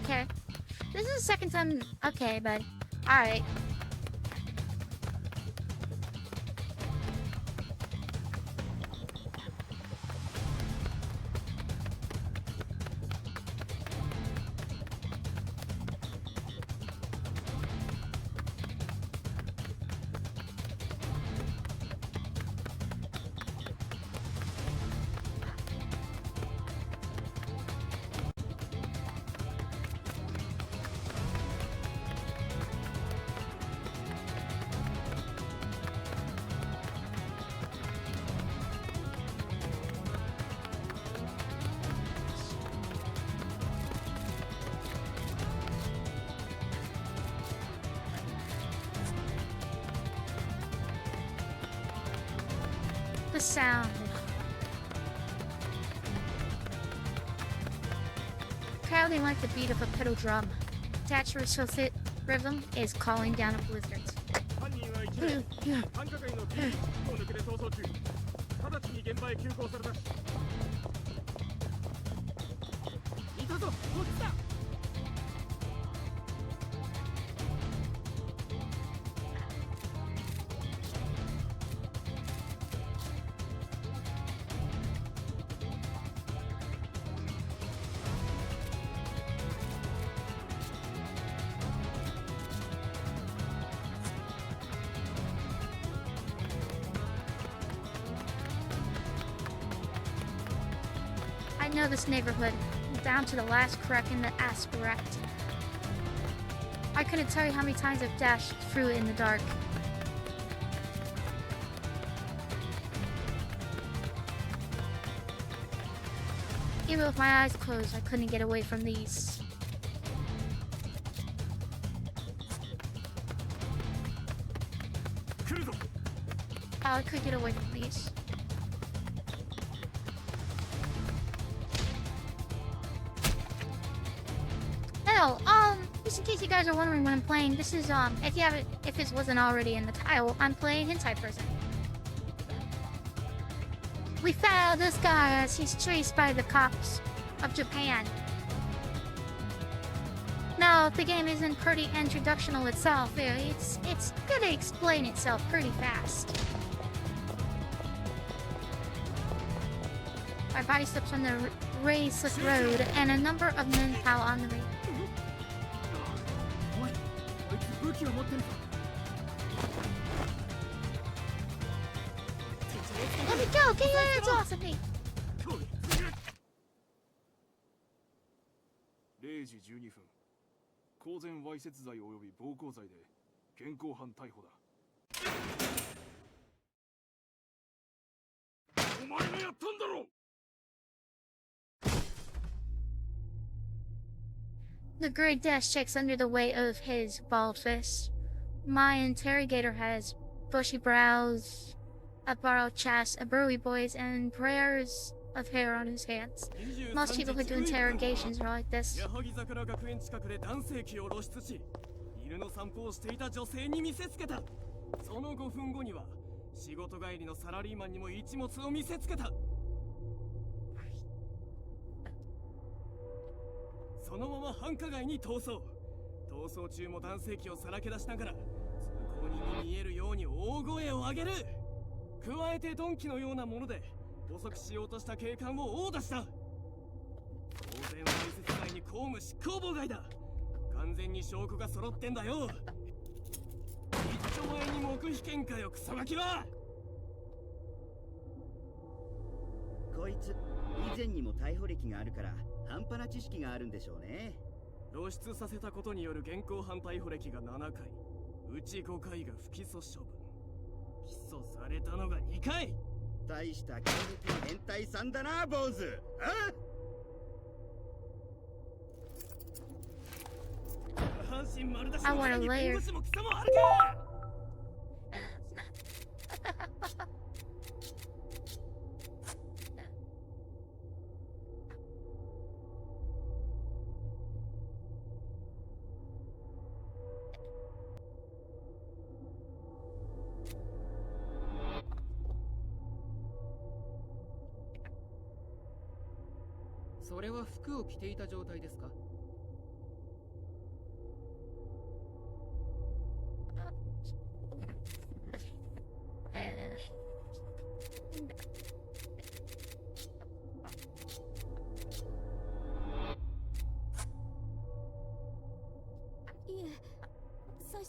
Okay. This is the second time. Okay, but alright. The sound. Crowding like the beat of a pedal drum. Attached to a rhythm is calling down a blizzard. I know this neighborhood, down to the last crack in the asphalt. I couldn't tell you how many times I've dashed through it in the dark. Even with my eyes closed, I couldn't get away from these. Oh, I could get away from these. Hell, just in case you guys are wondering what I'm playing, this is, if it wasn't already in the title, I'm playing Hentai Prison. We found this guy as he's chased by the cops of Japan. Now, the game isn't pretty introductional itself, it's gonna explain itself pretty fast. Our body steps on the raised slick road, and a number of men pile on the road. Let me go! Get your hands off of me! 0時12分、公然わいせつ罪及び暴行罪で現行犯逮捕だ。お前がやったんだろ! The gray desk shakes under the weight of his bald fist. My interrogator has bushy brows, a borrowed chest, a burly voice, and prayers of hair on his hands. Most people who do interrogations are like this. 犬の散歩をしていた女性に見せつけた。その5分後には仕事帰りのサラリーマンにも一物を見せつけた。そのまま繁華街に逃走。逃走中も男性器をさらけ出しながら通行人に見えるように大声を上げる。加えて鈍器のようなもので捕捉しようとした警官を殴打した。当然わいせつ罪に公務執行妨害だ。完全に証拠が揃ってんだよ。一丁前に黙秘権かよ、クソガキは。こいつ以前にも逮捕歴があるから半端な知識があるんでしょうね。露出させたことによる現行犯逮捕歴が7回、うち5回が不起訴処分。起訴されたのが2回。大した強力変態さんだな、坊主。あI want a layer.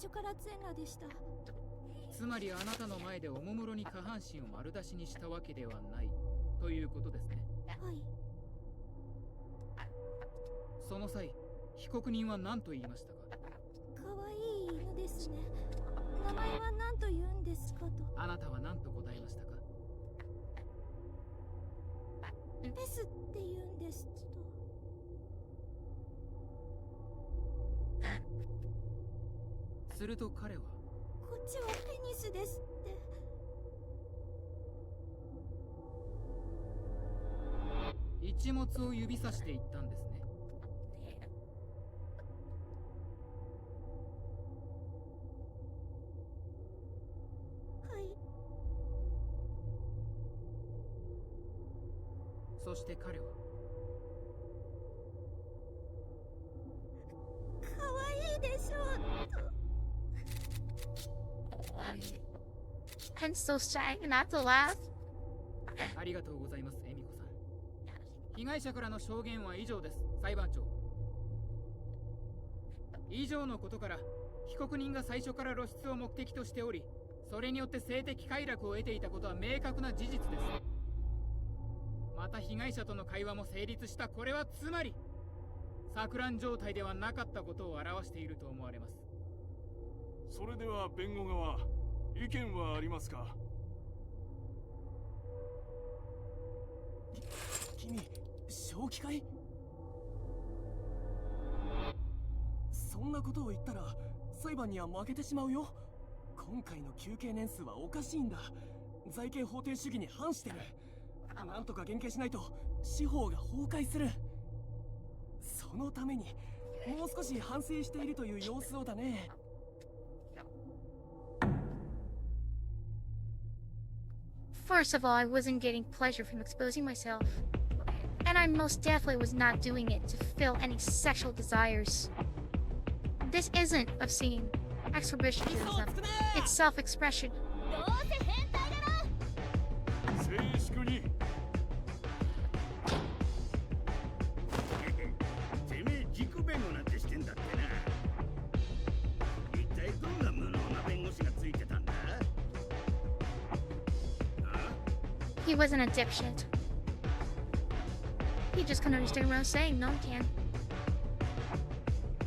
初から全裸でした。つまりあなたの前でおもむろに下半身を丸出しにしたわけではないということですね。はい。その際、被告人は何と言いましたか？かわいい犬ですね。名前は何と言うんですかと。あなたは何と答えましたか？ペスって言うんですと。すると彼は、こっちはペニスですって。一物を指さして言ったんですね。はい。そして彼は、かわいいでしょうと。I'm so shy not to laugh. ありがとうございます、恵美子さん。被害者からの証言は以上です、裁判長。以上のことから、被告人が最初から露出を目的としており、それによって性的快楽を得ていたことは明確な事実です。また被害者との会話も成立した。これはつまり錯乱状態ではなかったことを表していると思われます。それでは弁護側、意見はありますか？君、正気かい？そんなことを言ったら裁判には負けてしまうよ。今回の求刑年数はおかしいんだ。財形法定主義に反してる。なんとか減刑しないと司法が崩壊する。そのためにもう少し反省しているという様子をだね。First of all, I wasn't getting pleasure from exposing myself. And I most definitely was not doing it to fill any sexual desires. This isn't obscene exhibitionism. It's self-expression. どうせ変態だろ。静粛に。てめえ自己弁護なんてしてんだってな。一体どんな無能な弁護士がついてたんだ？ He wasn't a dipshit. He just couldn't understand what I was saying. No one can.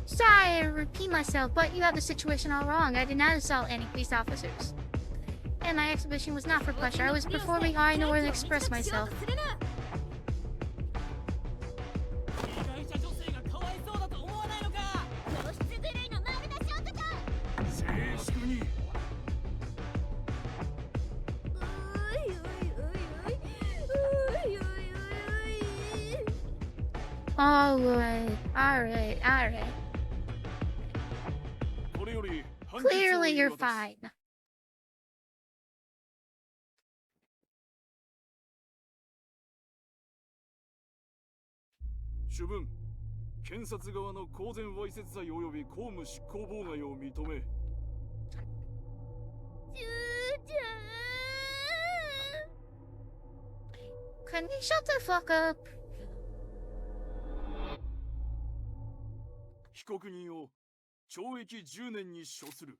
Sorry, I repeat myself, but you have the situation all wrong. I did not assault any police officers. And my exhibition was not for pleasure. I was performing how I know where to express myself. 被害者女性がかわいそうだと思わないのか？露出狂いの丸出し男。静粛に。Alright, alright, alright. これより判決を Clearly 言い you're 渡す。 fine. 主文、検察側の公然わいせつ罪及び公務執行妨害を認め。Can we shut the fuck up? 被告人を懲役10年に処する。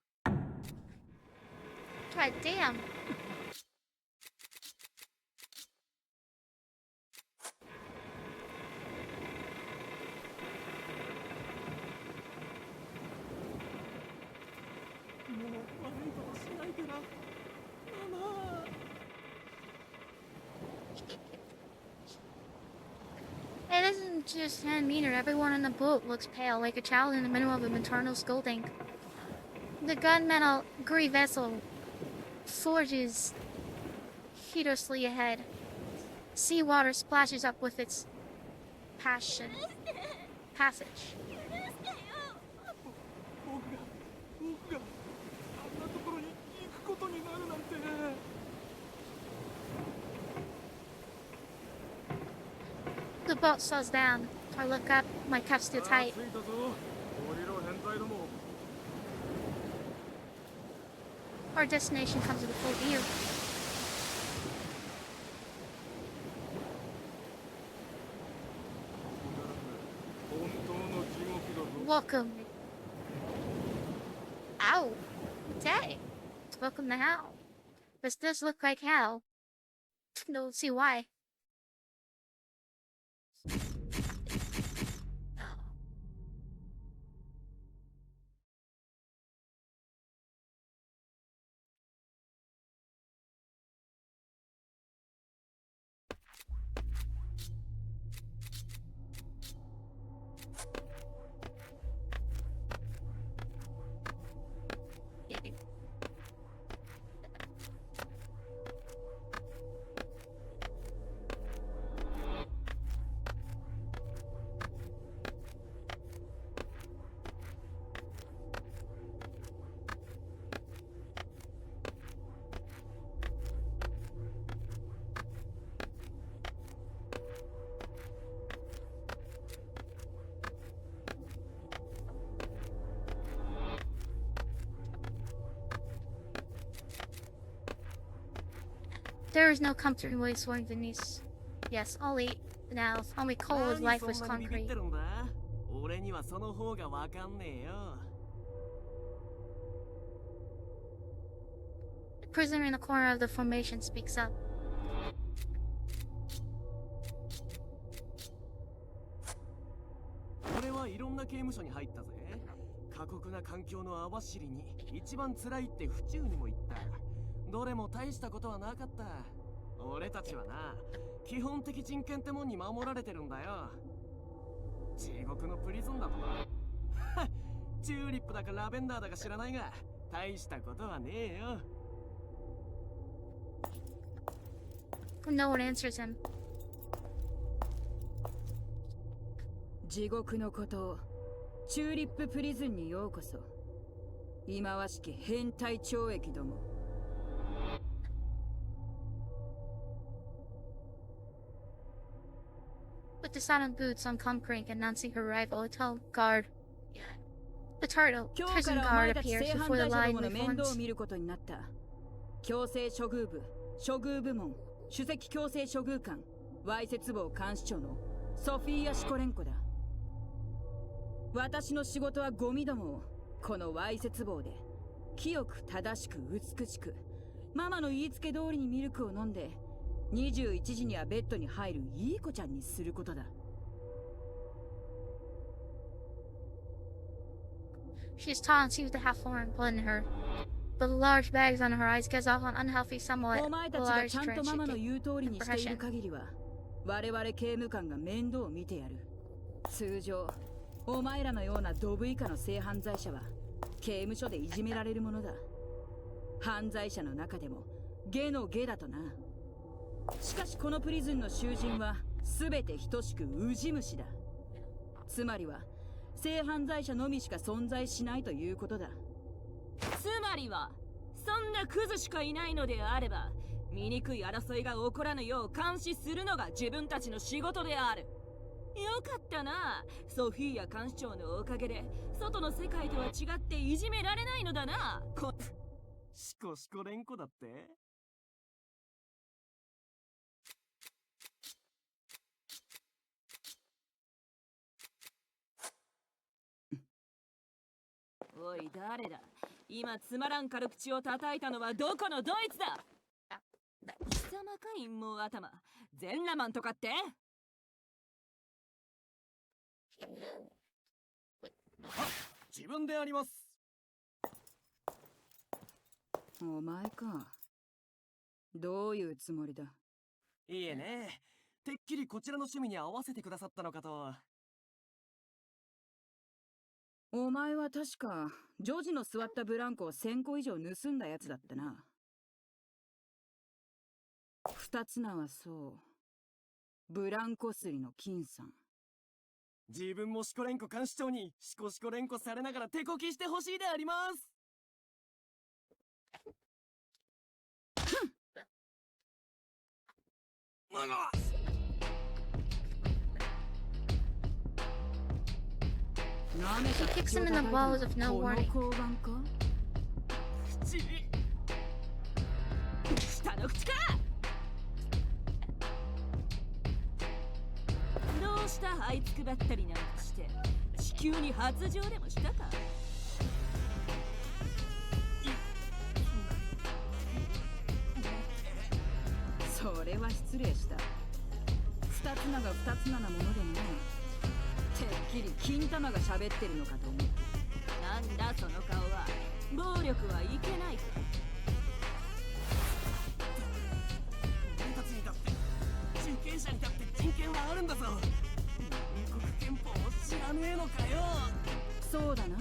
God damn. もう悪いことしないから。ママ。It isn't just Hanmeaner. Everyone on the boat looks pale, like a child in the middle of a maternal scolding. The gunmetal gray vessel forges heedlessly ahead. Seawater splashes up with its passage. 僕があんなところに行くことになるなんて。The boat slows down. I look up, my cuffs still tight. 着いたぞ。降りろ変態ども。 Our destination comes into full view. 本当の地獄だぞ。 Welcome. Ow. Okay. Welcome to hell. This does look like hell. Don't see why. There is no comforting way swing Denise. Yes, only now, only cold life was concrete. 俺にはその方がわかんねえよ。 The prisoner in the corner of the formation speaks up. 俺はいろんな刑務所に入ったぜ。過酷な環境の網走に一番辛いって府中にも行った。どれも大したことはなかった。俺たちはな、基本的人権ってもんに守られてるんだよ。地獄のプリズンだとな。チューリップだかラベンダーだか知らないが、大したことはねえよ。No one answers him. 地獄のことをチューリッププリズンにようこそ。忌まわしき変態懲役ども。With the silent boots on concrete announcing her arrival, a tall guard. The turtle 今日か prison らお guard 前たち appears 性犯 before the 罪者ど line もの with 面倒を horns. 見ることになった。強制処遇部、処遇部門、首席強制処遇官、わいせつ坊監視長のソフィーア・シコレンコだ。私の仕事はゴミどもをこのわいせつ坊で清く正しく美しくママの言いつけ通りにミルクを飲んで21時にはベッドに入るいい子ちゃんにすることだ。She is tall and seems to have foreign blood in her. But the large bags on her eyes gives off an unhealthy, somewhat お前たちが large ちゃんとママの transit 言う通りにしている impression. 限りは我々刑務官が面倒を見てやる。通常お前らのようなドブ以下の性犯罪者は刑務所でいじめられるものだ。犯罪者の中でもゲのゲだとな。しかしこのプリズンの囚人は全て等しくウジ虫だ。つまりは性犯罪者のみしか存在しないということだ。つまりはそんなクズしかいないのであれば醜い争いが起こらぬよう監視するのが自分たちの仕事である。よかったな。ソフィーア監視長のおかげで外の世界とは違っていじめられないのだな。シコシコ連呼だって。おい誰だ。今つまらん軽口を叩いたのはどこのドイツだ。貴様か陰謀頭。全裸マンとかって。自分であります。お前か。どういうつもりだ。いいえね。てっきりこちらの趣味に合わせてくださったのかと。お前は確かジョージの座ったブランコを1000個以上盗んだやつだったな。二つ名はそう。ブランコすりの金さん。自分もシコレンコ監視長にシコシコ連呼されながら手こきしてほしいであります。She kicks him in the balls with no warning. 下の口か。どうした這いつくばったりなんかして地球に発情でもしたか。れは失礼した。二つ名が二つ名なものでもない。てっきり金玉が喋ってるのかと思って。なんだその顔は。暴力はいけないか。俺たちにだって受刑者にだって人権はあるんだぞ。国憲法を知らねえのかよ。そうだな、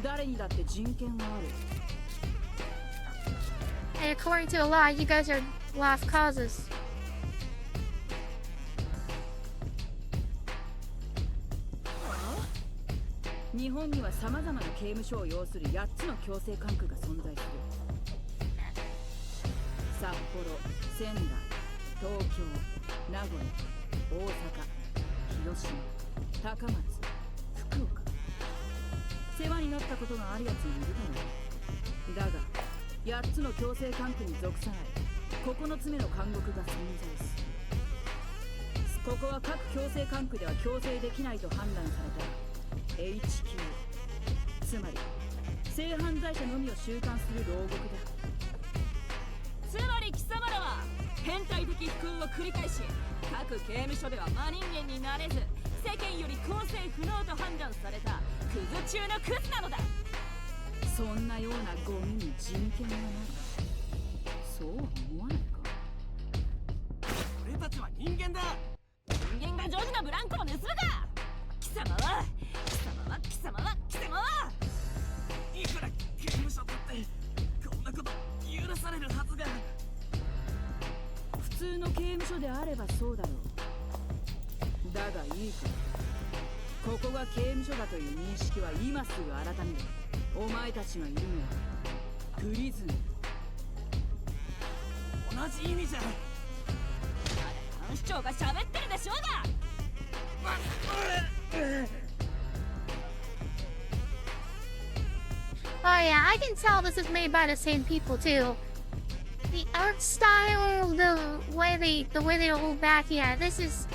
誰にだって人権はある。 And according to the law, you guys are lost causes. 日本には様々な刑務所を要する8つの強制管区が存在する。札幌、仙台、東京、名古屋、大阪、広島、高松、福岡。世話になったことがあるやつもいるだろう。だが8つの強制管区に属さない9つ目の監獄が存在する。ここは各強制管区では強制できないと判断されたHQ、つまり性犯罪者のみを収監する牢獄だ。つまり貴様らは変態的非行を繰り返し、各刑務所では真人間になれず世間より構成不能と判断されたクズ中のクズなのだ。そんなようなゴミに人権がない。そうは思わないか。俺たちは人間だ。人間がジョージのブランコを盗むか。貴様はいくら刑務所だってこんなこと許されるはずが。普通の刑務所であればそうだろう。だがいいか、ここが刑務所だという認識は今すぐ改めろ。お前たちがいるのはプリズン。同じ意味じゃ。監視長が喋ってるでしょうが。Oh yeah, I can tell this is made by the same people too. The art style, the way they hold back, yeah, this is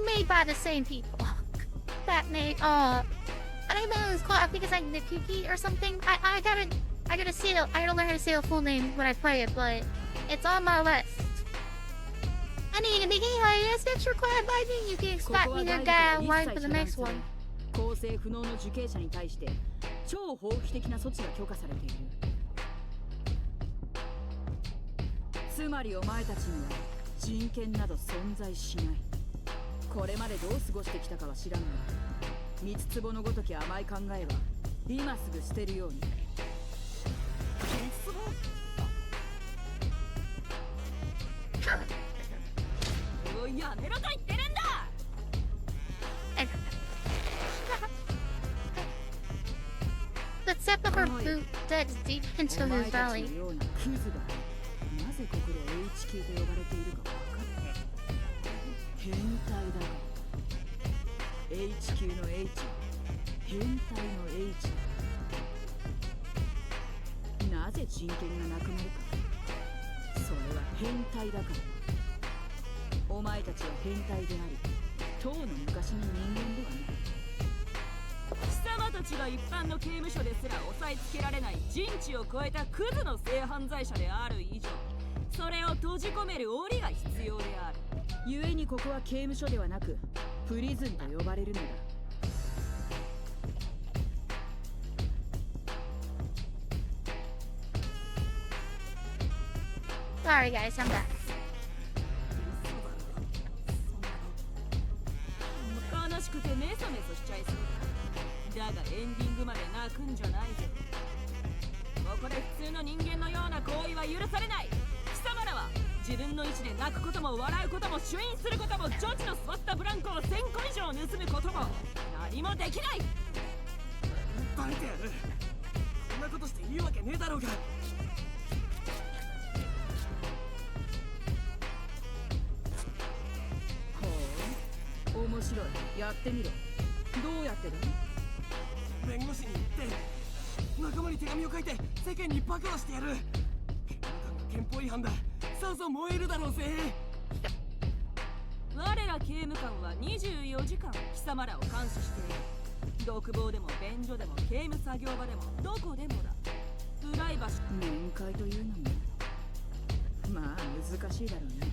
made by the same people. That made I don't know what it's called. I think it's like the Kiki or something. I gotta see it. I gotta learn how to say the full name when I play it, but it's on my list. I need to begin like steps required by me. You can expect me to get one for the next one. 構成不能の受刑者に対して超法規的な措置が許可されている。つまりお前たちには人権など存在しない。これまでどう過ごしてきたかは知らんが、三つ壺のごとき甘い考えは今すぐ捨てるように。もうやめろと言ってるんだ。The tip of her boot digs deep into his belly. お前たちのようなクズがなぜここで HQ と呼ばれているか分かる？変態だから。HQ の H は変態の H だ。なぜ人権がなくなるか。それは変態だから。お前たちは変態であり、当の昔の人間ではない。貴様たちが一般の刑務所ですら抑えつけられない人知を超えたクズの性犯罪者である以上、それを閉じ込める檻が必要である。故にここは刑務所ではなくプリズンと呼ばれるのだ。Sorry guys, I'm back. 悲しくてメソメソしちゃいそうだ。だがエンディングまで泣くんじゃないぞ。ここで普通の人間のような行為は許されない。貴様らは自分の意思で泣くことも笑うことも朱印することも女児の座ったブランコを1000個以上盗むことも何もできない。バレてやる。こんなことしていいわけねえだろうが。ほう、面白い。やってみろ。どうやってだ？弁護士に言って仲間に手紙を書いて世間に暴露してやる。憲法違反だ。さぞ燃えるだろうぜ。我ら刑務官は24時間貴様らを監視している。独房でも便所でも刑務作業場でもどこでもだ。プライバシー。面会というのもまあ難しいだろうね。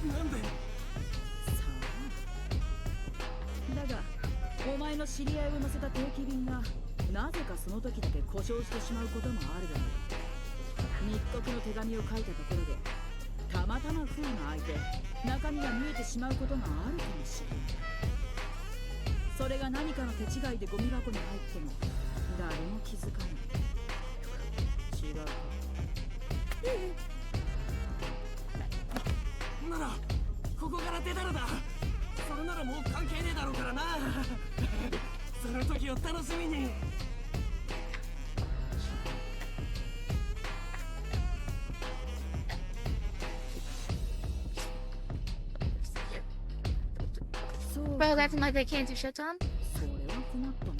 なんでさあ。だがお前の知り合いを乗せた定期便がなぜかその時だけ故障してしまうこともあるだろう。密告の手紙を書いたところでたまたま封が開いて中身が見えてしまうことがあるかもしれない。それが何かの手違いでゴミ箱に入っても誰も気づかない。違うか？ならここから出たらだ。それならもう関係ねえだろうからな。その時を楽しみに。そう Bro, acting like they can't do shit to him? それは困ったな。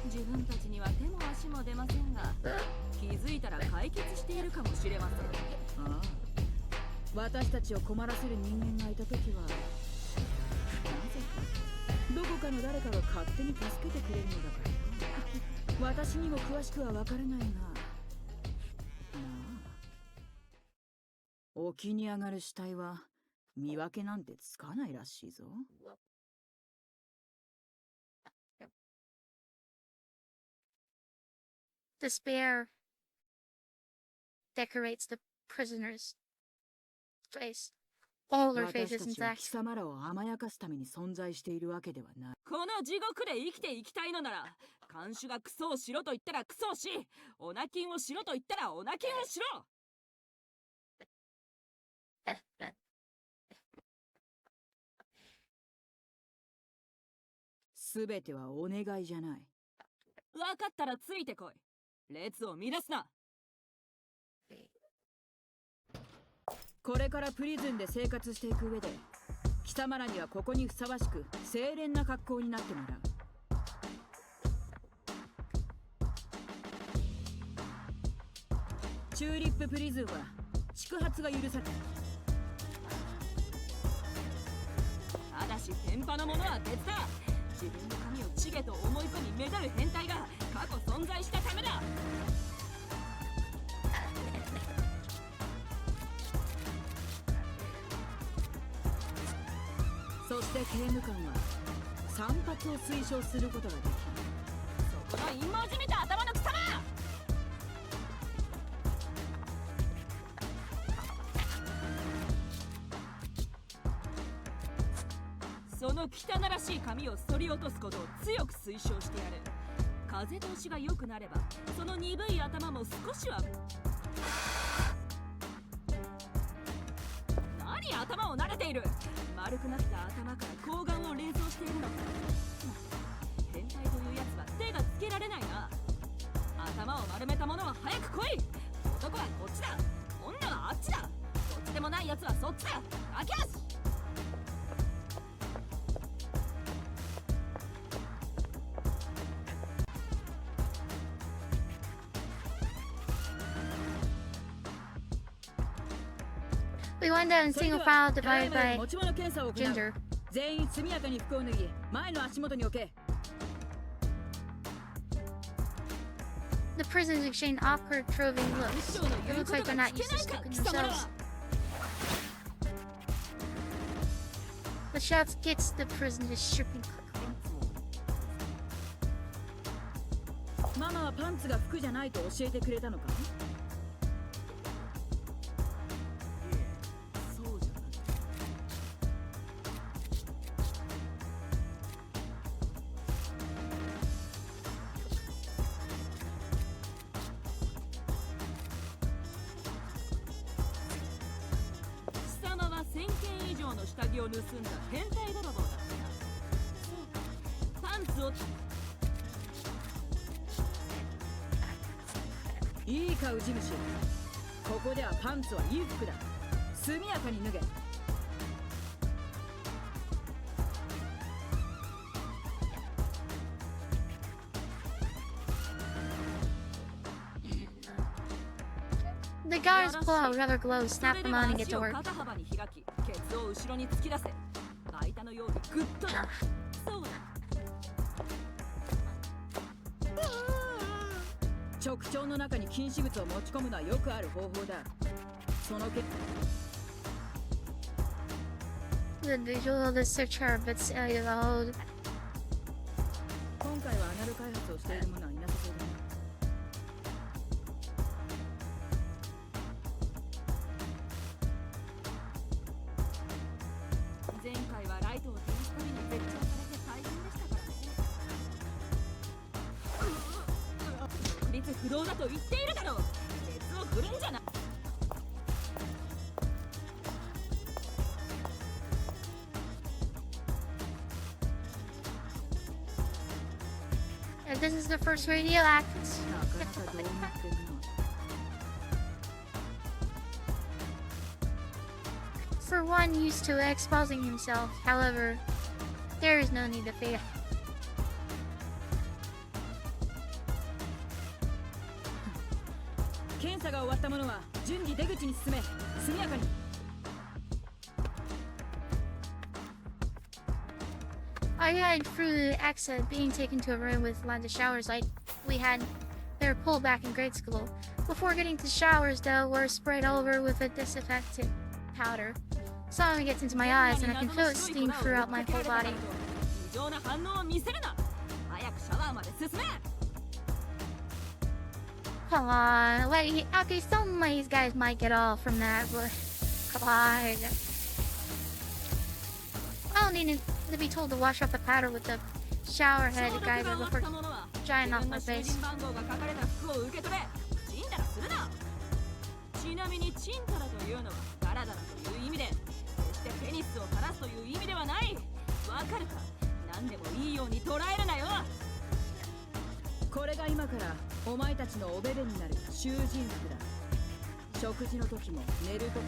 自分たちには手も足も出ませんが、気づいたら解決しているかもしれません。ああ、私たちを困らせる人間がいた時はなぜかどこかの誰かが勝手に助けてくれるのだからな。私にも詳しくは分からないがなあ、沖に上がる死体は見分けなんてつかないらしいぞ。Despair decorates the prisoner's face. All their 私 faces, た in ちは fact. 貴様らを甘やかすために存在しているわけではない。この地獄で生きていきたいのなら、看守がクソをしろと言ったらクソをし、オナキンをしろと言ったらオナキンをしろ。すべてはお願いじゃない。分かったらついてこい。列を乱すな。これからプリズンで生活していく上で貴様らにはここにふさわしく清廉な格好になってもらう。チューリッププリズンは宿泊が許された。ただし天パのものは別だ。自分の髪をチゲと思い込みめだる変態が過去存在したためだ。そして刑務官は散髪を推奨することができる。そこの陰謀じみた頭の貴様、その汚らしい髪を剃り落とすことを強く推奨してやる。風通しが良くなればその鈍い頭も少しは。何頭を撫でている。丸くなった頭から睾丸を連想しているのか。変態というやつは手がつけられないな。頭を丸めた者は早く来い。男はこっちだ、女はあっちだ。どっちでもないやつはそっちだ。あきゃし。We went down in それで single は file た divided だいまより by 持ち物検査を行う。 gender. 全員速やかに服を脱ぎ前の足元に置け。 The prisoners exchange awkward, probing looks. It looks like they're not used to stripping themselves. The shots gets the prisoners stripping quickly. ママはパンツが服じゃないと教えてくれたのか。そうじゃなくて。貴様は1000件以上の下着を盗んだ変態泥棒だったな。パンツを。いいかウジ虫、ここではパンツは衣服だ。速やかに脱げ。The guards pull out rubber gloves, そ snap れで them は on, and get 足 to を work. 肩幅に開き、ケツを後ろに突き出せ。バイタのようにグッとだ。そうだ。ち直腸の中に禁止物を持ち込むのはよくある方法だ。その結 The visual of the searcher, but dialog. 今回はアナル開発をしている者はいなさそうだな。前回はライトを照らすために絶頂されて大変でしたからね。独立不動だと言っているだろう。熱を振るんじゃない。And this is the first radio act. なかなかどうなってるの。 For one used to exposing himself, however, there is no need to fear. 検査が終わった者は順次出口に進め、速やかに。 I had through the exit being taken to a room with lots of showers like we had. They were pulled back in grade school. Before getting to showers, though, were sprayed over with a disinfectant powder. Some gets into my eyes, and I can feel it steam throughout my whole body. 異常な反応を見せるな。早くシャワーまで進め。 Come on, wait, okay, some of these guys might get off from that, but come on. I don't need to be told to wash off the powder with the shower head geyser before drying off my face. ちなみにチンタラというのはダラダラという意味で、決してペニスを垂らすという意味ではない。わかるか？何でもいいように捉えるなよ。これが今からお前たちのおべべになる囚人服だ。食事の時も寝る時も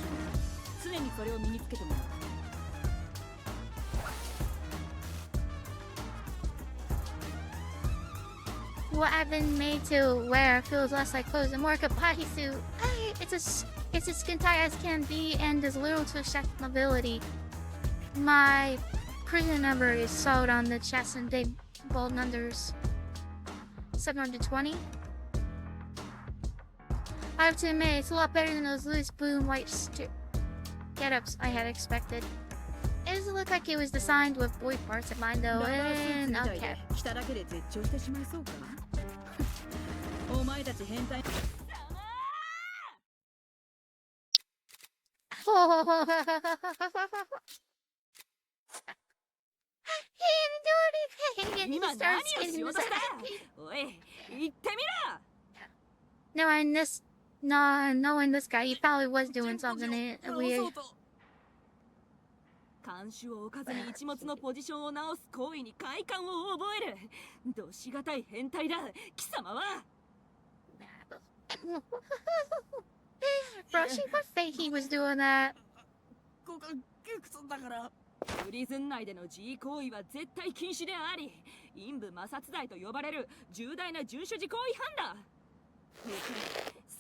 常にそれを身につけてもらう。 What I've been made to wear feels less like clothes and more like a bodysuit. It's as skin tight as can be and does little to affect mobility. My prison number is sewed on the chest and big bold numbers. 720. I have to admit, it's a lot better than those loose blue and white get-ups I had expected. It doesn't look like it was designed with boy parts in mind though, and okay. 着ただけで絶頂してしまいそうか。お前たち変態。He didn't do anything, and he 今 just 何 started をし skinning よう his とした？ ass. おい、言ってみろ。 Knowing this guy, he probably was doing something weird. 監視を置かずに一物のポジションを直す行為に快感を覚える。どしがたい変態だ、貴様は。Bro, she what fake he was doing that. ここが窮屈だから。プリズン内での自慰行為は絶対禁止であり、陰部摩擦罪と呼ばれる重大な遵守事項違反だ。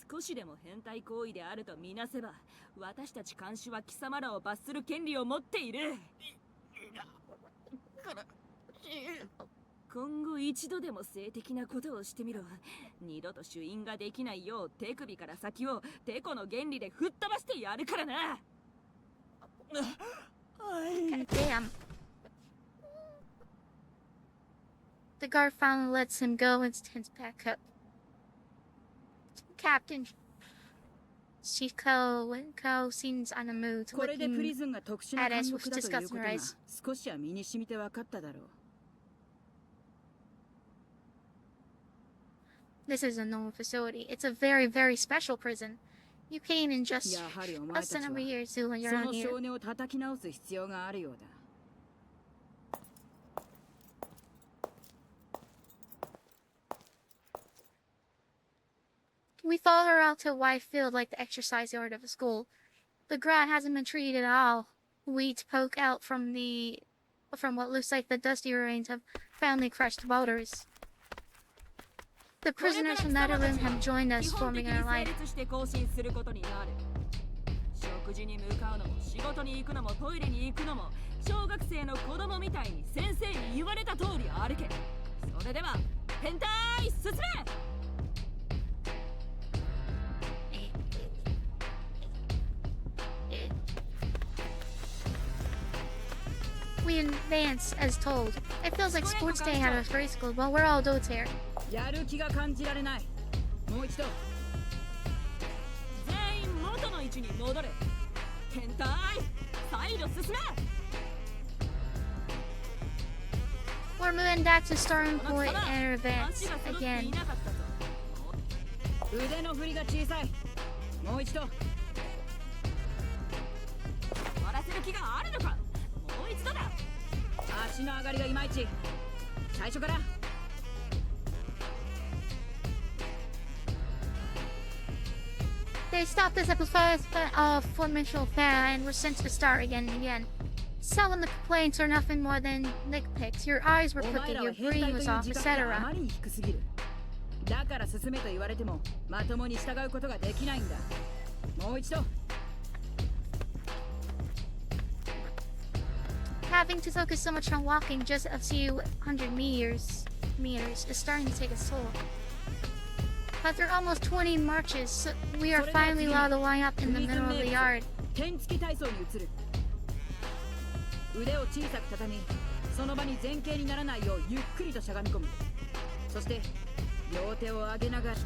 少しでも変態行為であるとみなせば、私たち監視は貴様らを罰する権利を持っている。今後一度でも性的なことをしてみろ。二度と主因ができないよう手首から先をテコの原理で吹っ飛ばしてやるからな。God damn. The guard finally lets him go and stands back up. Captain Shiko seems on the move, これでプリ looking ズンが特殊な at 監 us 獄 with だということ disgust in が her eyes. 少しは身に染みて分かっただろう。 This is a normal facility. It's a very, very special prison. You came in just やはりお前 less た than ち a は year to when そ you're の on here. 少年を叩き直す必要があるようだ。 We follow her out to a wide field like the exercise yard of a school. The ground hasn't been treated at all. Weeds poke out from what looks like the dusty remains of family crushed boulders. The prisoners from that room have joined us, 基本 forming 的 our に成 line. 立して更新することになる。食事に向かうのも仕事に行くのもトイレに行くのも小学生の子供みたいに先生に言われた通り歩け。それでは変態進め。we advance as told. It feels like sports day at a grade school, but we're all adults here. やる気が感じられない。もう一度。全員元の位置に戻れ。変態、再度進め。We're moving back to starting point and advance again. 腕の振りが小さい。もう一度。終わらせる気があるのか。もう一度だ。足の上がりがいまいち。最初から。They stopped us at the first formation fan and were sent to start again and again. Some of the complaints are nothing more than nitpicks. Your eyes were crooked, your breathing was off, etc. だから進めと言われてもまともに従うことができないんだ。もう一度。Having to focus so much on walking just a few hundred meters is starting to take a toll. After almost 20 marches, we are finally allowed to line up in the middle of the yard. 天付き体操に移る。腕を小さく畳み、その場に前傾にならないようゆっくりとしゃがみ込む。そして両手を上げながら。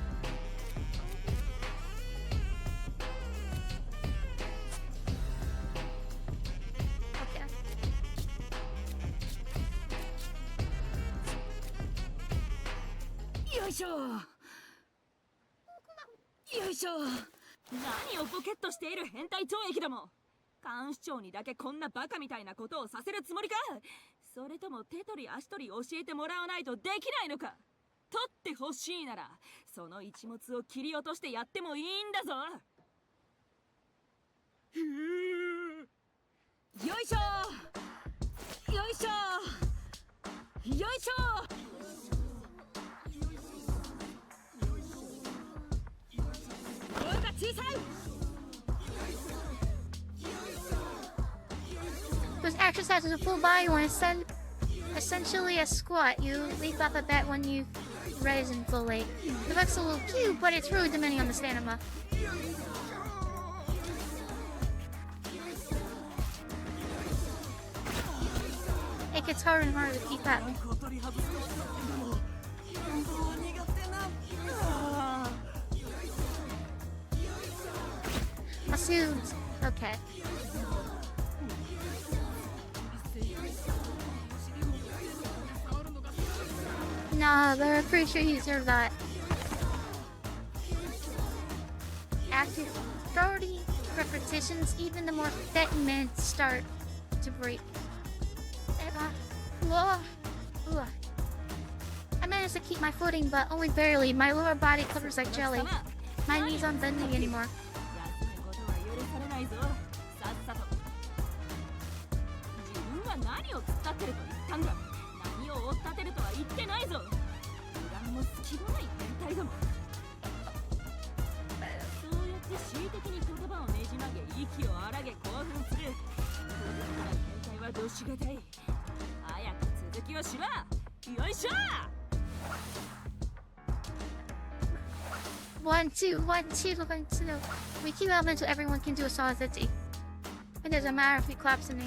よいしょ。よいしょ。何をボケっとしている変態懲役ども。監視長にだけこんなバカみたいなことをさせるつもりか。それとも手取り足取り教えてもらわないとできないのか。取ってほしいならその一物を切り落としてやってもいいんだぞ。よいしょ。よいしょ。よいしょ。声が小さい。Those exercises are full body when essentially a squat. You leap up a bit when you raise and fully. It looks a little cute, but it's rude depending on the stamina. It gets harder and harder to keep up. Assumed. Okay. Nah, but I'm pretty sure he deserved that. After 30 repetitions, even the more fit men start to break. I managed to keep my footing, but only barely. My lower body covers like jelly. My knees aren't bending anymore. 何を突っ立ってると言ったんだ。何を追っ立てるとは言ってないぞ。油断も隙もない変態ども。そうやって恣意的に言葉をねじ曲げ息を荒げ興奮する。変態はどしがたい。早く続きをしろ。よいしょ。1, 2, 1, 2, 1, 2. We keep up until everyone can do a solid 50. It doesn't matter if we collapse in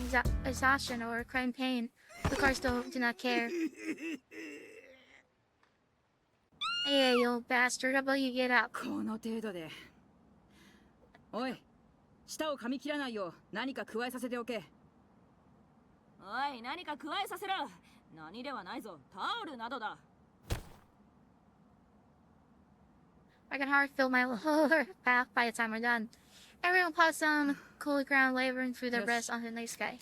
exhaustion or crying pain. The cars do not care. Hey, you old bastard, how about you get up? この程度で。おい、舌を噛み切らないよう何か加えさせておけ。おい、何か加えさせろ。何ではないぞ。タオルなどだ。I can hardly feel my lower back by the time we're done. Everyone pops some cool ground laboring through their breasts onto the night sky.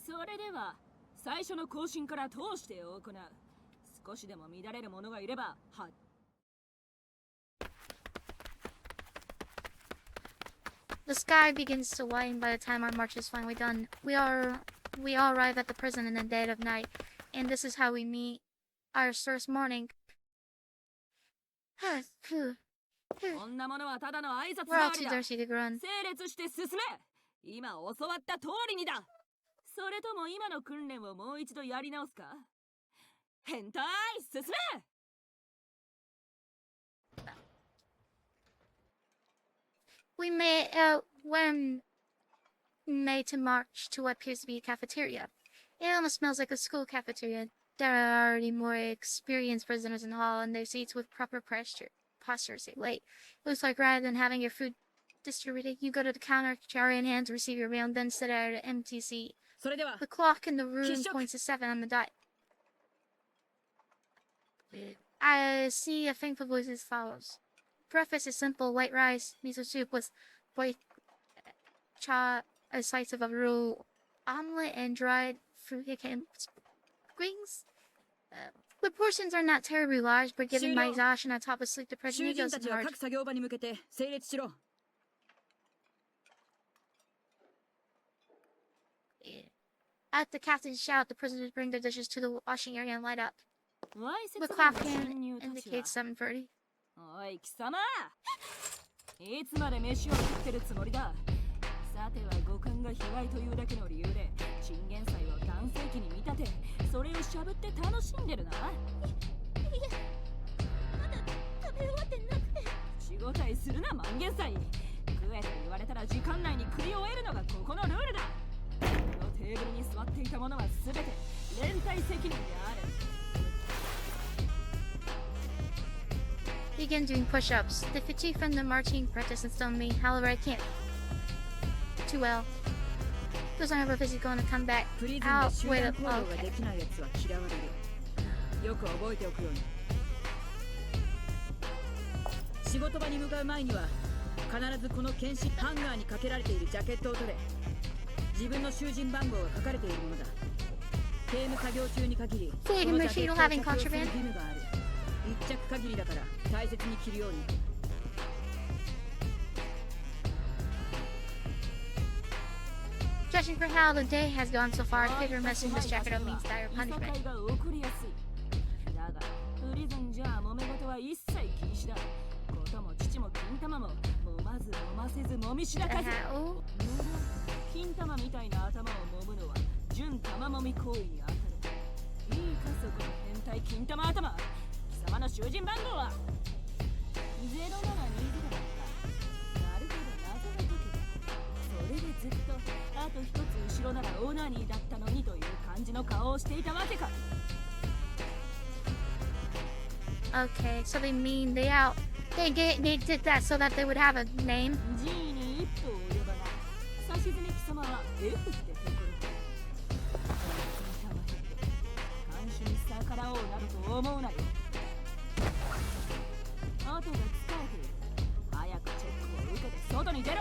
それでは最初の更新から通して行う。少しでも乱れる者がいればは。The sky begins to lighten by the time our march is finally done. We all arrive at the prison in the dead of night, and this is how we meet our first morning. こんなものはただの挨拶 We're all 代わ too りだ。 thirsty to run. 整列して進め。今教わった通りにだ。それとも今の訓練をもう一度やり直すか。変態、進め。We may, when made to march to what appears to be a cafeteria. It almost smells like a school cafeteria. There are already more experienced prisoners in the hall, and their seats with proper posture say wait. Looks like rather than having your food distributed, you go to the counter, shower in hand to receive your meal, and then sit at an empty seat. The clock in the room points to 7 on the dot. I see a faint voice as follows. Breakfast is simple: white rice, miso soup with white cha, a slice of a raw omelet, and dried fruit and greens. The portions are not terribly large, but given my exhaustion on top of sleep depression, it goes hard. At the captain's shout, the prisoners bring their dishes to the washing area and light up. The clock hand indicates 7:30. おい貴様、いつまで飯を食ってるつもりだ。さては五感が卑猥というだけの理由でチンゲン菜を男性器に見立て、それをしゃぶって楽しんでるな。いえ、まだ食べ終わってなくて。仕事いするな、万元菜。食えと言われたら時間内に食い終えるのがここのルールだ。このテーブルに座っていたものは全て連帯責任である。Begin doing push-ups. The fatigue from the marching practice has done me. However, I can't too well. Those aren't physically going to come back out with a okay. よく覚えておくように。仕事場に向かう前には必ずこの検視ハンガーにかけられているジャケットを取れ。自分の囚人番号が書かれているものだ。刑務作業中に限りこのジャケットを着用する義務がある。一着限りだから大切に着るように。Judging for how the day has gone so far, I figure messing this jacket up means dire punishment. だがプリズンじゃ揉め事は一切禁止だ。ことも父も金玉も揉まず揉ませず揉みしらかず。金玉みたいな頭を揉むのは純玉揉み行為に当たる。いいかそこの変態金玉頭。貴様の囚人番号は0720だった。なるほど、謎が解けた。それでずっとあと一つ後ろならオナニーだったのにという感じの顔をしていたわけか。Okay, so they mean they did that so that they would have a name. G に一歩及ばな。差し詰め貴様は F ってところ。看守に逆らおうなどと思うなよ。後が使えている。早くチェックを受けて外に出ろ。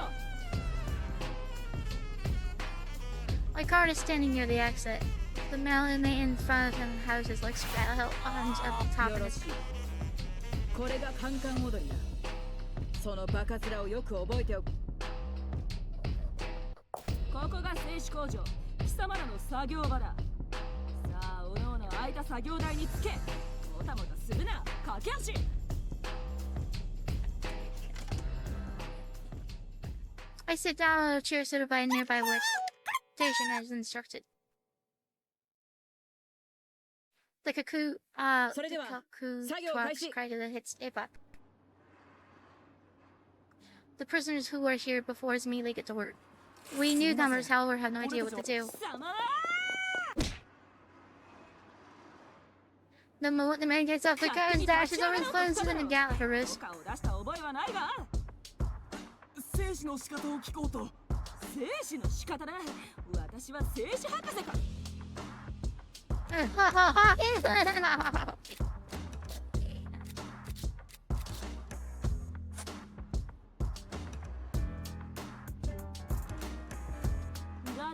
My guard is standing near the exit. The mailman in front of him has his legs spread out on the top of his. これがカンカン踊りだ。そのバカ面をよく覚えておく。ここが製紙工場。貴様らの作業場だ。さあ、おのおの空いた作業台につけ。もたもたするな、駆け足。I sit down on a chair seated by a nearby workstation as instructed. The cuckoo twice cried as it hits a buck. The prisoners who were here before us immediately get to work. We newcomers, however, have no idea what to do. The moment the man gets off the car and dashes over his phones and a gallop for risk. 生死の仕方を聞こうと。生死の仕方だ。私は生死博士か。ガ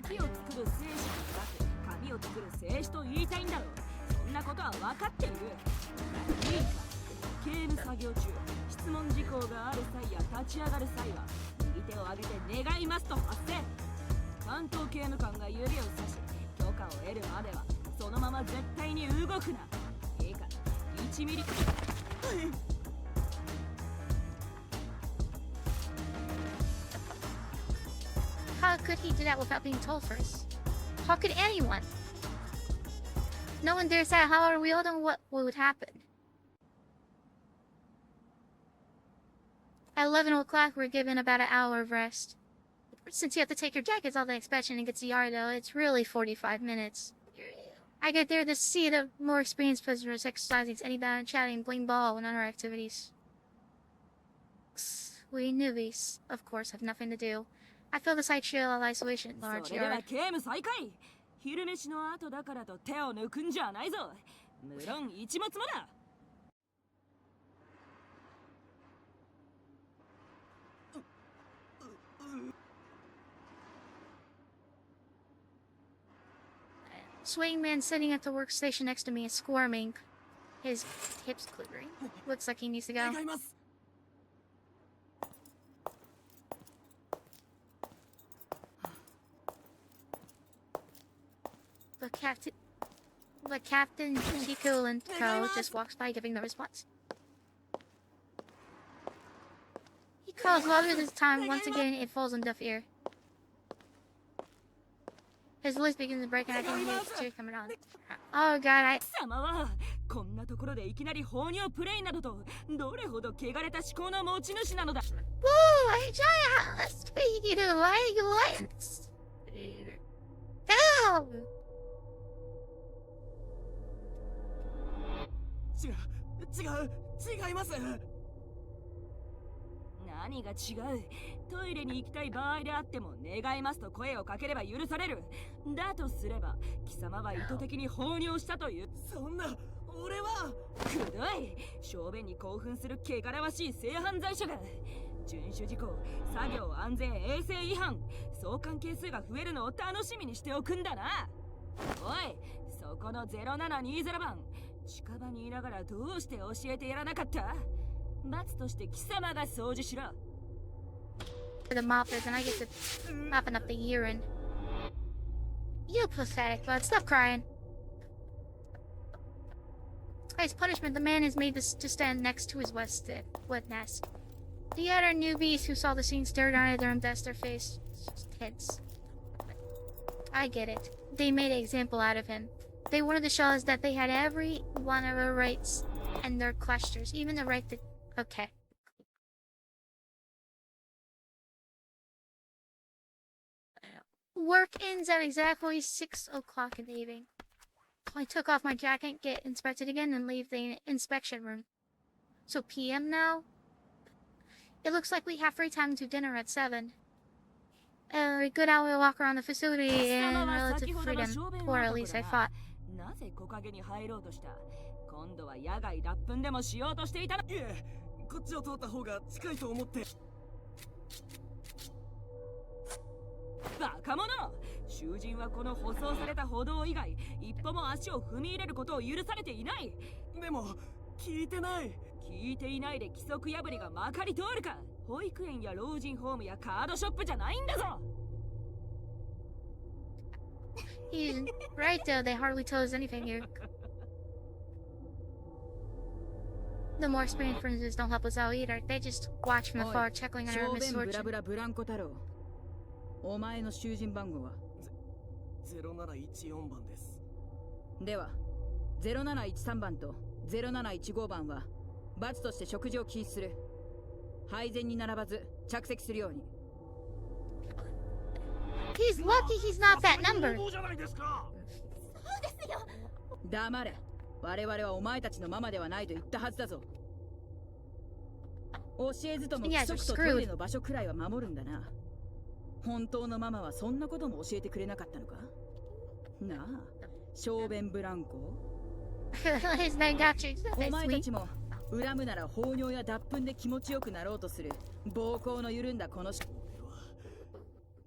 キを作る生死となく髪を作る生死と言いたいんだろう。そんなことは分かっている。いいか、刑務作業中質問事項がある際や立ち上がる際は右手を上げて願いますと発声。関東刑務官が指をさし許可を得るまではそのまま絶対に動くな。いいか、1ミリ。How could he do that without being told first? How could anyone? No one dares say, however, we all know what would happen. At 11 o'clock, we're given about an hour of rest. Since you have to take your jackets off the inspection and get to Yardo, it's really 45 minutes. I get there to see the more experienced prisoners exercising any bound, chatting, playing ball, and other activities. We newbies, of course, have nothing to do. I feel the sight chill of isolation, large それでは yard. 刑務再開。昼飯の後だからと手を抜くんじゃないぞ。無論一物もだ。Swaying man sitting at the workstation next to me is squirming. His hips quivering. Looks like he needs to go. 願います。But Captain Chico and Co just walks by giving the response. He calls louder this time. Once again, it falls on deaf ear. His voice begins to break and I can hear the tears coming on. Oh god, 貴様はこんなところでいきなり放尿プレイなどとどれほど汚れた思考の持ち主なのだ。Whoa, I try to speak to violence. Ow! 違います。何が違う。トイレに行きたい場合であっても願いますと声をかければ許される。だとすれば貴様は意図的に放尿したという。そんな俺は。くどい。小便に興奮する汚らわしい性犯罪者が。遵守事項、作業安全衛生違反、相関係数が増えるのを楽しみにしておくんだな。おい、そこの0720番、近場にいながらどうして教えてやらなかった？罰として貴様が掃除しろ。The mop is, and I get to mopping up the urine. You pathetic bud, stop crying. As punishment, the man is made to stand next to his wet nest. The other newbies who saw the scene stared down at their own desk, their face tense. I get it. They made an example out of him. They wanted to show us that they had every one of our rights and their questions, even the right to... Okay. Work ends at exactly 6 o'clock in the evening. I took off my jacket, get inspected again, and leave the inspection room. So PM now? It looks like we have free time to dinner at 7. A good hour walk around the facility and relative freedom, or at least I thought. なぜ木陰に入ろうとした？今度は野外脱粉でもしようとしていたの？いえ、こっちを通った方が近いと思って。バカ者！囚人はこの舗装された歩道以外一歩も足を踏み入れることを許されていない。でも聞いてない。聞いていないで規則破りがまかり通るか。保育園や老人ホームやカードショップじゃないんだぞ。He's right though, they hardly tell us anything here. The more experienced prisoners don't help us out either. They just watch from afar, chuckling at our misfortune. お前の囚人番号は0714番です。では0713番と0715番は罰として食事を禁止する。配膳に並ばず着席するように。He's lucky he's not that number. 黙れ。我々はお前たちのママではないと言ったはずだぞ。教えずとも規則とトイレの場所くらいは守るんだな。本当のママはそんなことも教えてくれなかったのか？なあ、小便ブランコ。His name got you. お前たちも恨むなら放尿や脱粉で気持ちよくなろうとする暴行の緩んだこの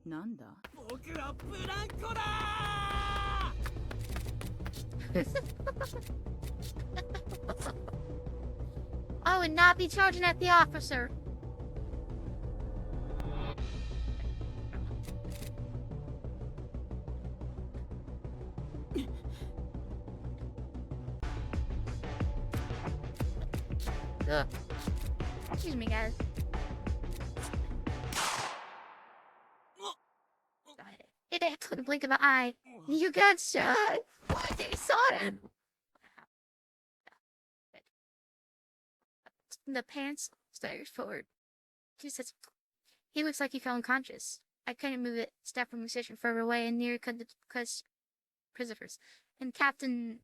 なんだ？僕はブランコだI would not be charging at the officer. Excuse me, guys. It happened in a blink of an eye. You got shot. Why they saw him? The pants stared forward. He looks like he fell unconscious. I couldn't move it step from the station further away and near because prisoners. And Captain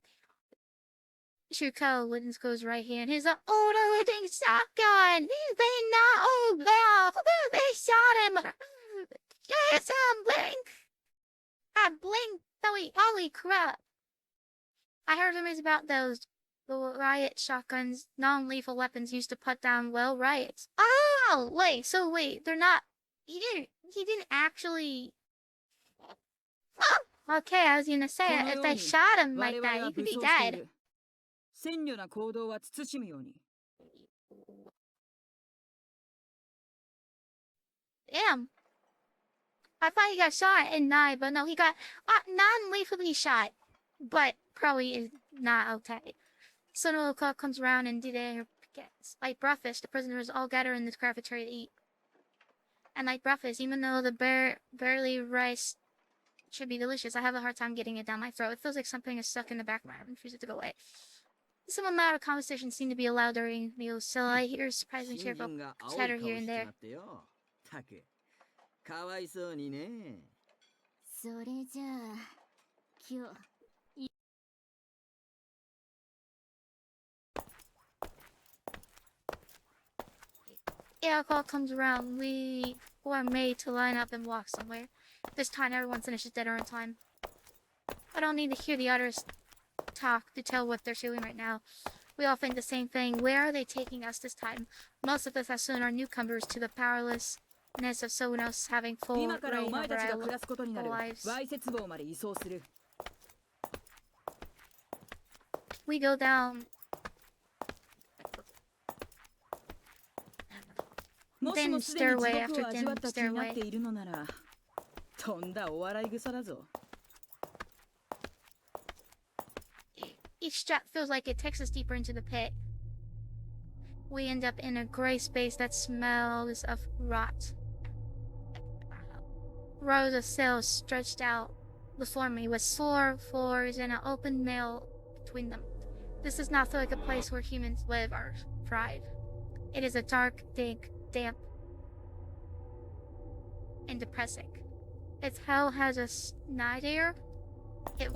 Shuko goes right here and he's like, oh, the living shotgun! They not old now! They shot him! Yes, blink! I blinked! Holy crap! I heard rumors about those riot shotguns, non-lethal weapons used to put down riots. Oh, wait, they're not. He didn't actually. Oh, okay, I was gonna say if they shot him like that, he could be dead. 鮮慮な行動は慎むように。 Damn. I thought he got shot and died, but no, he got non-lethally shot. But probably is not okay. Soon clock comes around and dinner begins. Like breakfast, the prisoners all gather in this cafeteria to eat. And like breakfast, even though the barely rice should be delicious, I have a hard time getting it down my throat. It feels like something is stuck in the back of my head and refuses to go away. Some amount of conversation seemed to be allowed during meals, so I hear surprisingly cheerful chatter here and there. かわいそうにね。それじゃあ今日 Call comes around, we were made to line up and walk somewhere. This time everyone finishes dinner on time. I don't need to hear the others talk to tell what they're feeling right now. We all think the same thing. Where are they taking us this time? Most of us assume are newcomers to the powerlessness of someone else having full reign over our lives. We go down. Then stairway after dim stairway. Each step feels like it takes us deeper into the pit. We end up in a gray space that smells of rot. Rows of cells stretched out before me with floor floors and an open mail between them. This does not feel like a place where humans live or thrive. It is a dark, damp, and depressing. Its hell has a nadir. It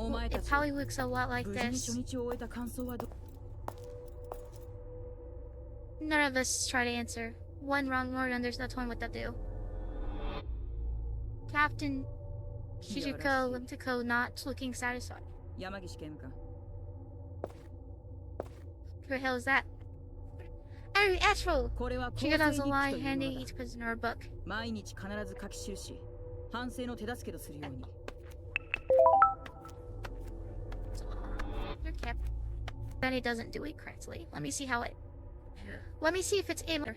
probably looks a lot like this. None of us try to answer. One wrong word and there's no telling what to do. Captain Shizuko Limtiko not looking satisfied. Who the hell is that? Hey, Astro! She does a lie, handing each prisoner a book. Your cap. Benny doesn't do it correctly. Let me see how it. Let me see if it's able.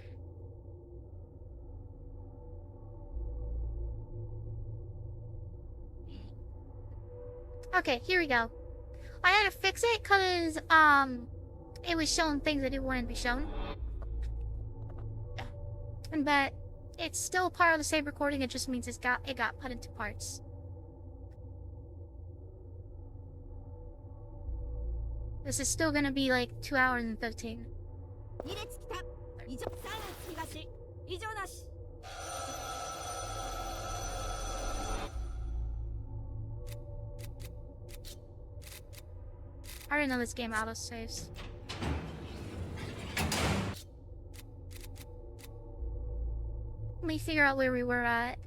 Okay, here we go. I had to fix it because it was showing things that it wouldn't be shown. But it's still part of the save recording. It just means it got put into parts. This is still gonna be like 2 hours and 15. I already know this game auto saves. Let me figure out where we were at.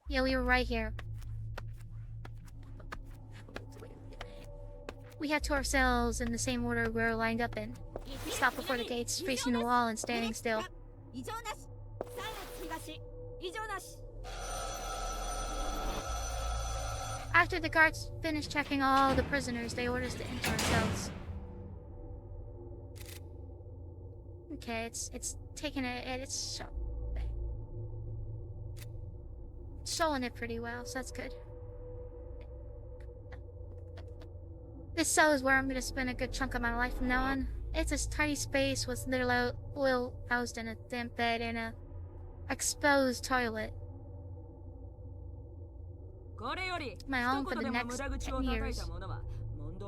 Yeah, we were right here. We had to ourselves in the same order we were lined up in. We stopped before the gates, facing the wall and standing still. After the guards finished checking all the prisoners, they ordered us to enter our cells. Okay, it's taking it, it's showing it pretty well, so that's good. This cell is where I'm gonna spend a good chunk of my life from now on. It's a tiny space with little oil housed in a damp bed and a exposed toilet. My home for the next 10 years.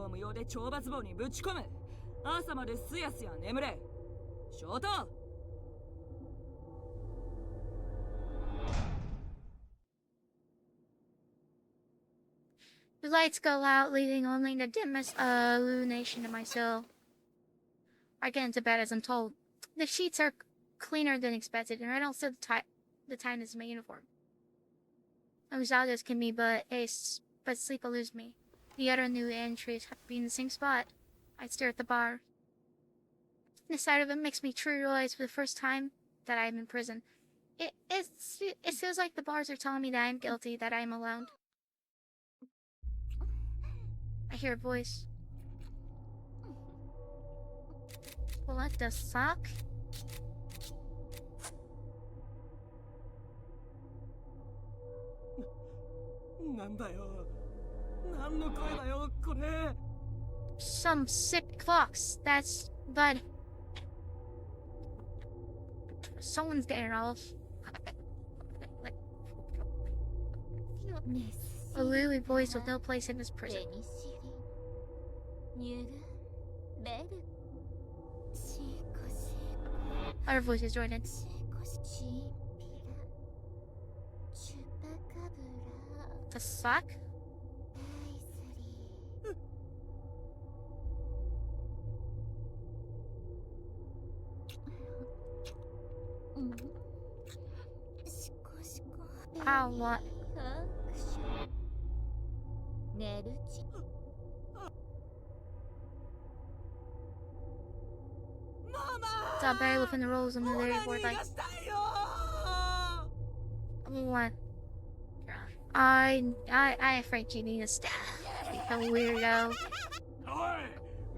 業無用で懲罰棒にぶち込む。朝まですやすや眠れ。ショート。The lights go out, leaving only the dimmest illumination of my soul. I get into bed as I'm told. The sheets are cleaner than expected, and I don't see the tightness of my uniform. I'm exhausted as can be, but sleep eludes me. The other new entries have to be in the same spot. I stare at the bar. The sight of it makes me truly realize for the first time that I am in prison. It feels like the bars are telling me that I am guilty, that I am alone. I hear a voice. What the fuck? Some sick clocks. That's but someone's getting off. Like a lily voice with no place in this prison. Other voices joined in. The fuck? Oh, what? Saw Barry within the rolls on the lyric board like what? I afraid you need a staff. You weirdo. You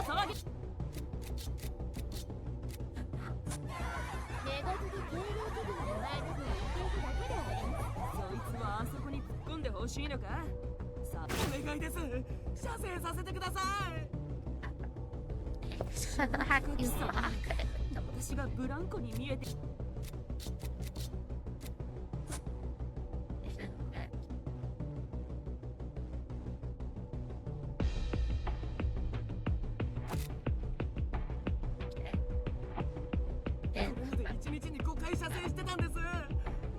fuck. 私がブランコに見えて 1日に5回射精してたんです。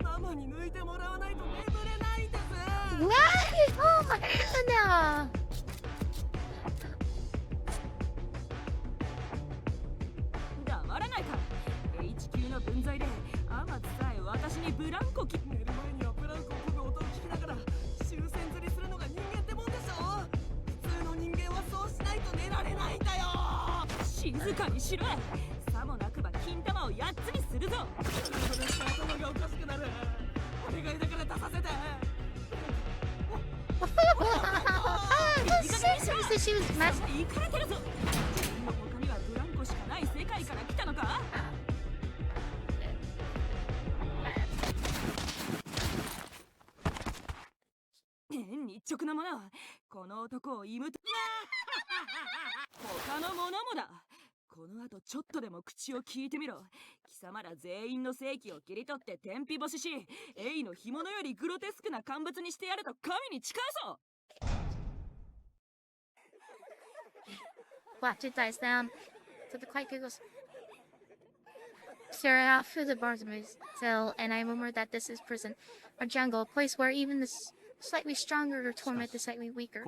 ママに抜いてもらわないと眠れないんです。 What? Oh my god! 黙らないか。H 級の分際でアマツさえ私にブランコ寝る前にはブランコを漕ぐ音を聞きながら終戦釣りするのが人間ってもんでしょ。普通の人間はそうしないと寝られないんだよ。静かにしろ。さもなくば金玉を8つにするぞ。頭がおかしくなる。お願いだから出させて。She was messed. イカれてるぞ。他にはブランコしかない世界から来たのか。日直なもの、この男を射抜く。他の者もだ。この後ちょっとでも口を聞いてみろ。貴様ら全員の正気を切り取って天日干しし、エイの干物よりグロテスクな乾物にしてやると神に誓うぞ。Slapped it dies down. So the quiet giggles. Staring out through the bars of my cell, and I remember that this is prison, a jungle, a place where even the slightly stronger are torment the slightly weaker.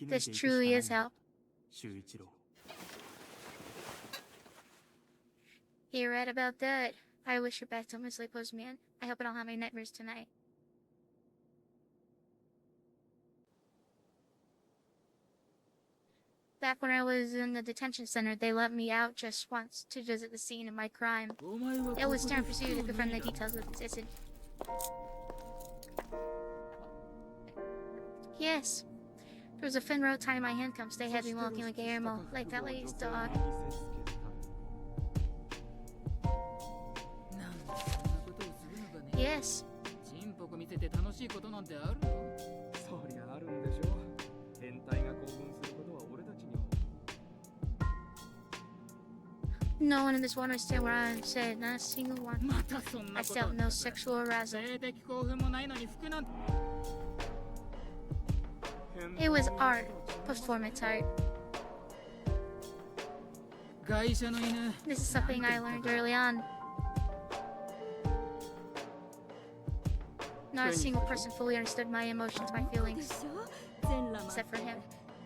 This truly is hell. You're right about that. I wish you're back to my sleepless man. I hope I don't have any nightmares tonight. Back when I was in the detention center, they let me out just once to visit the scene of my crime. It was time for you to confirm the details of this incident. Yes. There was a thin rope tying my handcuffs. They had me walking like an animal, like that lady's dog. Yes. チンポコ見せて楽しいことなんてあるの？そりゃあるんでしょ。変態が興奮することは俺たちには。No one in this one understand what I said, not a single one. またそんな I こと felt no sexual arousal. 性的興奮もないのに服なんて It was art, performance art. 外車の犬 This is something I learned early on. Not a single person fully understood my emotions, my で feelings, しょ全裸 except for him.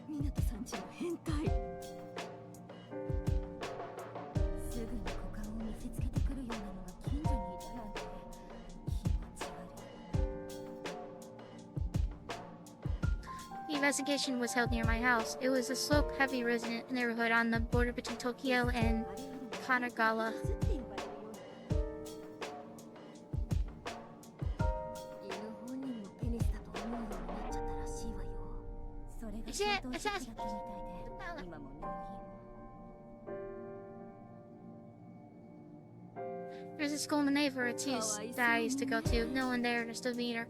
湊さんちの変態すぐに股間を見せつけてくるようなのが近所にいるなんて気持ち悪い The investigation was held near my house. It was a slope-heavy resident neighborhood on the border between Tokyo and Kanagawa. ずって呼ばれるよ犬本人もペニスだと思うようになっちゃったらしいわよそれがいや相当ショックだったみたいで今も入院 There's a school in the neighborhood too that I used to go to. No one there understood me either.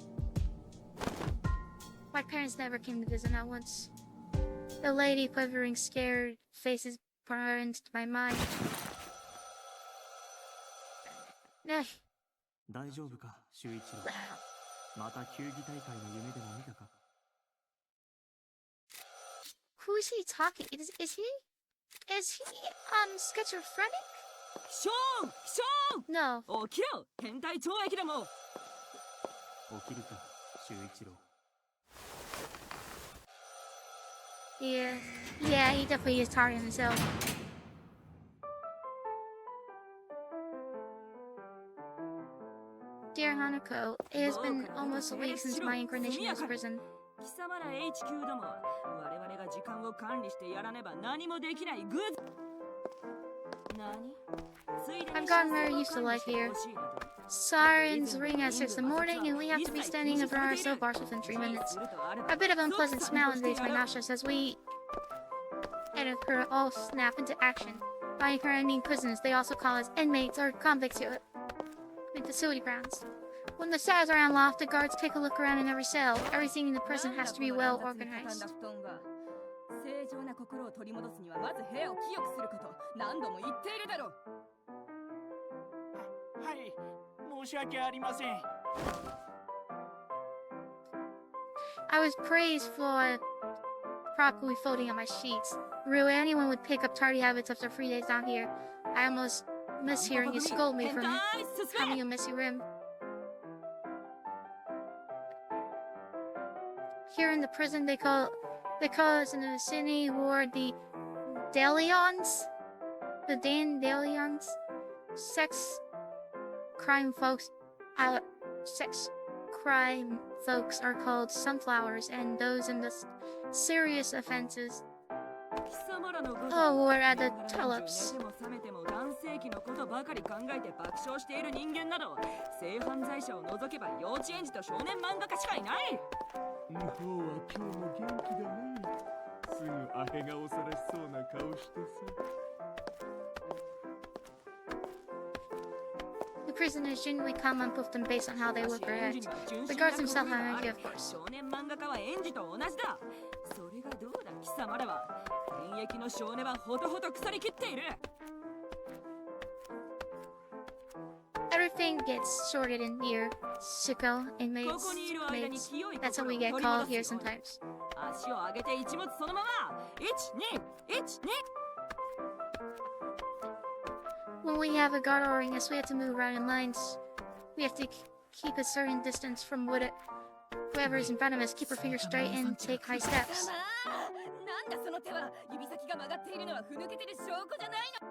My parents never came to visit, not once. The lady, quivering, scared faces burned into my mind. Ugh. 大丈夫か修一郎また球技大会の夢でも見たか Who is he talking? Is he schizophrenic? ショーンショー No. ン起きろ変態懲役だもん起きるか修一郎 Yeah, he definitely is tired of himself. Dear Hanako, it has been almost a week since my incarnation in this prison. 貴様ら H 級どもは我々が時間を管理してやらねば何もできないグズ何 I've gotten very used to life here. Sirens ring at 6 in the morning, and we have to be standing in front of our soap bars within 3 minutes. A bit of an unpleasant smell invades my nostrils as we and her all snap into action. By incarnating prisoners, they also call us inmates or convicts here in facility grounds. When the cells are unlocked, the guards take a look around in every cell. Everything in the prison has to be well organized. 正常な心を取り戻すにはまず部屋を清くすること何度も言っているだろうはい申し訳ありません I was praised for properly folding up my sheets. Really, anyone would pick up tardy habits after 3 days down here. I almost miss hearing you scold me for having a messy room. Here in the prison, they call us in the vicinity ward the Delions. The Delions. Sex crime folks are called sunflowers, and those in the serious offenses were at the tulips. 冷めても男性器のことばかり考えて爆笑している人間など性犯罪者を除けば幼稚園児と少年漫画家しかいない向こうは今日も元気だねすぐアヘ顔さらしそうな顔してさ The prisoners generally comment with them based on how they look or act. The guards themselves have an idea, of course. 少年漫画家は園児と同じだそれがどうだ貴様らは現役の少年はほとほと腐りきっている Everything gets sorted in here. Sicko, inmates, mates. That's how we get called here sometimes. 足を上げて一物そのまま1212 When we have a guard ordering us, we have to move around in lines. We have to keep a certain distance from whoever is in front of us, keep our fingers straight, and take high steps. なんだその手は指先が曲がっているのはふぬけてる証拠じゃないの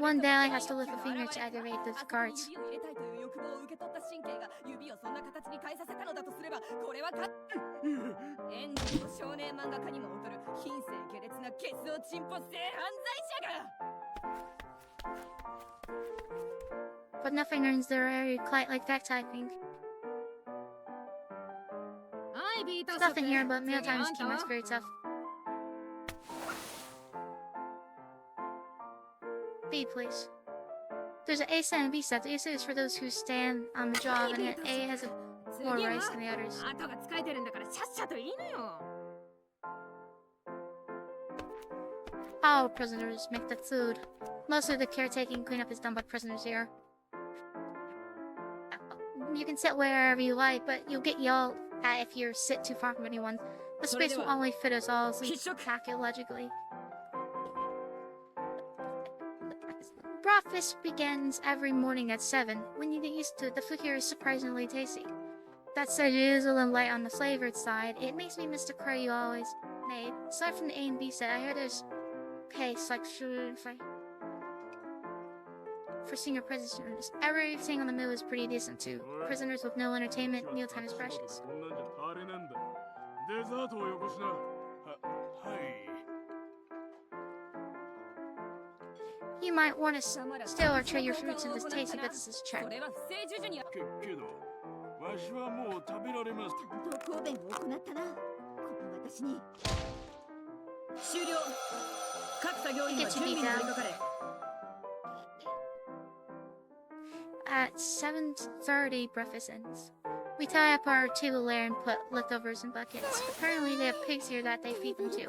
One day has to lift a finger to aggravate the guards. 指を入れたいという欲望を受け取った神経が指をそんな形に変えさせたのだとすればこれは園児も少年漫画家にも劣る品性下劣なケツをチンポ性犯罪者が But nothing earns their area quite like fact typing. There's nothing here, but mealtime is keeping my spirits up. B, please. There's an A set and B set. The A set is for those who stand on the job, and an A has more rights than the others. 後が疲れてるんだからシャッシャといいのよ All prisoners make the food. Most of the caretaking and cleanup is done by prisoners here. You can sit wherever you like, but you'll get yelled at if you sit too far from anyone. The space will only fit us all, so you pack it logically. Breakfast begins every morning at 7. When you get used to it, the food here is surprisingly tasty. That said, it is a little light on the flavored side. It makes me miss the curry you always made. Aside from the A and B set, I hear there's pace like food for senior prisoners. Everything on the menu is pretty decent too. Prisoners with no entertainment, mealtime is precious. You might want to still or trade your fruits in this tasty business check. わしはもう食べられます。答弁を行ったな。この私に。終了。各作業員は準備に取り掛かれ。At 7:30, breakfast ends. We tie up our table layer and put leftovers in buckets. Apparently, they have pigs here that they feed them to.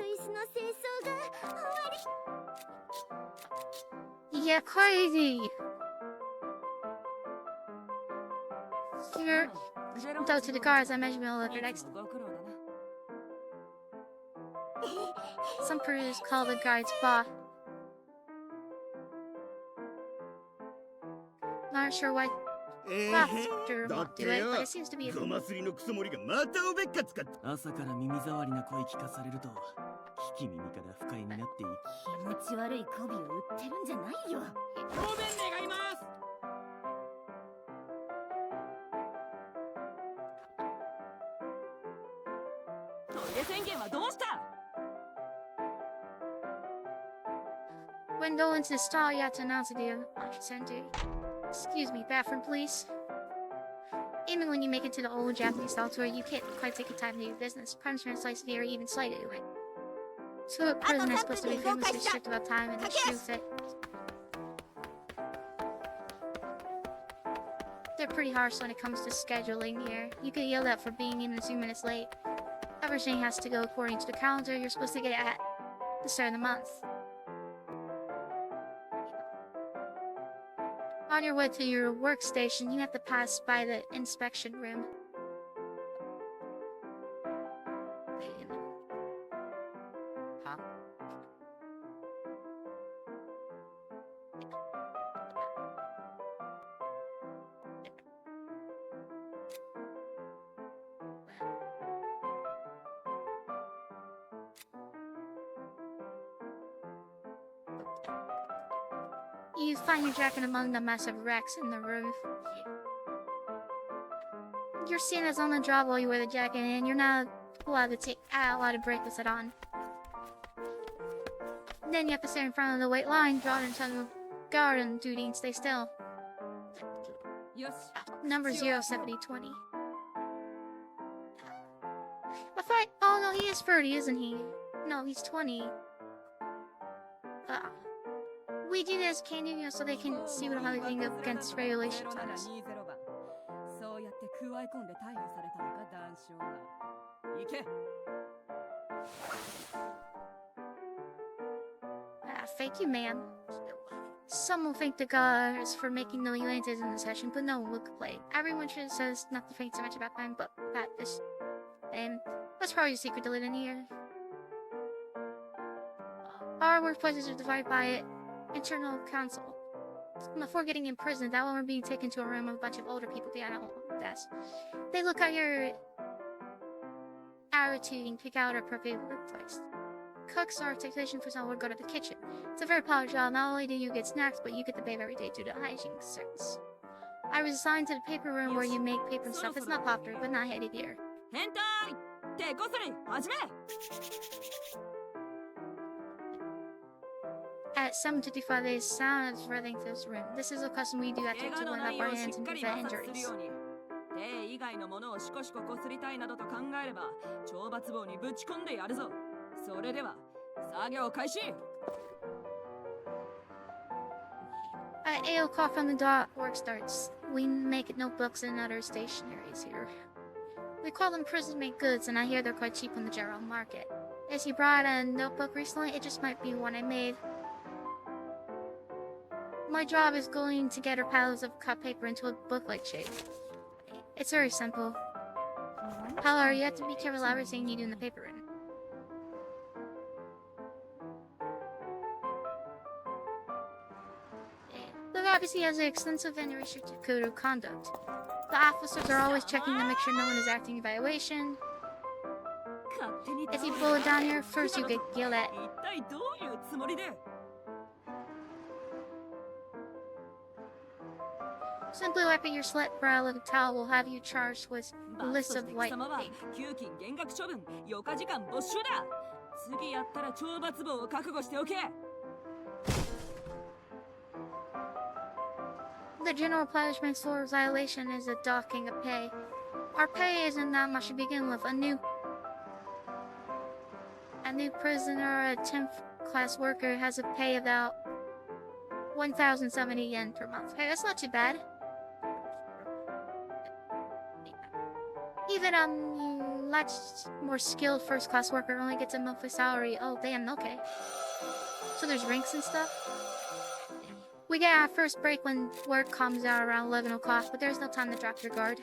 Yeah, crazy. Here, go to the cars. I imagine we'll look next. Some crews call the guards boss. Not sure why Buster won't do it, but it seems to be a ごますりのクソ森がまたおべっか使って朝から耳障りな声聞かされると聞き耳から不快になっていく。気持ち悪い媚びを売ってるんじゃないよ。答弁願います。トイレ宣言はどうした？ When going to the stall, you have to announce it to the center. Excuse me, bathroom, please. Even when you make it to the old Japanese style tour, you can't quite take your time to do your business. Punishment slice here, even slighted away. So a prisoner is supposed to be famously strict about time, and he shoots it. They're pretty harsh when it comes to scheduling here. You get yelled at for being even 2 minutes late. Everything has to go according to the calendar. You're supposed to get it at the start of the month. On your way to your workstation, you have to pass by the inspection room. Huh? You find your jacket among the massive racks in the roof. You're seen as on the job while you wear the jacket, and you're not allowed to take allowed to break this it on. Then you have to stand in front of the white line, draw in front of guard on duty, and stay still. Number 07020. Oh no, he is 30, isn't he? No, he's 20. We do this, can you know, so they can see what how they can go against regulations on us. Thank you, ma'am. Some will thank the gods for making no nuances in the session, but no one will complain. Everyone sure says not to think so much about them, but about this. And that's probably a secret to live in here. Our workplaces are divided by internal council. Before getting in prison, that one we're being taken to a room with a bunch of older people behind a desk. They look at your attitude and pick out a appropriate workplace. Cooks or technician for someone would go to the kitchen. It's a very powerful job. Not only do you get snacks, but you get to bathe every day due to hygiene concerns. I was assigned to the paper room where you make paper and stuff. It's not popular, but not headed here. Hentai! At 7:55, they sound as running to this room. This is a custom we do after to wind up our hands and prevent injuries. 手以外のものをシコシコこすりたいなどと考えれば懲罰棒にぶち込んでやるぞ。それでは作業開始。At 8 o'clock from the dot, work starts. We make notebooks and other stationaries here. We call them prison-made goods, and I hear they're quite cheap on the general market. Is you brought a notebook recently? It just might be one I made. My job is going to get her piles of cut paper into a book-like shape. It's very simple. However, you have to be careful everything you do in the paper. Look, obviously has an extensive and restricted code of conduct. The officers are always checking to make sure no one is acting in violation. If you pull it down here, first you get yelled at. Simply wiping your slit brow with a towel will have you charged with a list of white paint. The general punishment for violation is a docking of pay. Our pay isn't that much to begin with. A new prisoner, a 10th class worker, has a pay of about 1,070 yen per month. Hey, that's not too bad. Even a much more skilled first class worker only gets a monthly salary. Oh damn, okay. So there's ranks and stuff? We get our first break when work comes out around 11 o'clock, but there's no time to drop your guard.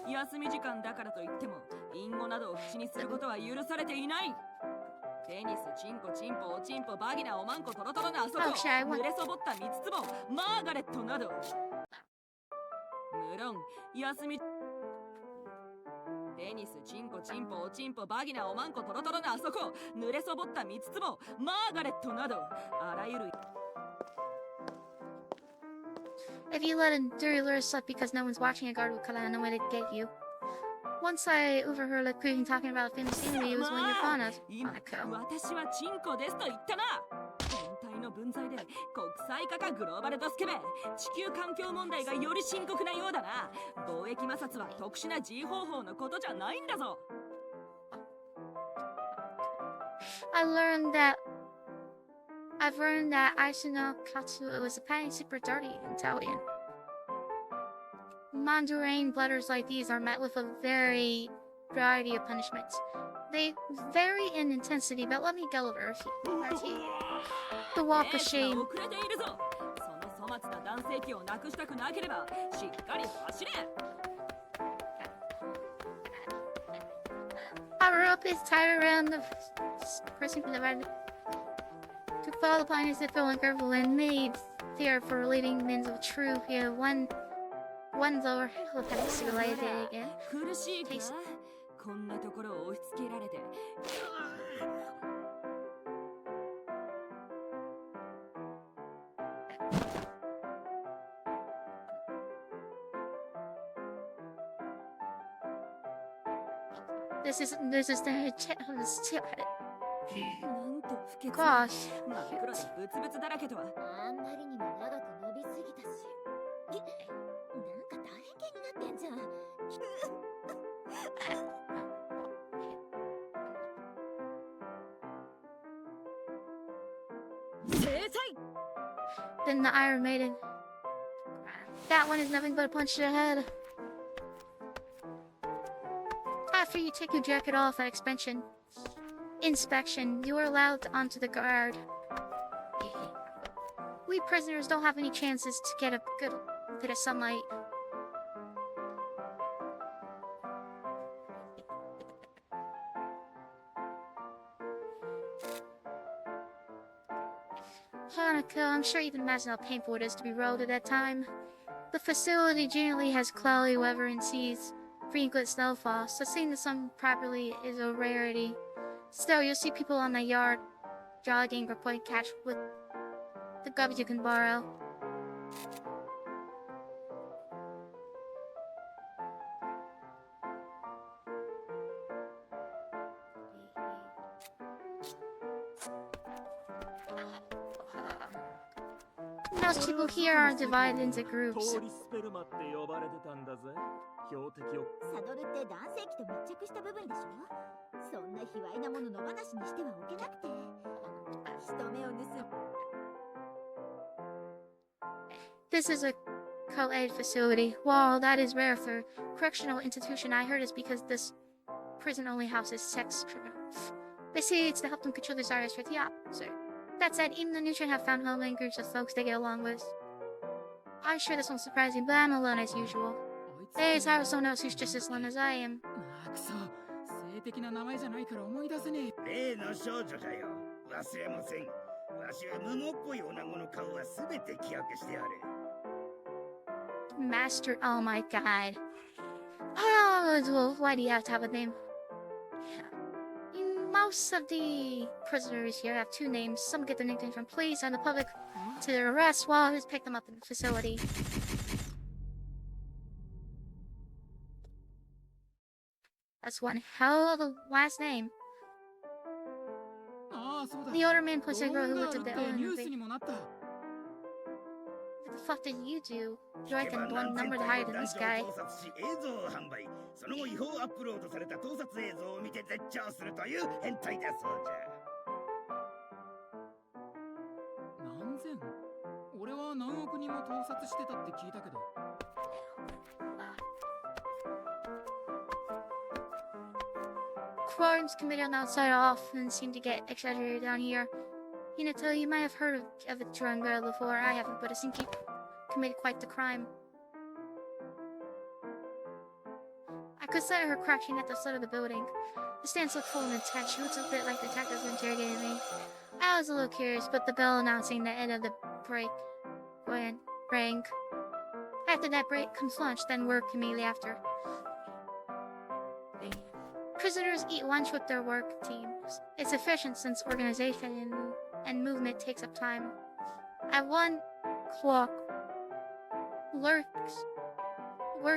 休み時間だからといっても、隠語などを口にすることは許されていない。テニス、チンコ、チンポ、おチンポ、バギナ、おまんこ、トロトロのあそこ、濡れそぼった三つつぼ、マーガレットなど。無論、休み。テニス、チンコ、チンポ、おチンポ、バギナ、おまんこ、トロトロのあそこ、濡れそぼった三つつぼ、マーガレットなど、あらゆる。If you let a dirty lure slip because no one's watching, a guard will cut out no way to get you. Once I overheard a queen talking about a famous enemy, it was one you're fond of. Monaco. 私はチンコですと言ったな。変態の分際で国際化かグローバルドスケベ、地球環境問題がより深刻なようだな。貿易摩擦は特殊な G 方法のことじゃないんだぞ。I've learned that Aisino Katsu was apparently super dirty in Italian. Mandarin letters like these are met with a variety of punishments. They vary in intensity, but let me go over the walk of shame. Our rope is tied around the person from the right. To follow upon is difficult and careful and made there for leading means of truth. Yeah, one lower appendix related again. Taste. This is the gosh. あんまりにも長く伸びすぎたし。なんか大変になってんじゃん。Then the Iron Maiden. That one is nothing but a punch to the head. After you take your jacket off at inspection, you are allowed onto the guard. We prisoners don't have any chances to get a good bit of sunlight. Hanukkah, I'm sure you can imagine how painful it is to be rowed at that time. The facility generally has cloudy weather and sees frequent snowfall, so seeing the sun properly is a rarity. Still, you'll see people on the yard jogging or playing catch with the garbage you can borrow. Most people here are divided into groups. サドルって男性器と密着した部分でしょ。そんな卑猥なもの野放しにしてはおけなくて。人目を盗む。This is a co-ed facility. While that is rare for correctional institution, I heard it's because this prison only houses sex criminals. Basically, it's to help them control desires for the opposite. That said, even the neutron have found home in groups of folks they get along with. I'm sure this won't surprise you, but I'm alone as usual. There's someone else who's just as alone as I am. くそ、性的な名前じゃないから思い出せね例の少女だよ。忘れません。わしは布っぽい女子の顔はすべて記憶してある。Master, oh my god. Oh, well, why do you have to have a name? Most of the prisoners here have two names. Some get their nicknames from police and the public to their arrest, while others pick them up in the facility. That's one hell of a last name. え。ああ、そうだ。 The older man pushed a girl who ロ looked ン at ガ the ールってニュー elevator. スにもなった。 What the fuck did you do? You're like one number higher than this guy. 盗撮し映像を販売。その後違法アップロードされた盗撮映像を見て絶頂するという変態だそうじゃ。何千？俺は何億人も盗撮してたって聞いたけど。Crimes committed on the outside often seem to get exaggerated down here. Hinata, you might have heard of a drug girl before. I haven't, but I think he committed quite the crime. I could sight her crouching at the side of the building. The stance looked full and intense. She looks a bit like the detectives interrogating me. I was a little curious, but the bell announcing the end of the break rang. After that break comes lunch, then work immediately after. Prisoners eat lunch with their work teams. It's efficient since organization and movement takes up time. At 1 o'clock, work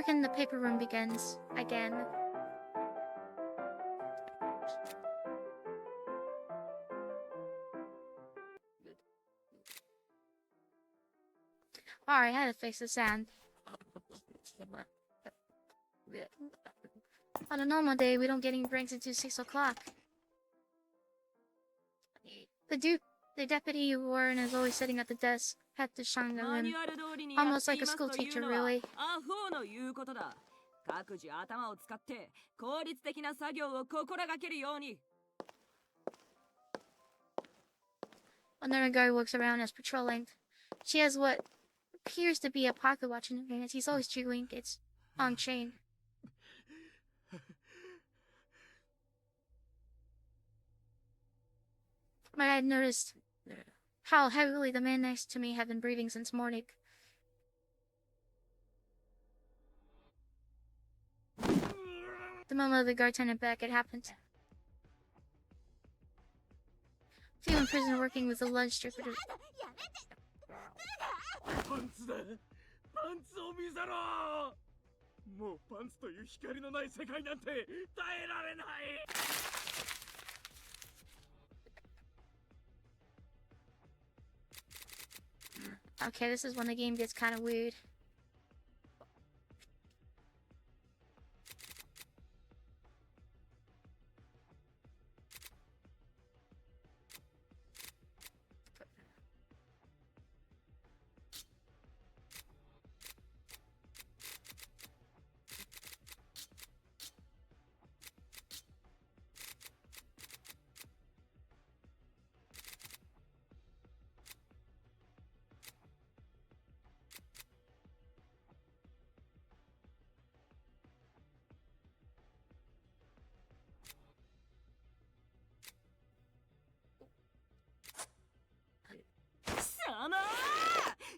in the paper room begins again. Alright, I had to face the sound. On a normal day, we don't get any drinks until 6 o'clock. The deputy warden is always sitting at the desk, at the shotgun, almost like a school teacher, really. アホの言うことだ。各自頭を使って効率的な作業を心がけるように。Another guard walks around as patrolling. She has what appears to be a pocket watch in her hands. He's always jiggling its on chain. But I had noticed how heavily the man next to me had been breathing since morning. The moment the guard turned back, it happened. Female prisoner working with a lunch stripper. パンツだ。パンツを見せろ。もうパンツという光のない世界なんて耐えられない。Okay, this is when the game gets kind of weird.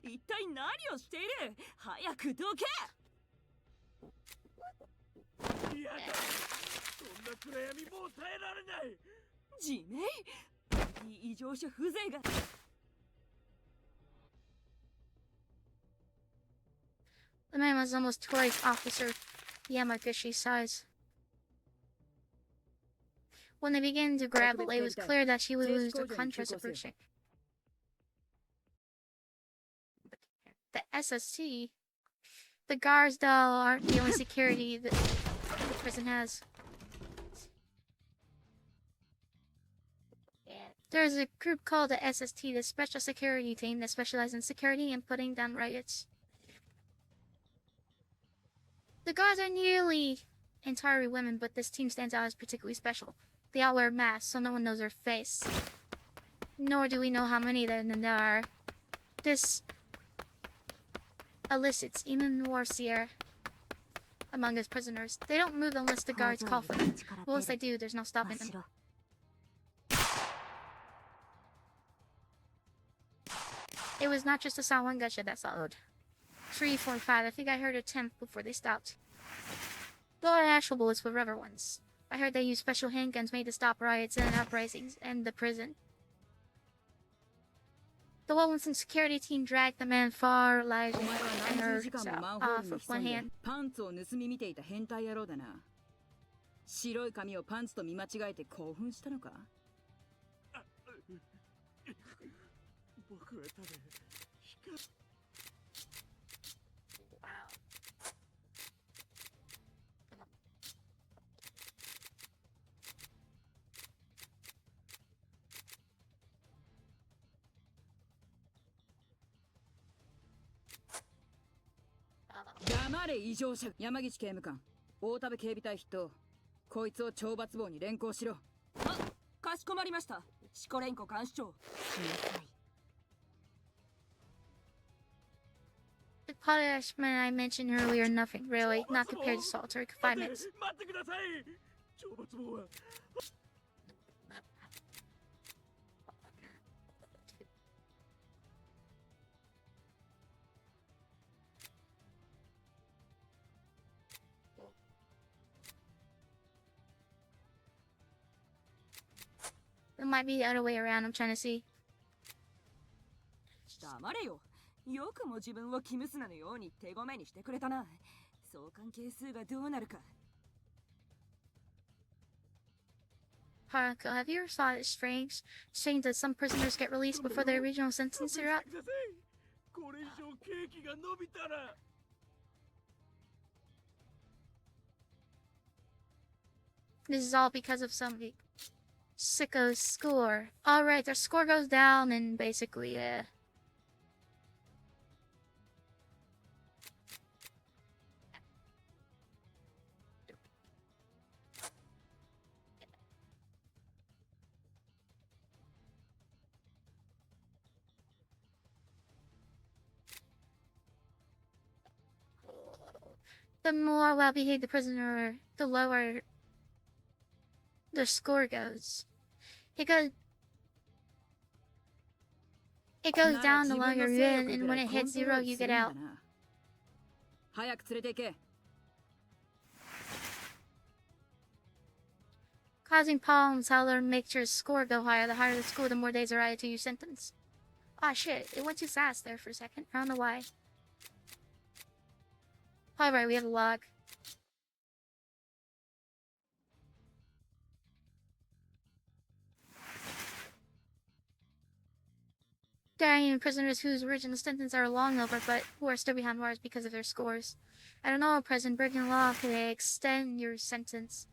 一体何をしている？早くどけ！嫌だ。そんな暗闇もう耐えられない。地名？異常者風情が。The man was almost twice Officer Yamaguchi's size. When they began to grapple, it was clear that she would lose her contrast approaching. The SST? The guards, though, aren't the only security that the prison has. There's a group called the SST, the Special Security Team, that specializes in security and putting down riots. The guards are nearly entirely women, but this team stands out as particularly special. They all wear masks, so no one knows their face. Nor do we know how many there are. This elicits even more fear among us prisoners. They don't move unless the guards call for them. Once they do, there's no stopping them. It was not just a sound one gunshot that followed. 3, 4, 5. I think I heard a 10th before they stopped. Though actual bullets were rubber ones. I heard they used special handguns made to stop riots and uprisings in the prison. The Williamson security team dragged the man far larger and off with one hand. パンツを盗み見ていた変態野郎だな。白い髪をパンツと見間違えて興奮したのか？僕はただ黙れ異常者。山岸刑務官、大田部警備隊筆頭。こいつを懲罰房に連行しろ。あ、かしこまりました。シコレンコ監視長。The punishment I mentioned earlier, nothing really, not compared to solitary confinement. 待ってください。懲罰房は It might be the other way around, I'm trying to see. 黙れよ。よくも自分を生娘のように手ごめにしてくれたな。相関係数がどうなるか。Haruko, have you ever thought it's strange that some prisoners get released before their original sentence are up? これ以上刑期が伸びたら This is all because of some sicko's score. Alright, their score goes down and basically, the more well-behaved the prisoner, the lower the score goes. It goes down the longer you're in, and when it hits 0, you get out. 早く連れて行け。Causing problems, however, makes your score go higher. The higher the score, the more days are added to your sentence. Ah, shit. It went too fast there for a second. I don't know why. Alright, we have a log. There are even prisoners whose original sentences are long over, but who are still behind bars because of their scores. I don't know, President, breaking law could extend your sentence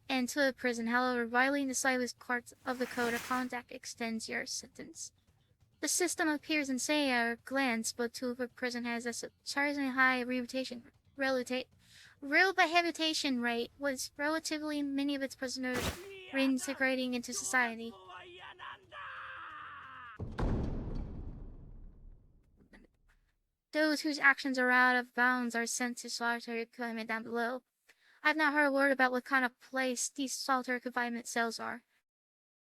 into a prison. However, violating the slightest part of the code of conduct extends your sentence. The system appears insane at a glance, but Tulip Prison has a surprisingly high rehabilitation rate, with relatively many of its prisoners reintegrating into society. Those whose actions are out of bounds are sent to solitary confinement down below. I've not heard a word about what kind of place these solitary confinement cells are.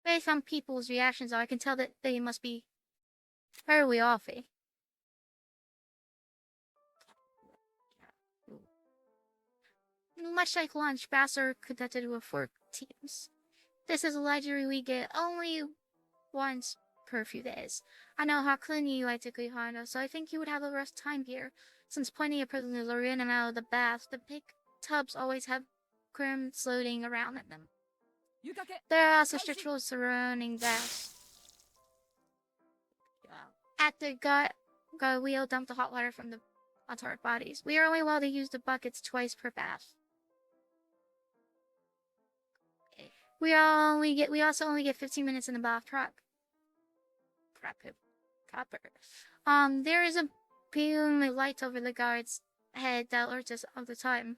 Based on people's reactions, I can tell that they must be fairly awful. Much like lunch, baths are conducted with 4 teams. This is a luxury we get only once per few days. I know how clean you like to clean, Hondo, so I think you would have a rough time here. Since plenty of prisoners are in and out of the bath, the big tubs always have crumbs floating around in them. There are also strict rules surrounding baths. At the gut we'll dump the hot water from the onto our bodies. We are only allowed to use the buckets twice per bath. We also only get 15 minutes in the bath truck. Copper. There is a beam of light over the guard's head that alerts us of the time.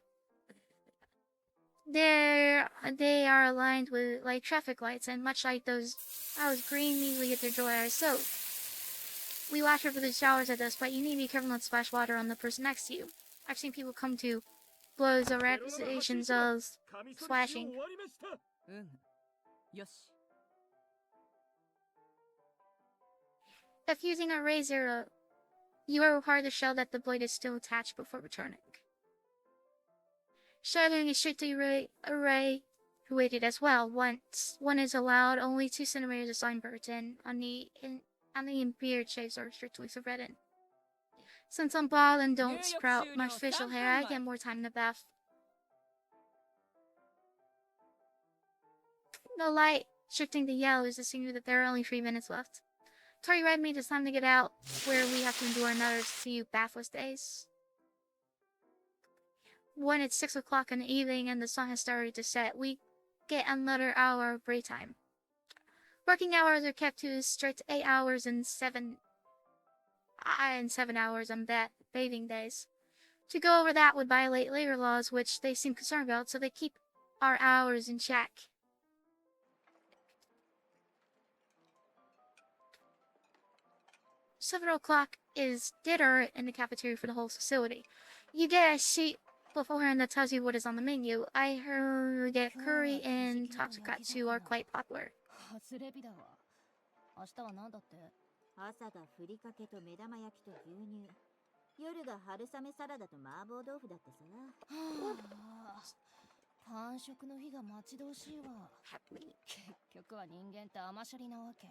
They are aligned with like traffic lights, and much like those arrows green immediately get their joy are soaked. We watch over the showers at this, but you need to be careful not to splash water on the person next to you. I've seen people come to blows over accusations of splashing. よし。 If using a razor, you are required to show that the blade is still attached before returning. Shadowing is strictly rated as well. Once one is allowed, only 2 centimeters of sign burden on the beard shaves are strictly forbidden. Since I'm bald and don't sprout much facial hair, I get more time in the bath. The light shifting to yellow is a signal that there are only 3 minutes left. Tori read me, it's time to get out, where we have to endure another few bathless days. When it's 6 o'clock in the evening and the sun has started to set, we get another hour of break time. Working hours are kept to a strict 8 hours and 7 hours on bathing days. To go over that would violate labor laws, which they seem concerned about, so they keep our hours in check. Seven o'clock is dinner in the cafeteria for the whole facility. You get a sheet beforehand that tells you what is on the menu. I heard that curry and toxikatsu are quite popular. 明日は何だって朝がふりかけと目玉焼きと牛乳夜が春雨サラダと麻婆豆腐だってさパン食の日が待ち遠しいわ結局は人間って甘しゃりなわけ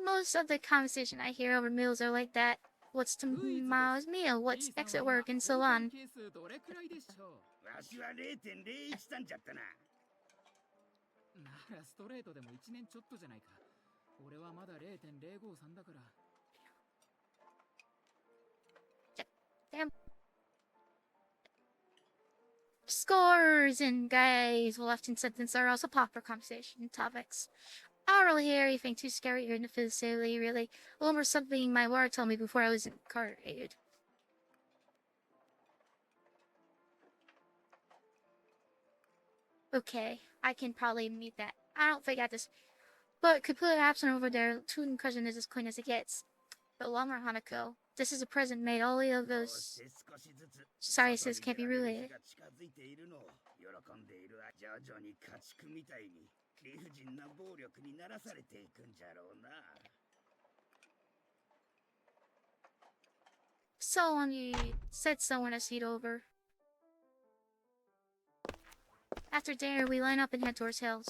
Most of the conversation I hear over meals are like that. What's tomorrow's meal? What's exit work? And so on. わしは 0.013 じゃったな。ならストレートでも1年ちょっとじゃないか。俺はまだ 0.053 だから。Damn. Scores and guys left in sentence are also popular conversation topics. I don't really hear anything too scary here in the facility, really. Almost something my lawyer told me before I was incarcerated. Okay, I can probably meet that. I don't think I got this. But completely absent over there, Tootin' cousin is as clean as it gets. But longer Hanako, this is a present made only of those societies can't be related. 理不尽な暴力にならされていくんじゃろうな。Someone said someone to seat over. After dinner, we line up and head towards cells.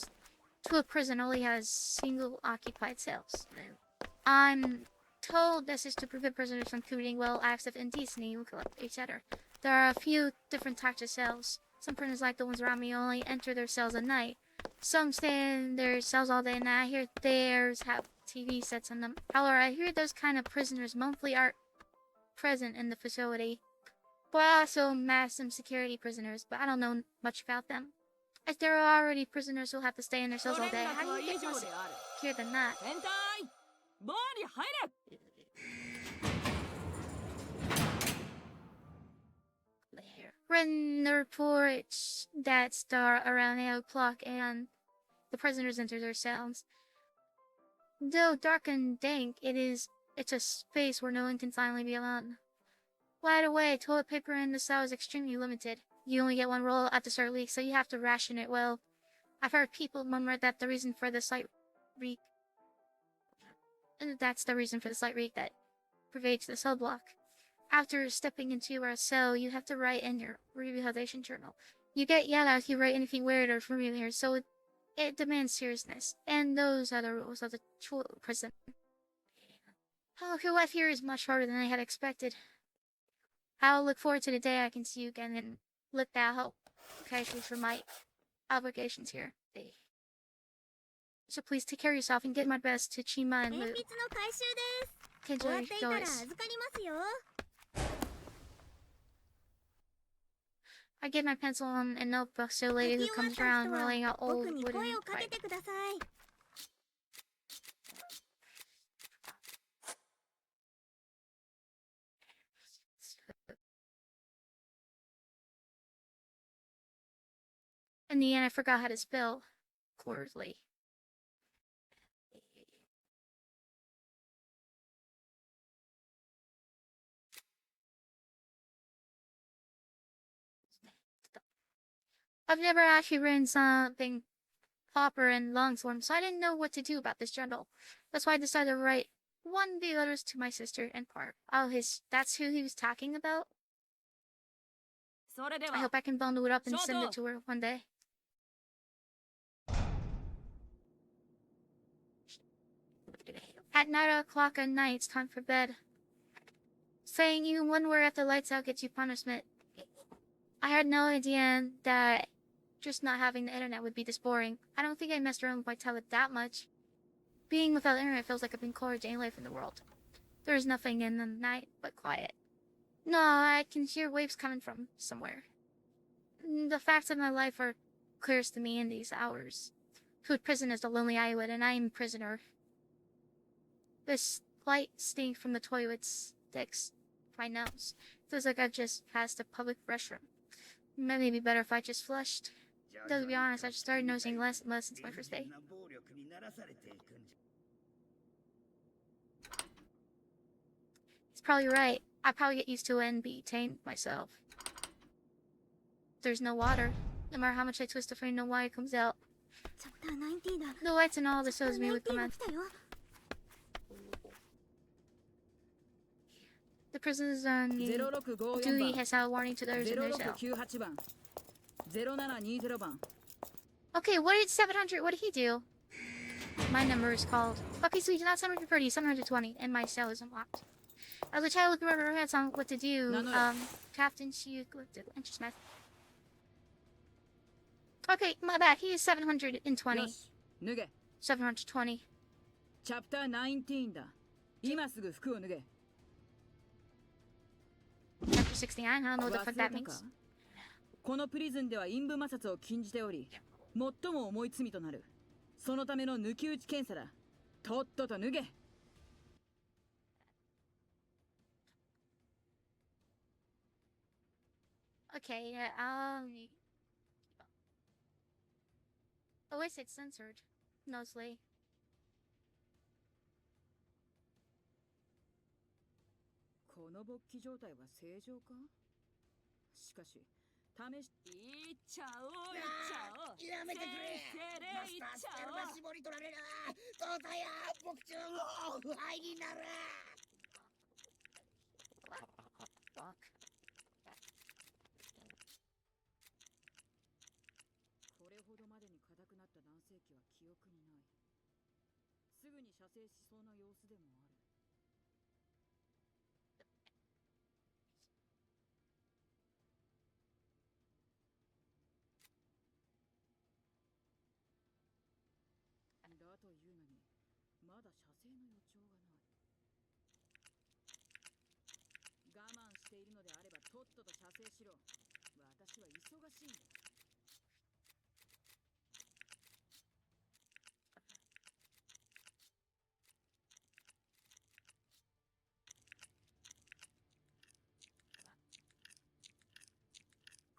To a prison only has single occupied cells. I'm told this is to prevent prisoners from committing well acts of indecency, etc. There are a few different types of cells. Some prisoners, like the ones around me, only enter their cells at night. Some stay in their cells all day, and I hear theirs have TV sets on them. However, I hear those kind of prisoners monthly are present in the facility. But also maximum security prisoners, but I don't know much about them. As there are already prisoners who have to stay in their cells all day, how do you get more secure than that? Hentai! バーに入れ! Written the reports that start around 8 o'clock and the prisoners enter their cells. Though dark and dank, it's a space where no one can silently be alone. By the way, toilet paper in the cell is extremely limited. You only get one roll at the start of the week, so you have to ration it well. I've heard people murmur that the reason for the slight reek that pervades the cell block. After stepping into our cell, you have to write in your rehabilitation journal. You get yelled at if you write anything weird or familiar, so it demands seriousness. And those are the rules of the prison. Oh, your life here is much harder than I had expected. I'll look forward to the day I can see you again and let that help occasionally for my obligations here. So please take care of yourself and get my best to Chima and Lou. I get my pencil and notebook so a lady who comes around rolling out old wooden pipe. In the end, I forgot how to spell quarterly. I've never actually written something proper in long form, so I didn't know what to do about this journal. That's why I decided to write one of the letters to my sister in part. Oh, that's who he was talking about? I hope I can bundle it up and send it to her one day. At 9 o'clock at night, it's time for bed. Saying even one word after lights out gets you punishment. I had no idea that just not having the internet would be this boring. I don't think I messed around with my tablet that much. Being without internet feels like I've been closed to any life in the world. There is nothing in the night but quiet. No, I can hear waves coming from somewhere. The facts of my life are clearest to me in these hours. Food prison is the lonely island, and I am a prisoner. This slight stink from the toilet sticks my nose. Feels like I've just passed a public restroom. Maybe it'd be better if I just flushed. Though to be honest, I just started noticing less and less since my first day. He's probably right. I probably get used to it and be tamed myself. There's no water. No matter how much I twist the frame, no water comes out. The lights and all the shows me would come out. The prisoners on the duty has had a warning to those in their cell. Okay, what did 700? What did he do? My number is called. Okay, so he's not 730, 720, and my cell is unlocked. As a child looking over her heads on what to do, Captain she lifted and Smith. Okay, my bad. He is 720. 720. Chapter 19 だ。今すぐ服を脱げ。Chapter 69. I don't know what the fuck that means. このプリズンでは陰部摩擦を禁じており、最も重い罪となる。そのための抜き打ち検査だ。とっとと脱げ。Okay, oh, I said censored. Mostly. この勃起状態は正常か？しかし、試し。いっちゃおう、いっちゃおう。やめてくれ。マスタースペルマ絞り取られる。どうだや、僕中も腐敗になる。これほどまでに硬くなった男性器は記憶にない。すぐに射精しそうな様子でもある。だというのに、まだ射精の予兆がない。我慢しているのであればとっとと射精しろ。私は忙しいんだ。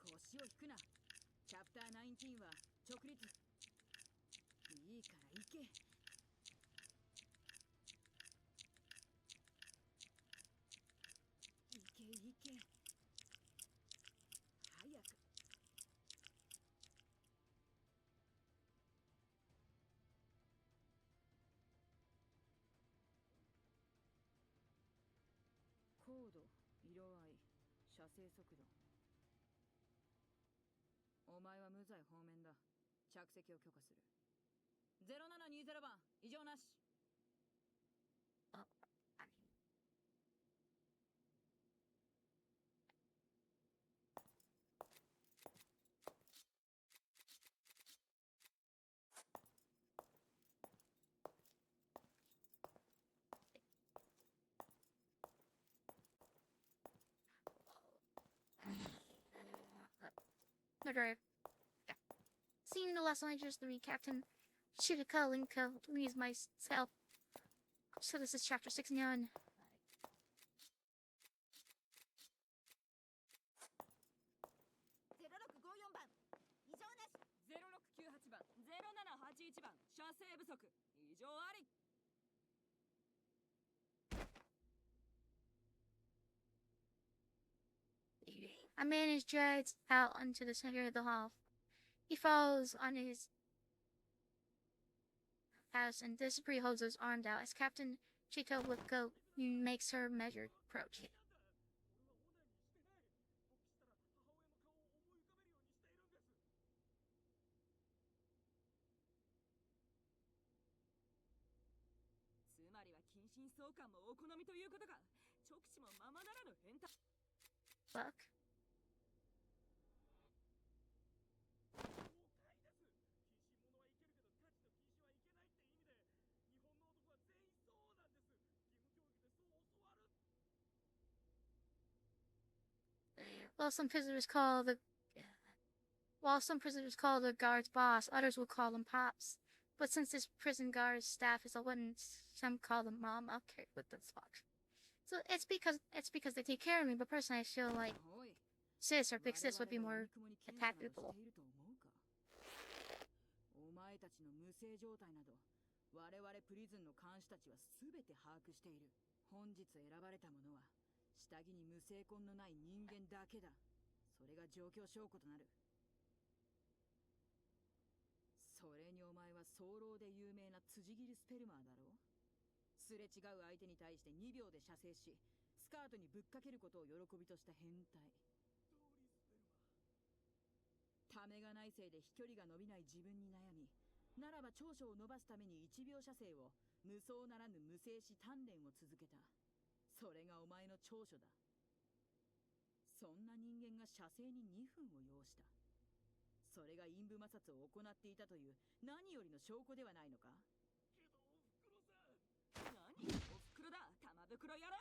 腰を引くな。チャプター19は直立。いいから行け。行け行け。早く。高度、色合い、射精速度。お前は無罪放免だ。着席を許可する。0720番、異常なし。No drive. Yeah. Seeing the last line, just the Captain. Shoot a calling code. Leaves myself. So this is chapter 69. 0654番異常なし番射精不足異常あり。 A man is dragged out onto the center of the hall. He falls on his ass, and Disapri holds his arms out as Captain Chito with Goat makes her measured approach. つまりは近親相関もお好みということか。直視もままならぬ変態。 Fuck. 'While some prisoners call the guards boss, others will call them pops. But since this prison guard staff is a woman, some call them mom. Okay, what the fuck? So it's because they take care of me. But personally, I feel like sis or big sis would be more attackable. お前たちの無性状態など我々プリズンの監視たちは全て把握している。本日選ばれた者は下着に無性痕のない人間だけだ。それが状況証拠となる。それにお前は早漏で有名な辻切りスペルマーだろう。すれ違う相手に対して2秒で射精し、スカートにぶっかけることを喜びとした変態。ためがないせいで飛距離が伸びない自分に悩み、ならば長所を伸ばすために1秒射精を無双ならぬ無精子鍛錬を続けた。それがお前の長所だ。そんな人間が射精に2分を要した。それが陰部摩擦を行っていたという何よりの証拠ではないのか。何？おふくろだ、玉袋野郎。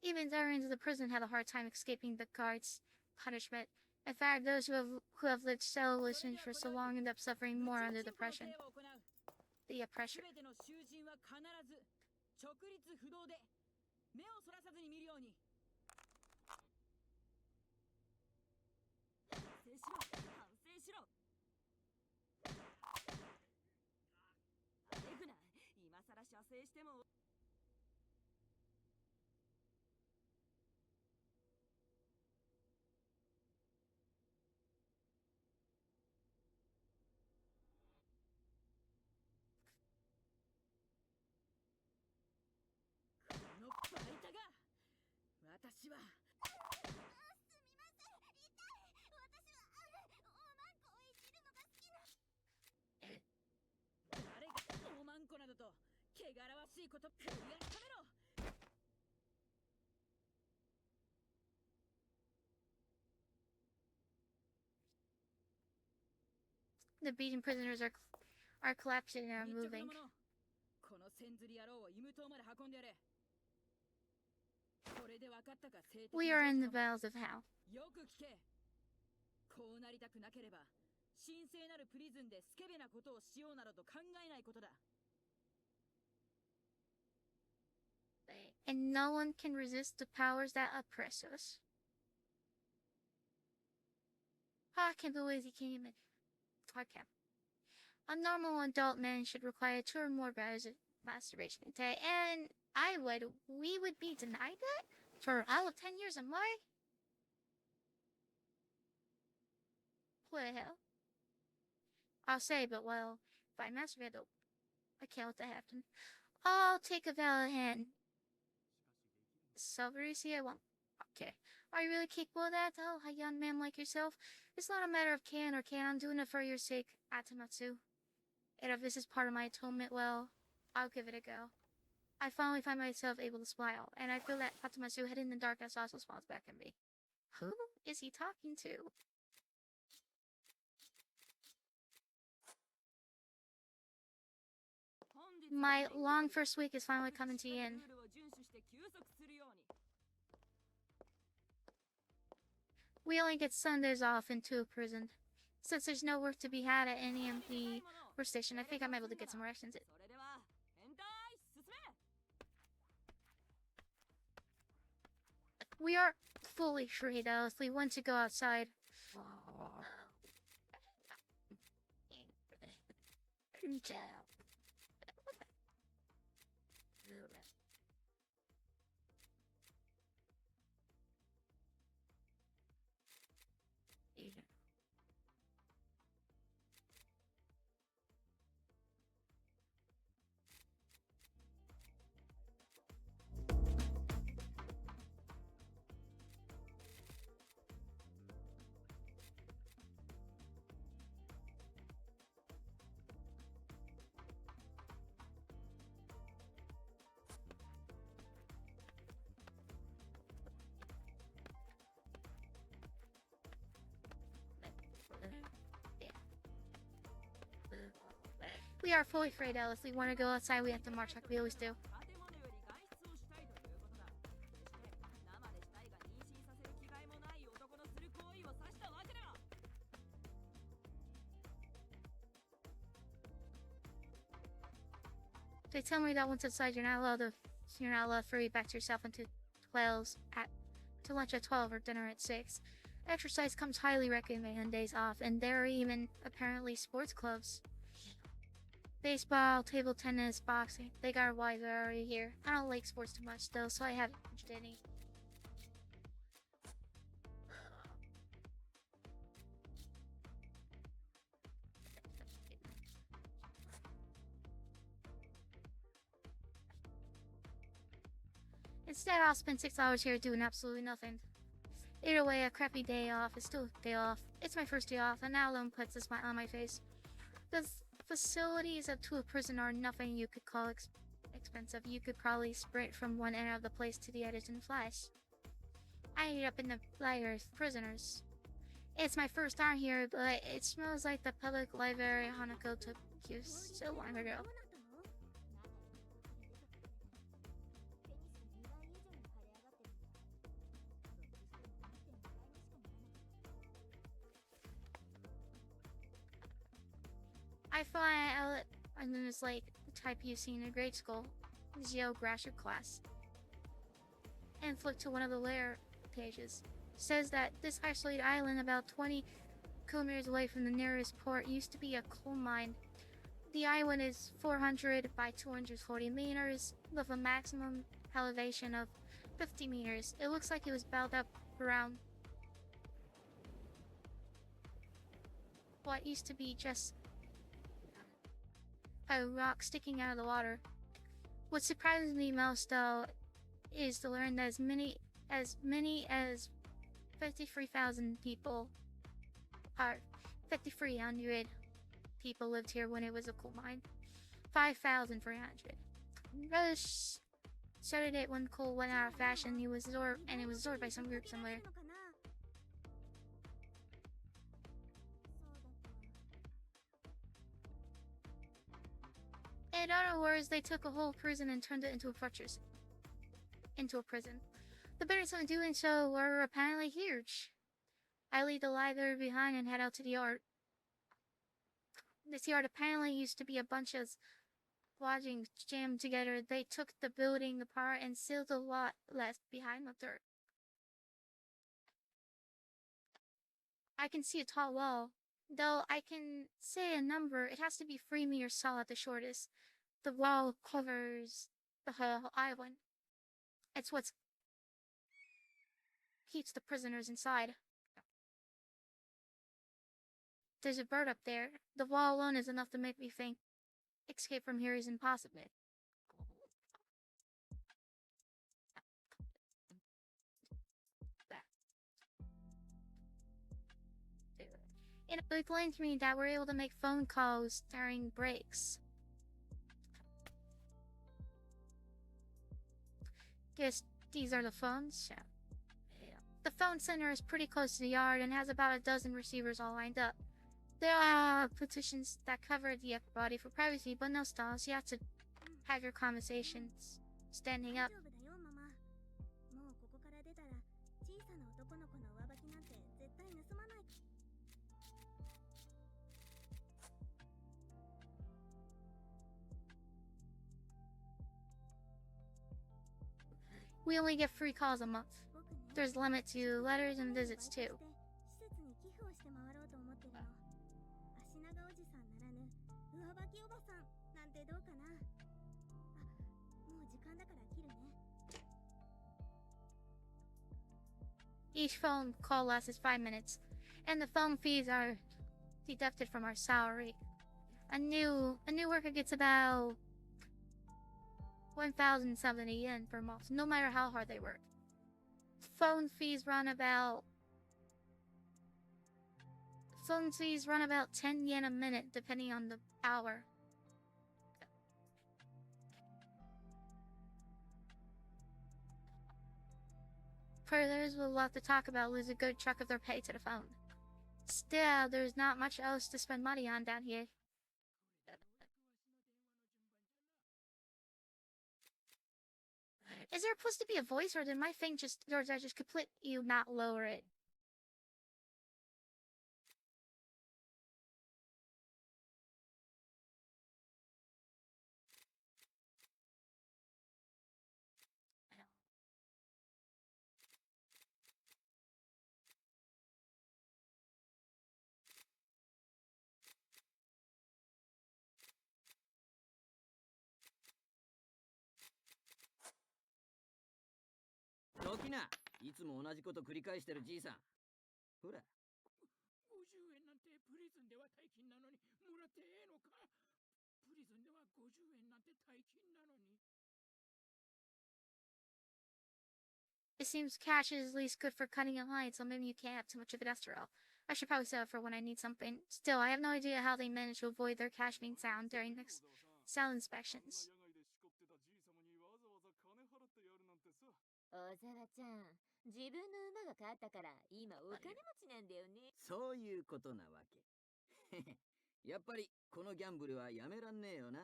Even veterans of the prison had a hard time escaping the guards' punishment. In fact, those who have lived cellulously for so long end up suffering more under the oppression. The oppression. 今さら射精しても。 私はすみません、痛い。私はおまんこをいじるのが好きな。誰がおまんこなどと汚らわしいこと悔やめろ。 The beaten prisoners are collapsing and are moving. この千釣り野郎をイム島まで運んでやれ。 We are in the bowels of hell. よく聞け。こうなりたくなければ神聖なるプリズンでスケベなことをしようなどと考えないことだ。 And no one can resist the powers that oppress us. I can't believe he came in. I can't. A normal adult man should require 2 or more bouts of masturbation a day, and we would be denied that for all of 10 years and why? What the hell? I'll say, but well, if I masturbate, I can't let that happen. I'll take a valid hand. Silvery, I won't. Okay. Are you really capable of that, though, a young man like yourself? It's not a matter of can or can't. I'm doing it for your sake, Atamatsu. And if this is part of my atonement, well, I'll give it a go. I finally find myself able to smile, and I feel that Atamatsu hidden in the darkness also smiles back at me. Who is he talking to? My long first week is finally coming to an end. We only get Sundays off in 2 prison. Since there's no work to be had at any MP or station, I think I'm able to get some rations. We are fully free though if we want to go outside. We are fully afraid, Alice. We want to go outside, we have to march like we always do. 建物より外出をしたいということだ。決して生で死体が妊娠させる気概もない男のする行為を指したわけだ。They tell me that once outside, you're not allowed to free back to yourself until to lunch at 12 or dinner at 6. Exercise comes highly recommended on days off, and there are even apparently sports clubs. Baseball, table tennis, boxing. They got a wide variety here. I don't like sports too much though, so I haven't watched any. Instead, I'll spend 6 hours here doing absolutely nothing. Either way, a crappy day off is still a day off. It's my first day off, and now alone puts a smile on my face. The facilities to a prison are nothing you could call expensive. You could probably sprint from one end of the place to the other in a flash. I ended up in the library of prisoners. It's my first time here, but it smells like the public library Hanako took use so long ago. I fly out and then it's like the type you see in a grade school, geographic class, and flip to one of the layer pages. It says that this isolated island about 20 kilometers away from the nearest port used to be a coal mine. The island is 400 by 240 meters with a maximum elevation of 50 meters. It looks like it was built up around what used to be just a rock sticking out of the water. What surprises me most, though, is to learn that as many as 53,000 people, or 5,300 people lived here when it was a coal mine. 5,300. Brother started it when coal went out of fashion. It was absorbed by some group somewhere. In other words, they took a whole prison and turned it into a fortress. Into a prison. The benefits of doing so were apparently huge. I leave the library behind and head out to the yard. This yard apparently used to be a bunch of lodgings jammed together. They took the building apart and sealed a lot left behind with dirt. I can see a tall wall. Though I can say a number, it has to be 3 meters tall at the shortest. The wall covers the whole island. It's what keeps the prisoners inside. There's a bird up there. The wall alone is enough to make me think escape from here is impossible. It explained to me that we're able to make phone calls during breaks. Guess these are the phones? Yeah. The phone center is pretty close to the yard and has about a dozen receivers all lined up. There are petitions that cover the upper body for privacy, but no stalls. You have to have your conversations standing up. We only get 3 calls a month. There's a limit to letters and visits too. Each phone call lasts 5 minutes, and the phone fees are deducted from our salary. A new worker gets about 1,070 yen per month, no matter how hard they work. Phone fees run about 10 yen a minute, depending on the hour. Furthers will have to talk about lose a good chunk of their pay to the phone. Still, there's not much else to spend money on down here. Is there supposed to be a voice, or did my thing just, or did I just completely not lower it?ロキナ、いつも同じこと繰り返してるじいさん。ほら。50円なんてプリズンでは大金なのにもらってええのか？プリズンでは50円なんて大金なのに。It seems cash is at least good for cutting a line, so maybe you can't have too much of it after all. I should probably save it for when I need something. Still, I have no idea how they manage to avoid their cash being found during next cell inspections. 小沢ちゃん、自分の馬が勝ったから今お金持ちなんだよね。そういうことなわけ。やっぱりこのギャンブルはやめらんねえよな。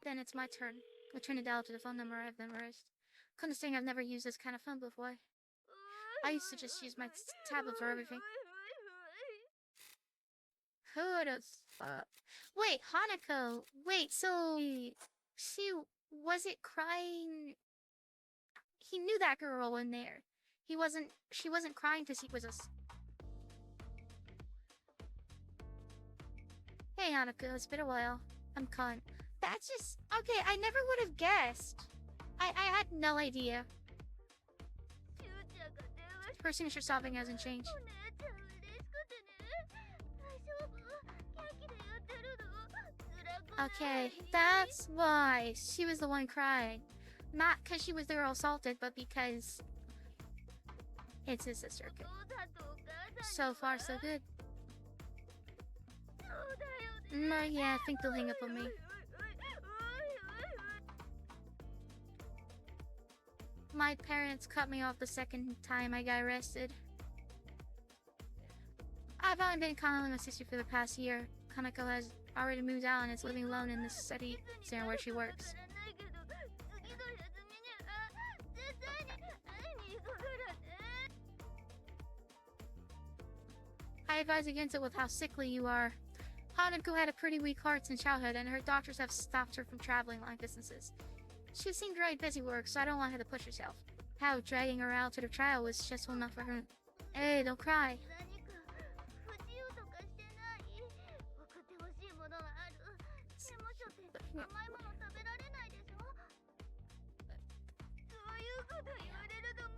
Then it's my turn. I turn it dial to the phone number I've memorized. Couldn't say I've never used this kind of phone before. I used to just use my tablet for everything. Who would've thought? Wait, Hanako. Wait, so she wasn't crying. He knew that girl in there. She wasn't crying because he was a. Hey, Hanako, it's been a while. I'm Con. That's just okay. I never would have guessed. I had no idea. Her signature sobbing hasn't changed. Okay, that's why she was the one crying. Not because she was the girl assaulted, but because it's his sister. So far, so good. No, yeah, I think they'll hang up on me. My parents cut me off the second time I got arrested. I've only been calling my sister for the past year. Kanako has already moved out and is living alone in the city center where she works. I advise against it with how sickly you are. Hanako had a pretty weak heart since childhood, and her doctors have stopped her from traveling long distances. She seemed very busy with work, so I don't want her to push herself. How dragging her out to the trial was stressful enough for her. Hey, don't cry.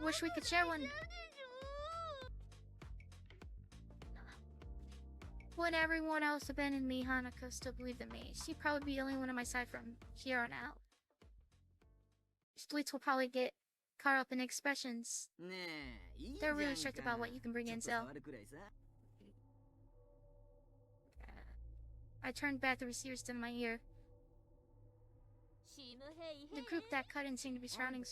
Wish we could share one. Would everyone else abandon me, Hanako still believed in me. She'd probably be the only one on my side from here on out. Streets will probably get caught up in expressions. They're really strict about what you can bring in, so. I turned back the receivers to my ear. The group that cut in seemed to be surrounding.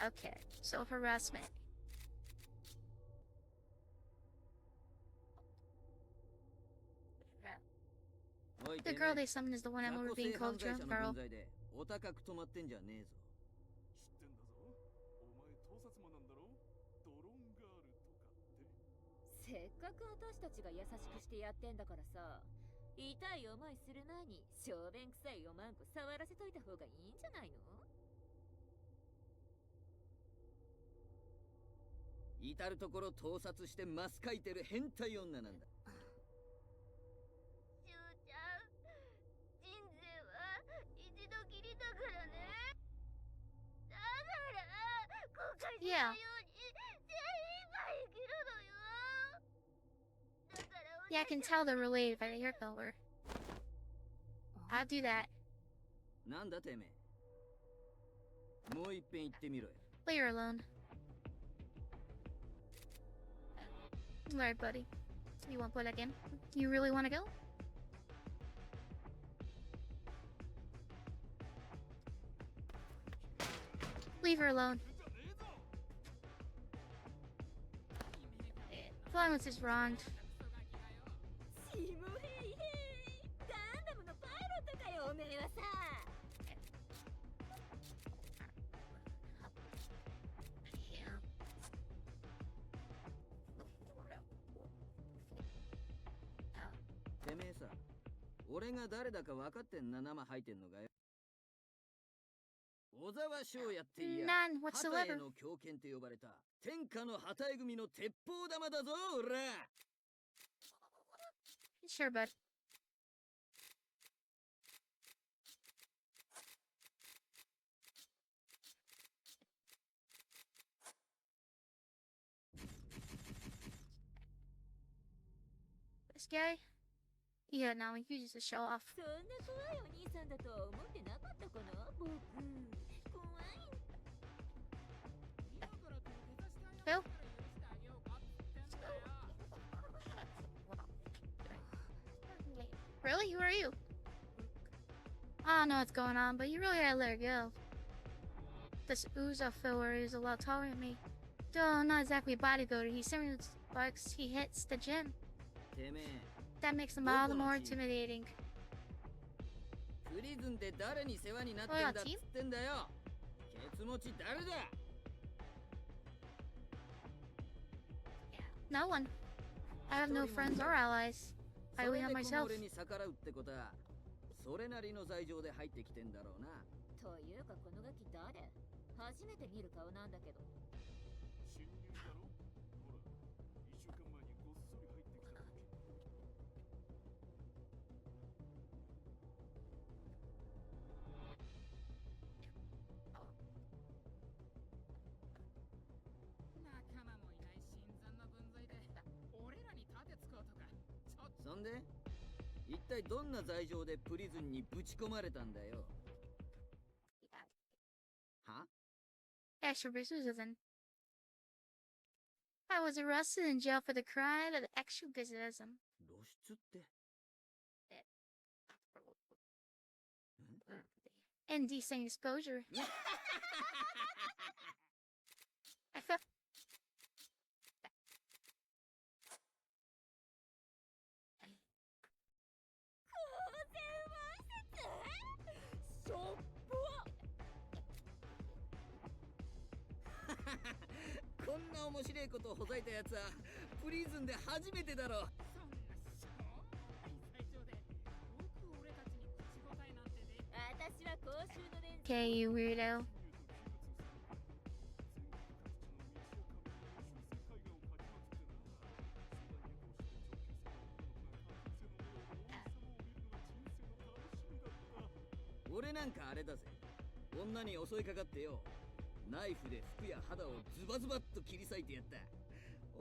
Okay, so harassment. The girl they summoned is the one I'm over being called drunk girl. せっかく私たちが優しくしてやってんだからさ、痛い思いする前に小便臭いおまんこ触らせといた方がいいんじゃないの？至る所盗撮してマス書いてる変態女なんだ。しゅうちゃん、人生は一度きりだからね。だから後悔しないように精一杯生きるのよ。だから Yeah, I can tell they're related by the hair color. I'll do that. なんだてめえ。もう一遍言ってみろよ。Leave her alone. Alright, buddy. You won't play that game? You really want to go? Leave her alone. Violence is wrong. シムヘイヘイ、ガンダムのパイロットかよ、おめえはさ。てめえさ、俺が誰だか分かってんな生吐いてんのかよ。小沢翔やっていや、 None 旗 whatsoever. への狂犬と呼ばれた天下の旗絵組の鉄砲玉だぞ、俺。 Sure, bud. This guy? Yeah, no, he uses to show off. そんな怖いお兄さんだとは思ってなかったかな、僕。怖い。 Phil? Really? Who are you? I don't know what's going on, but you really gotta let her go. This Uzo filler is a lot taller than me. Though not exactly a bodybuilder, he's 70 bucks, he hits the gym. てめえ、 That makes him all the more intimidating. プリズンで誰に世話になってんだっつってんだよ。ケツ持ち誰だ。 No one. I have no friends or allies. I only have それでこの myself. 俺に逆らうってことは、それなりの罪状で入ってきてんだろうな。というかこのガキ誰？初めて見る顔なんだけど。侵入だろ。ほら、1週間前にごっそり入ってきた時。仲間もいない新参の分際で俺らに盾つこうとかちょっと。そんで一体どんな罪状でプリズンにぶち込まれたんだよ。は？ Extra Susan. I was arrested in jail for the crime of extrabism. 露出って。 Indecent exposure. I felt. しょっぽ。こんな面白いことをほざいたやつはプリズンで初めてだろ。そんなしょうもない罪状でよく俺たちに口答えなんてでき私は公衆の連 Okay, you weirdo. Yeah. 俺なんかあれだぜ。女に襲いかかってよ、ナイフで服や肌をズバズバっと切り裂いてやった。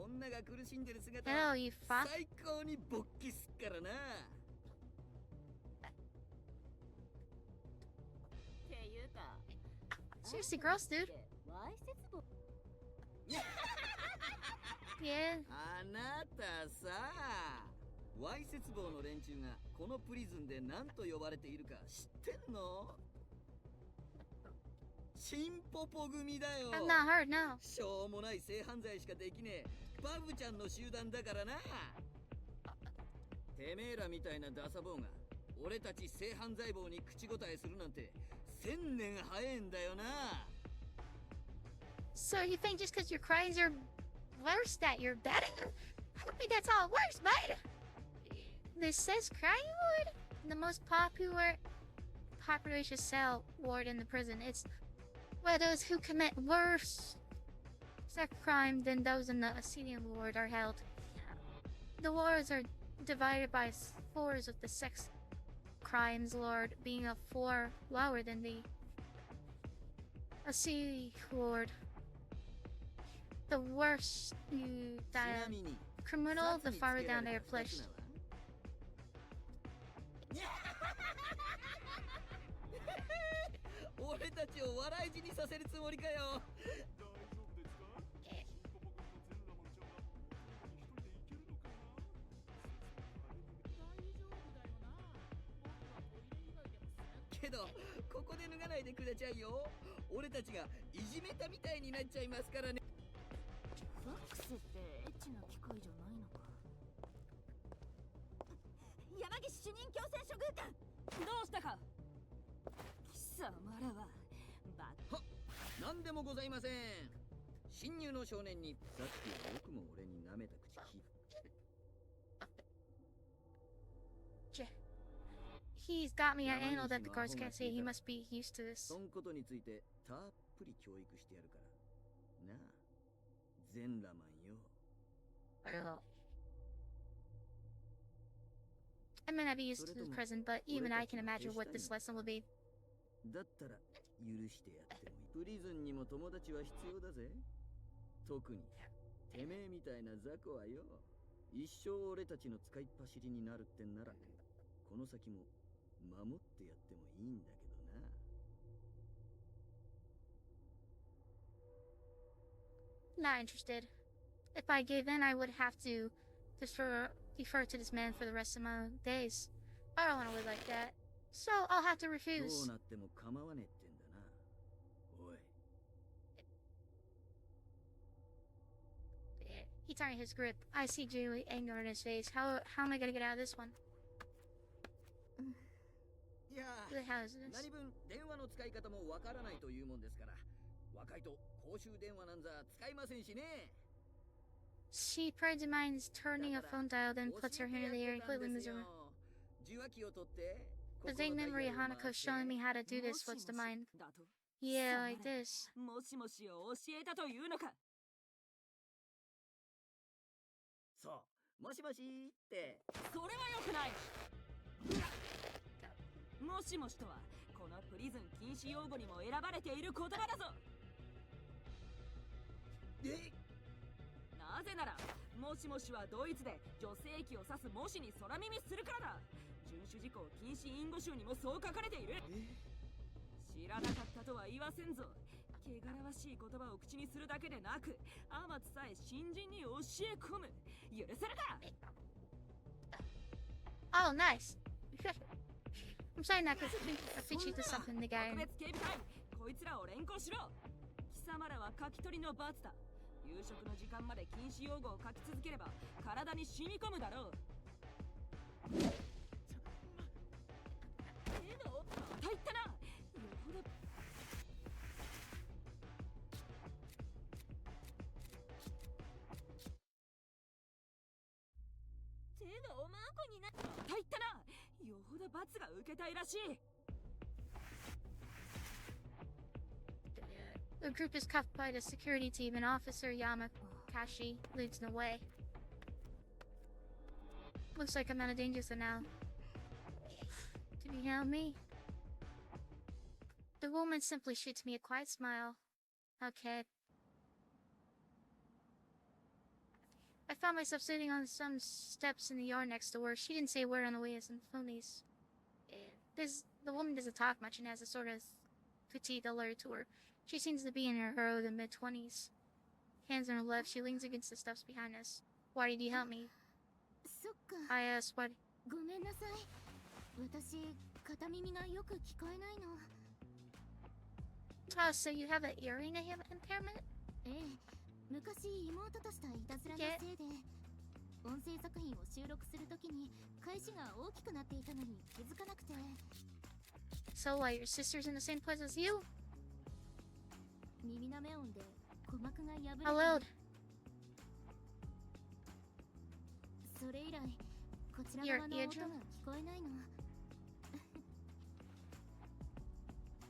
女が苦しんでる姿 Hello, you fuck. 最高に勃起すっからな。っていうか Seriously, gross, dude. わいせつぼ。 Yeah. あなたさ、わいせつ坊の連中がこのプリズンで何と呼ばれているか知ってんの？チンポポ組だよ。 I've not heard, no. しょうもない性犯罪しかできねえバブちゃんの集団だからな。てめえらみたいなダサ坊が俺たち性犯罪坊に口答えするなんて1000年早えんだよな。 So you think just because your crimes are worse that you're better? How could be how it works, mate. This says crime ward, the most population cell ward in the prison. It's where those who commit worse sex crime than those in the Assyrian ward are held. The wards are divided by floors, with the sex crimes lord being a floor lower than the Assyrian ward. The worse you die criminal, the farther down they are placed. 俺たちを笑い死にさせるつもりかよ。けどここで脱がないでくだちゃいよ。俺たちがいじめたみたいになっちゃいますからね。ファックスってエッチな機械じゃないのか。山岸主任強制処遇官、どうしたか。貴様らはは、なんでもございません。侵入の少年にさっきはよくも俺に舐めた口聞い He's got me at anal that the guards can't see. He must be used to this. そんことについてたっぷり教育してやるからなあ、全裸マンよ。I don't know. I may not be used to the prison, but even I can imagine what this lesson will be. だったら許してやってもいい。プリズンにも友達は必要だぜ。特にてめえみたいな雑魚はよ、一生俺たちの使いっ走りになるってんなら、この先も守ってやってもいいんだけどな。Not interested. If I gave in, I would have to defer to this man for the rest of my days. I don't want to live like that. So I'll have to refuse. どうなっても構わねえってんだな。おい。He tightened his grip. I see genuine anger on his face. How am I gonna get out of this one? いや Who the hell is this? 何分電話の使い方もわからないというもんですから、若いと公衆電話なんざ使いませんしね。She predetermines turning a phone dial, then puts her hand in the air and quickly moves around. 受話器を取って。 The vague memory of Hanako showing me how to do this flips to mind. Yeah, like this. もしもしを教えたというのか。そう、もしもしって。それは良くない。もしもしとはこのプリズン禁止用語にも選ばれている言葉だぞ。なぜならもしもしはドイツで女性器を指す模試に空耳するからだ。遵守事項禁止隠語集にもそう書かれている。知らなかったとは言わせんぞ。汚らわしい言葉を口にするだけでなく、あまつさえ新人に教え込む。許せるか。 Oh, nice. I'm sorry, Naka. I think she did something to the guy. 特別警備隊、こいつらを連行しろ。貴様らは書き取りの罰だ。夕食の時間まで禁止用語を書き続ければ体に染み込むだろう。また言ったな。よほど手がおまんこにな。また言ったな。よほど罰が受けたいらしい。 The group is cuffed by the security team, and Officer Yamakashi leads the way. Looks like I'm out of danger for now. Can you help me? The woman simply shoots me a quiet smile. Okay. I found myself sitting on some steps in the yard next door. She didn't say a word on the way as some phonies. The woman doesn't talk much and has a sort of petite allure to her. She seems to be in her early to mid-20s. Hands on her left, she leans against the steps behind us. Why did you help me? I asked what... ごめんなさい。私、片耳がよく聞こえないの。Oh, so you have an hearing impairment? ええ、昔妹としたいたずらのせいで、音声作品を収録するときに開始が大きくなっていたのに気づかなくて。So what, your sister's in the same place as you? 耳なめ音で鼓膜が破れて。 How loud? それ以来こちら Your 側の音が eardrum? 聞こえないの。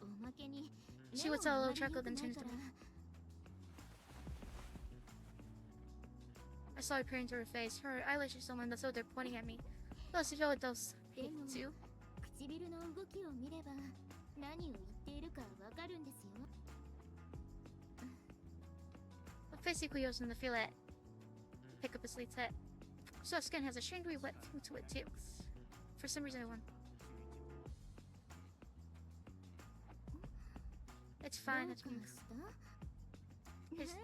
おまけに She would sell a little charcoal then turn it to me. I saw her peering into her face. Her eyelashes so long, so they're pointing at me. Those feel like those too. 唇の動きを見れば何を言っているかわかるんですよ。 But basically, using the fillet. Pick up his lead set. So skin has a shingly wet to it too. For some reason, I won. It's fine. It's fine. His...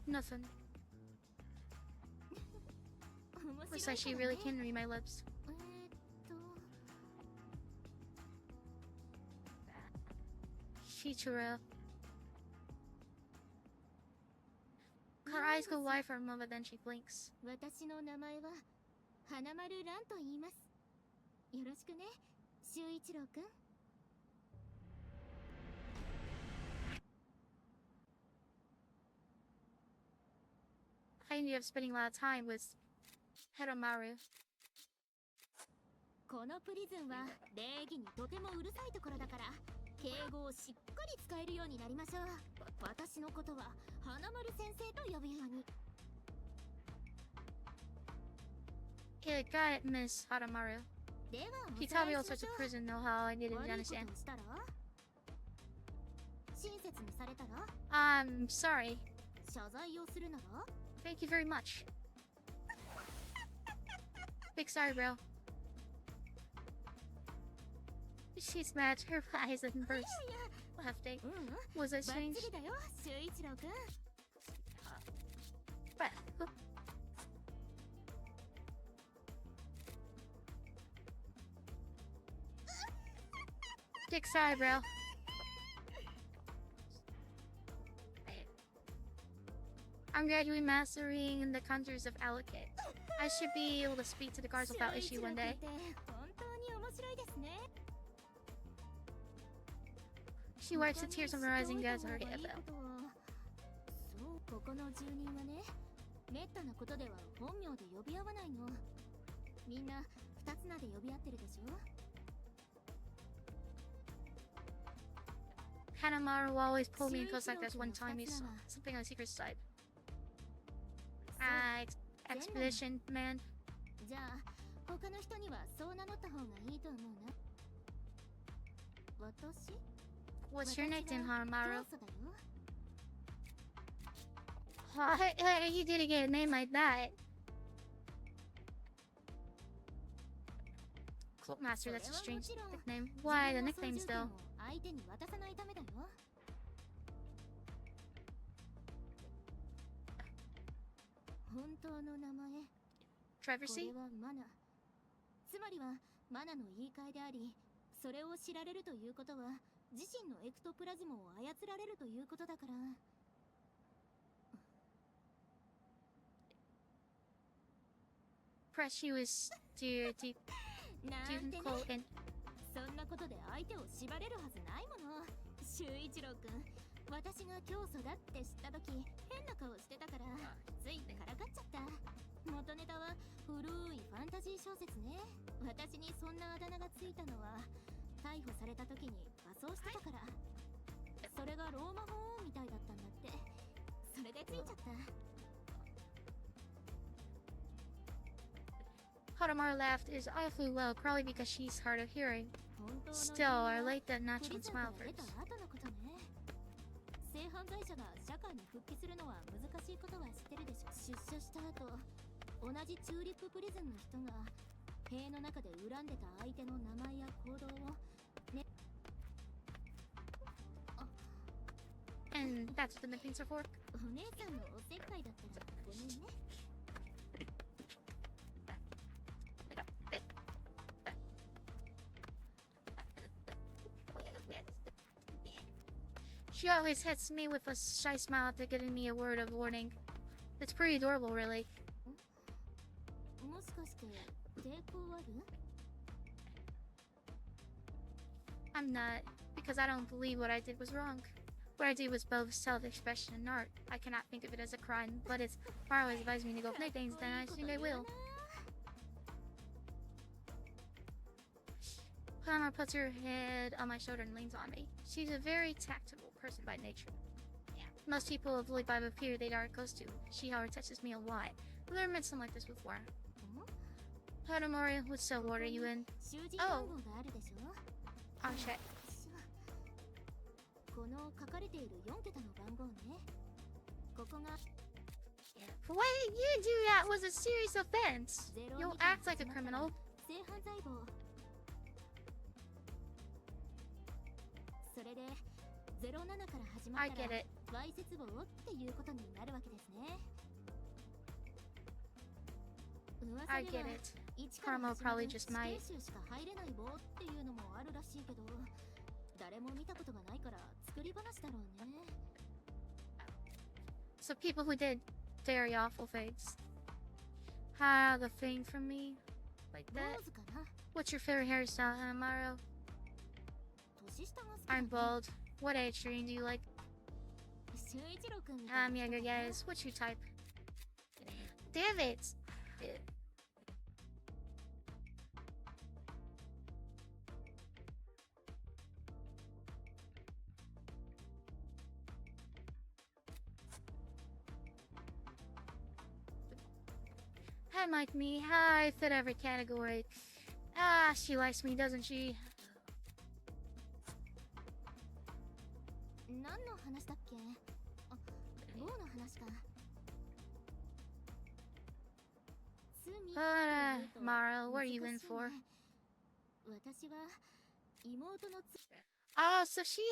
Nothing. Looks like she really can read my lips. Shichiro. Her eyes go wide for a moment, then she blinks. 私の名前は花丸蘭と言います。よろしくね、修一郎くん。I ended up spending a lot of time with Hiromaru. このプリズンは礼儀にとてもうるさいところだから敬語をしっかり使えるようになりましょう。私のことは花丸先生と呼ぶように。 Okay, got it, Miss Hiromaru. では He taught me all sorts of prison know-how I needed to understand. したら親切にされたら I'm sorry. 謝罪をするなら Thank you very much. Big sorry, bro. She smashed her eyes and burst laughing. Was it strange? バッチリだよ、修一郎くん。 But Big sorry, bro. I'm gradually mastering the contours of Allocate. I should be able to speak to the guards without issue one day. 本当に面白いですね。 She wipes the tears from her eyes and gets her head out. そう、ここの住人はね、めったなことでは本名で呼び合わないの。みんな二つ名で呼び合ってるでしょ。 Hanamaru will always pull me in close like this. One time he saw something on the secret side. Expedition man. じゃあ他の人にはそう名乗った方がいいと思うな。私 What's your nickname, Hanamaru? 教祖だよ。 Why you didn't get a name like that? Cloak Master, that's a strange nickname. Why the nicknames though? 相手に渡さないためだよ。本当の名前。こ Traversy? れはマナ。つまりはマナの言い換えであり、それを知られるということは自身のエクトプラズムを操られるということだから。Press you is dear deep なんてね。 cold and そんなことで相手を縛れるはずないもの。修一郎くん、私が教祖だって知った時変な顔してたからついからかっちゃった。元ネタは古いファンタジー小説ね。私にそんなあだ名がついたのは逮捕された時に仮装してたから。それがローマ法王みたいだったんだって。それでついちゃった。 Hanamaru laughed. His eye flew low, probably because she's hard of hearing. Still, I like that natural smile of hers. 性犯罪者が社会に復帰するのは難しいことは知ってるでしょ。出所した後、同じチューリッププリズンの人が塀の中で恨んでた相手の名前や行動をね。 And that's what the nicknames are for? お姉さんのおせっかいだったらごめんね。 She always hits me with a shy smile after giving me a word of warning. It's pretty adorable, really. もしかして抵抗ある？ I'm not, because I don't believe what I did was wrong. What I do was both self-expression and art. I cannot think of it as a crime, but if Maro advised me to go play things, then I think I will. Connor puts her head on my shoulder and leans on me. She's a very tactile person by nature. Most people avoid by the fear they are close to. She, however, touches me a lot. I've never met someone like this before. Haramori, what cell ward are you in? Oh. I'll check. Why did you do that was a serious offense. You'll act like a criminal. I get it. I get it. Karma probably just might. So people who did very awful things. Have a thing from me? Like that? What's your favorite hairstyle, Hanamaru? I'm bald. What age range do you like? I'm younger, guys. What's your type? Damn it! Hi, like me. Hi, fit every category. Ah, she likes me, doesn't she? Mara, what are you in for? Oh, so she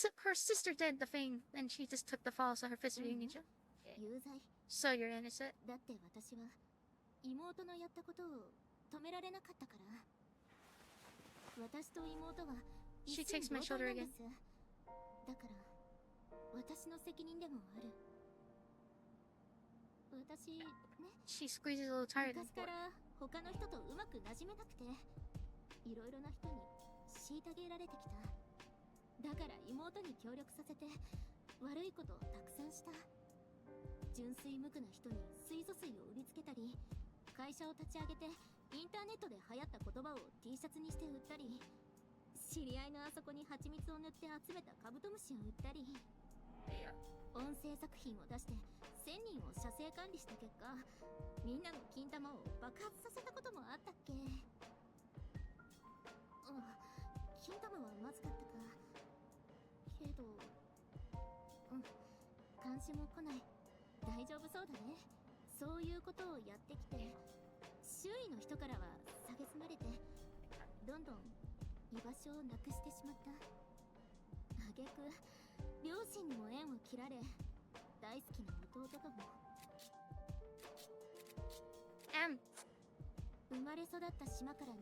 took her sister did the thing, and she just took the fall, so her sister didn't need you. So you're innocent. She takes my shoulder again. She squeezes a little tighter than before.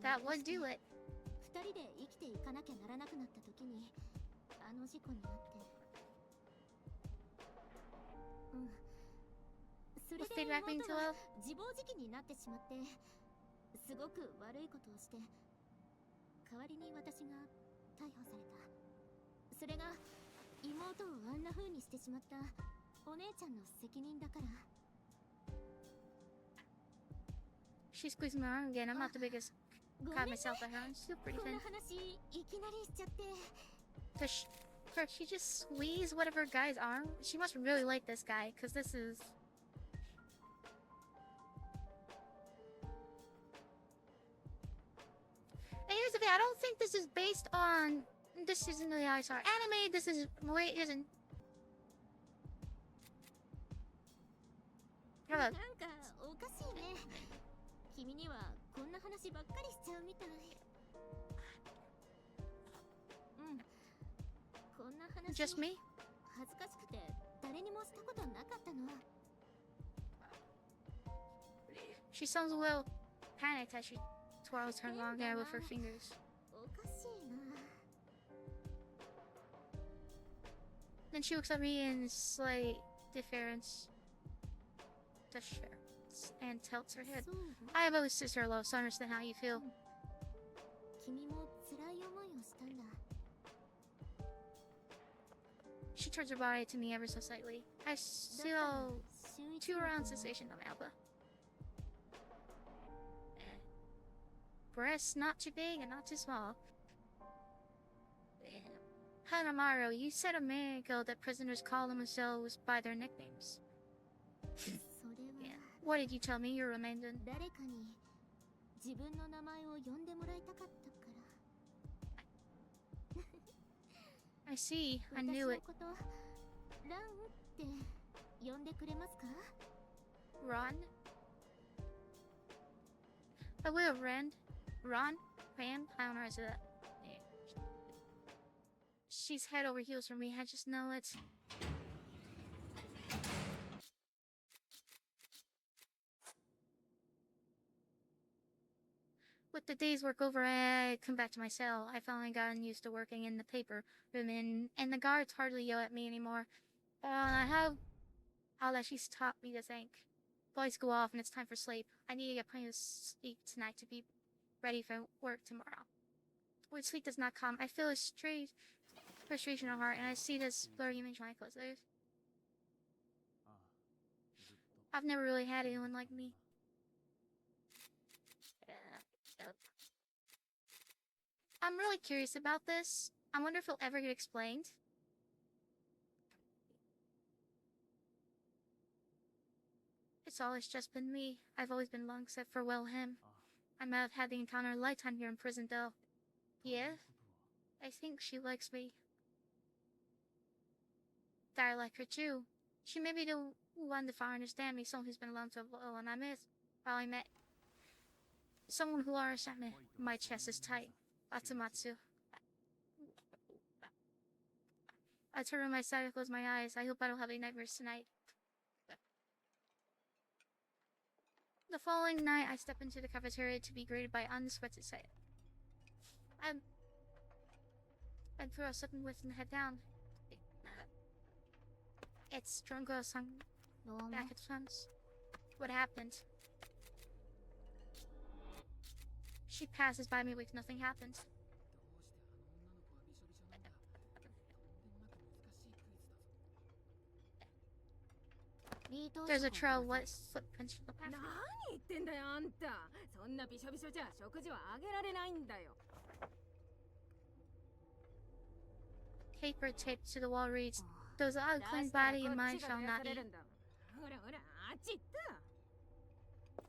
That would do it. Was feedback being too low? She squeezed my arm again. I'm not the biggest cat myself at her. I'm still pretty thin. Does she just squeeze one of her guy's arm? She must really like this guy, because this is... And here's the thing, I don't think this is based on... This isn't the ISR anime, this is... Wait, isn't... Hello. Just me? She sounds a little panicked as she twirls her long hair with her fingers. Then she looks at me in slight deference and tilts her head. I have always sister love, so I understand how you feel. She turns her body to me ever so slightly. I still 2 round sensation on Alba. Breasts not too big and not too small. Hanamaru, you said a minute ago that prisoners call themselves by their nicknames. Yeah. What did you tell me you remained in? I see. I knew it. Ron? I will, Ren. Ron? Ram? I don't know how to say that. Yeah. She's head over heels for me. I just know it. With the day's work over, I come back to my cell. I finally gotten used to working in the paper room, and the guards hardly yell at me anymore. I'll let she's taught me to think. Lights go off and it's time for sleep. I need to get plenty of sleep tonight to be ready for work tomorrow. When sleep does not come, I feel a strange frustration in my heart, and I see this blurry image when I close those. I've never really had anyone like me. I'm really curious about this. I wonder if it'll ever get explained. It's always just been me. I've always been alone except for, well, him. I might have had the encounter a lifetime here in prison, though. Yeah? I think she likes me. That I like her, too. She may be the one to finally understand me, someone who's been alone so long, and I probably met someone who understands me. My chest is tight. Atsumatsu. I turn on my side and close my eyes. I hope I don't have any nightmares tonight. The following night, I step into the cafeteria to be greeted by unexpected sight. I throw something with and head down. It's drunk girl sung back at once. What happened? She passes by me like nothing happened. There's a trail of wet footprints from the path. Paper taped to the wall reads, "Those unclean body of mine shall not eat."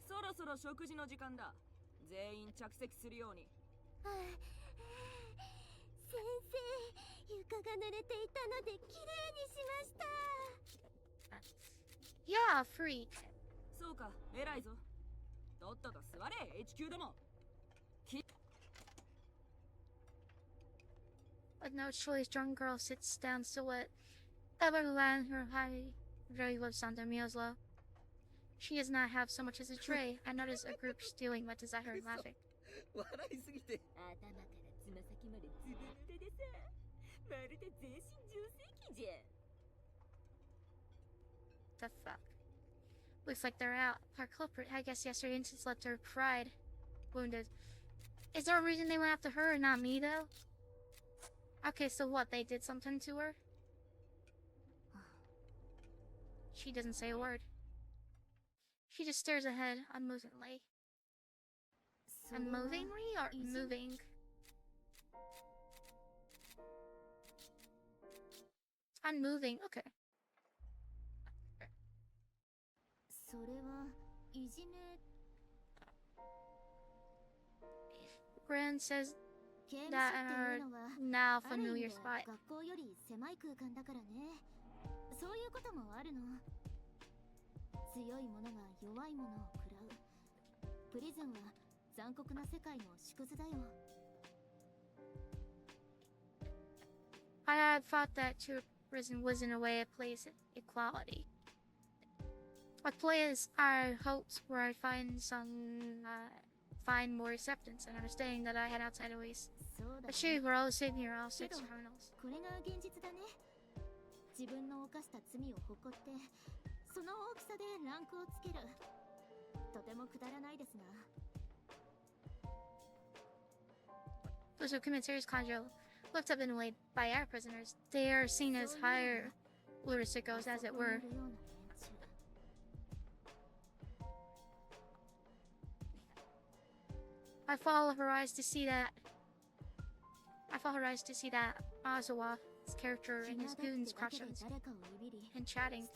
そろそろ食事の時間だ。全員着席するように。先生、床が濡れていたのできれいにしました。Yeah, freak. そうか、偉いぞ。とっとと座れ、HQ ども。With no choice, drunk girl sits down silhouette. Everland, her high very lips on their meals low. She does not have so much as a tray. I notice a group stealing what is at her laughing. 笑いすぎて頭からつま先までずぶ濡れでさ、まるで全身浄水器じゃ。The fuck? Looks like they're out. Our culprit, I guess yesterday instance left her pride wounded. Is there a reason they went after her and not me, though? Okay, so what? They did something to her? She doesn't say a word. She just stares ahead, unmovingly. Unmovingly or moving? Unmoving, okay. それはいじめ。Gran says 刑務所 that って in いう our のは now ある意 familiar 味で spot. 学校より狭い空間だからね。そういうこともあるの。強い者が弱い者を食らう。プリズンは残酷な世界の縮図だよ。I had thought that true prison was in a way a place of equality. A place I hoped where I'd find find more acceptance and understanding that I had outside ways. そうだ A shade where all is safe near all six けど criminals. これが現実だね。自分の犯した罪を誇ってその大きさでランクをつける。とてもくだらないですが。 Those who commit serious conjugal looked up and weighed by our prisoners. They are seen as higher lurisicos, as it were. I follow her eyes to see that Azawa's character and his goons crush us and chatting.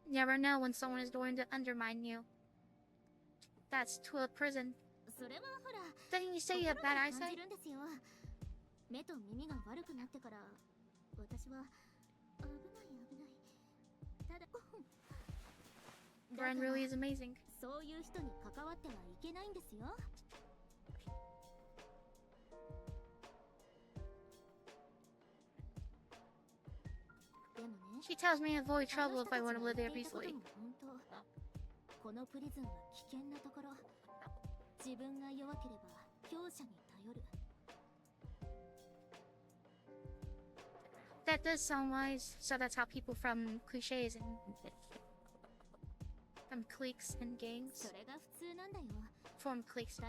Never know when someone is going to undermine you. That's to a prison. Didn't you say you have bad eyesight? Ren really is amazing. She tells me to avoid trouble if I want to live there peacefully. That does sound wise. So that's how people from cliches and from cliques and gangs form cliques.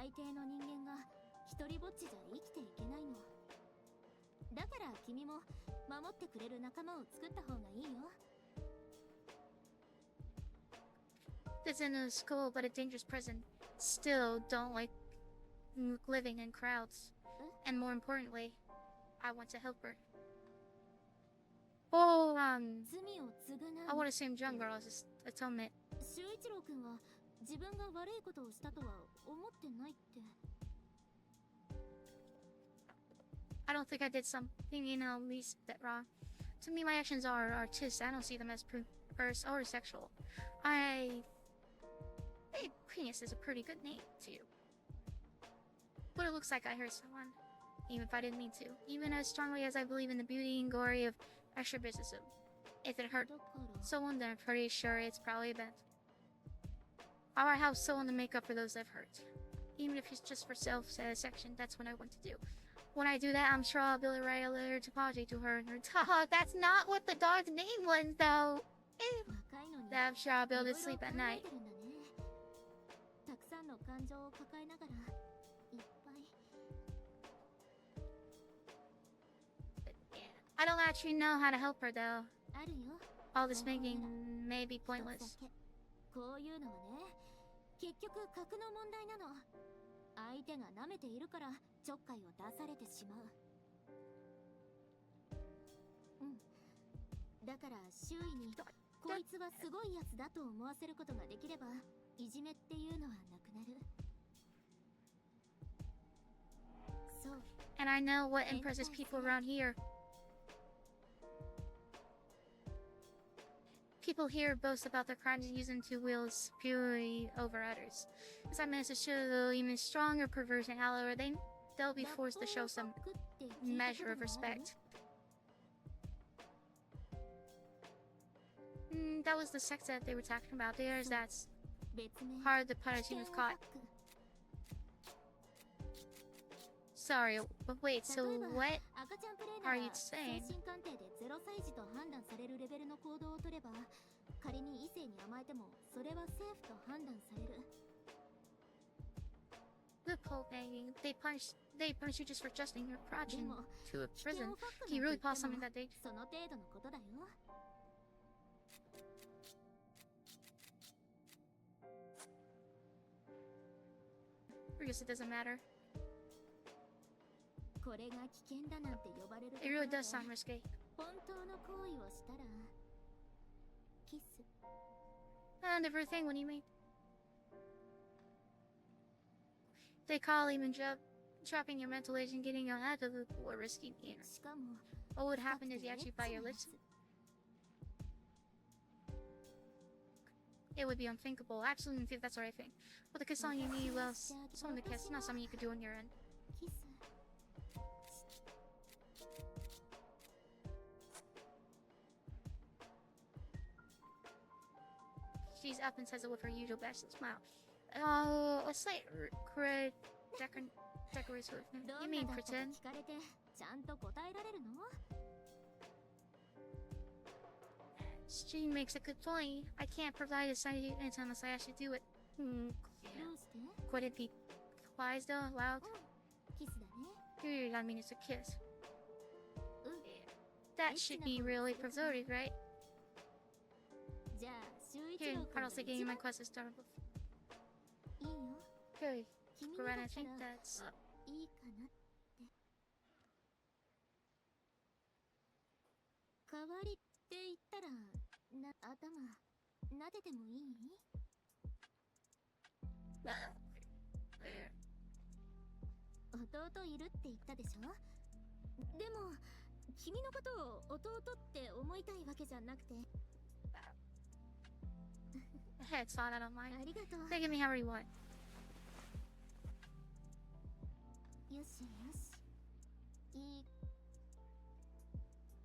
This isn't a school, but a dangerous prison. Still, don't like living in crowds. And more importantly, I want to help her. Oh, I would assume young girl is atonement. I don't think I did something, least bit wrong. To me, my actions are artistic. I don't see them as perverse or sexual. Penis is a pretty good name, too. But it looks like I hurt someone, even if I didn't mean to. Even as strongly as I believe in the beauty and glory of exhibitionism. If it hurt someone, then I'm pretty sure it's probably bad. Or help someone to make up for those I've hurt. Even if it's just for self-satisfaction, that's what I want to do. When I do that, I'm sure I'll be able to write a letter to apology to her and her dog. That's not what the dog's name was, though. I'm sure I'll be able to sleep at night. I don't actually know how to help her, though. All this making may be pointless. And I know what impresses people around here. People here boast about their crimes and use them to wield superiority over others. As I manage to show even stronger perversion, however, they'll be forced to show some measure of respect. That was the sex that they were talking about. That's hard to punish even if caught. Sorry, but wait, so what are you saying? Loophole banging. They punish you just for trusting your progeny to a prison. Can you really pause something that they... I guess it doesn't matter. It really does sound risky. And everything, what do you mean? They call even dropping your mental age and getting you out of the pool risky here. What would happen is you actually bite your lips? It would be unthinkable. I absolutely think that's what I think. But the kiss on you need, well, someone to kiss, not something you could do on your end. She's up and says it with her usual bashful smile. A slight decorous with me. You mean pretend? She makes a good point. I can't provide a side unless I actually do it. Could it be wise though? Loud? Here, I mean, it's a kiss. That should be really perverted, right? Here, Carl's taking you my quest is started. Okay, Gwen, I think that's... 代わりって言ったら頭撫でてもいい？弟いるって言ったでしょ？でも君のことを弟って思いたいわけじゃなくて。Hey, it's not, I don't mind. ありがとう。 They give me however you want. よしよし。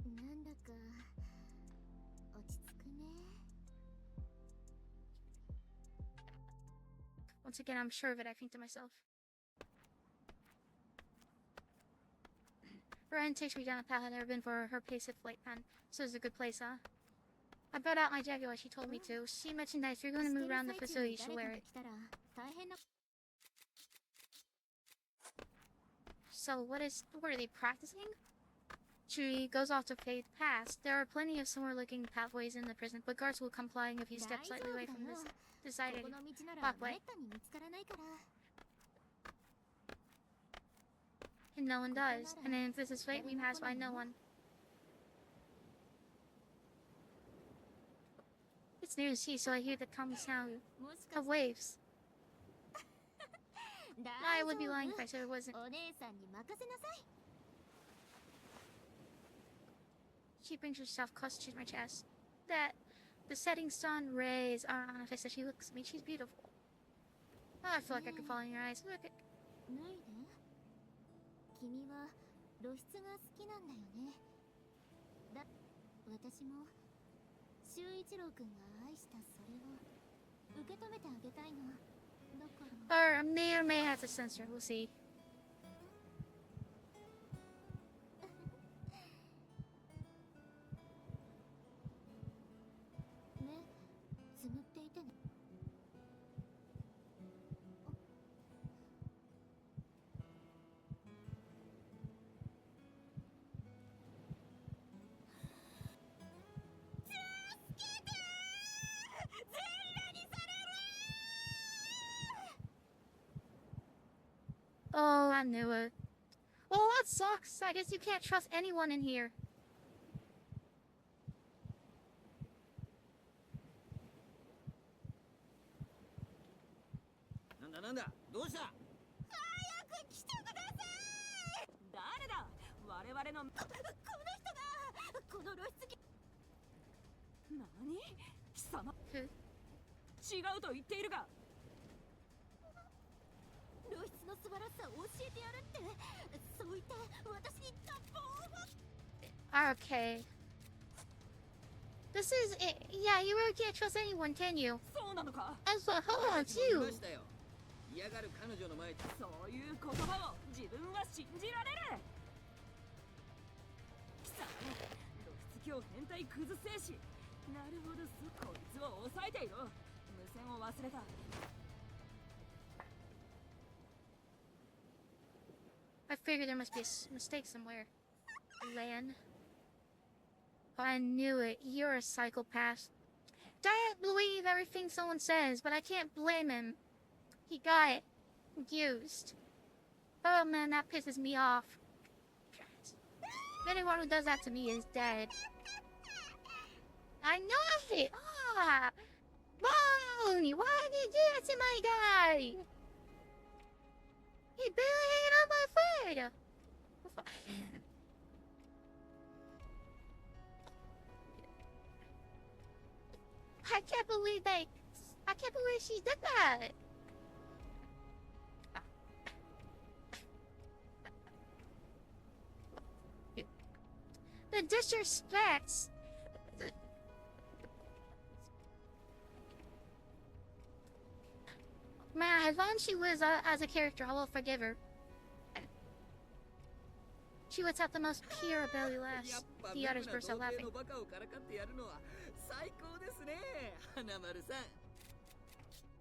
なんだか落ち着くね。 Once again, I'm sure of it, I think to myself. Ren takes me down a path I've never been for her pace of flight pen. So it's a good place, huh? I brought out my jacket like she told me to. She mentioned that if you're going to move around the facility, you should wear it. So what are they practicing? She goes off to fade past. There are plenty of similar looking pathways in the prison, but guards will come flying if you step slightly away from this decided pathway. And no one does. And if this is fate, we pass by no one. It's near the sea, so I hear the calming sound of waves. I would be lying if I said it wasn't. She brings herself close to my chest. That the setting sun rays are on her face as she looks at me. She's beautiful. Oh, I feel like I could fall in your eyes. Look at... 君は露出が好きなんだよね。私も修一郎君が愛したそれを受け止めてあげたいの。だから。Or may have to censor. We'll see. ね、つむっていてね。 Oh, I knew it. Well, that sucks. I guess you can't trust anyone in here. Nanda, どうした? 早く来てください。誰だ？我々のこの人がこの露出機。何？貴様？違うと言っているが。 露出の素晴らしさを教えてやるって、そう言って私に脱法を。 Okay. This is it. Yeah, you really can't trust anyone, can you? そうなのか? As well, hold on, too. 嫌がる彼女の前でそういう言葉を自分は信じられる。貴様、露出狂変態クズ精子。なるほど、こいつを抑えていろ。無線を忘れた。 I figured there must be a mistake somewhere. Lan. I knew it. You're a psychopath. Don't believe everything someone says, but I can't blame him. He got used. Oh man, that pisses me off. Anyone who does that to me is dead. I know it! Ah! Bonnie, why did you do that to my guy? He barely hit on my foot! I can't believe she did that! The disrespect! Man, as long as she lives as a character, I will forgive her. She would have the most pure belly laughs. The others burst out laughing. 最高ですね、花丸さん。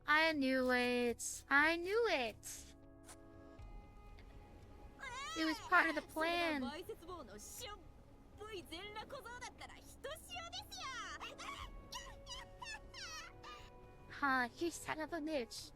I knew it. I knew it. It was part of the plan. Huh, you son of a bitch.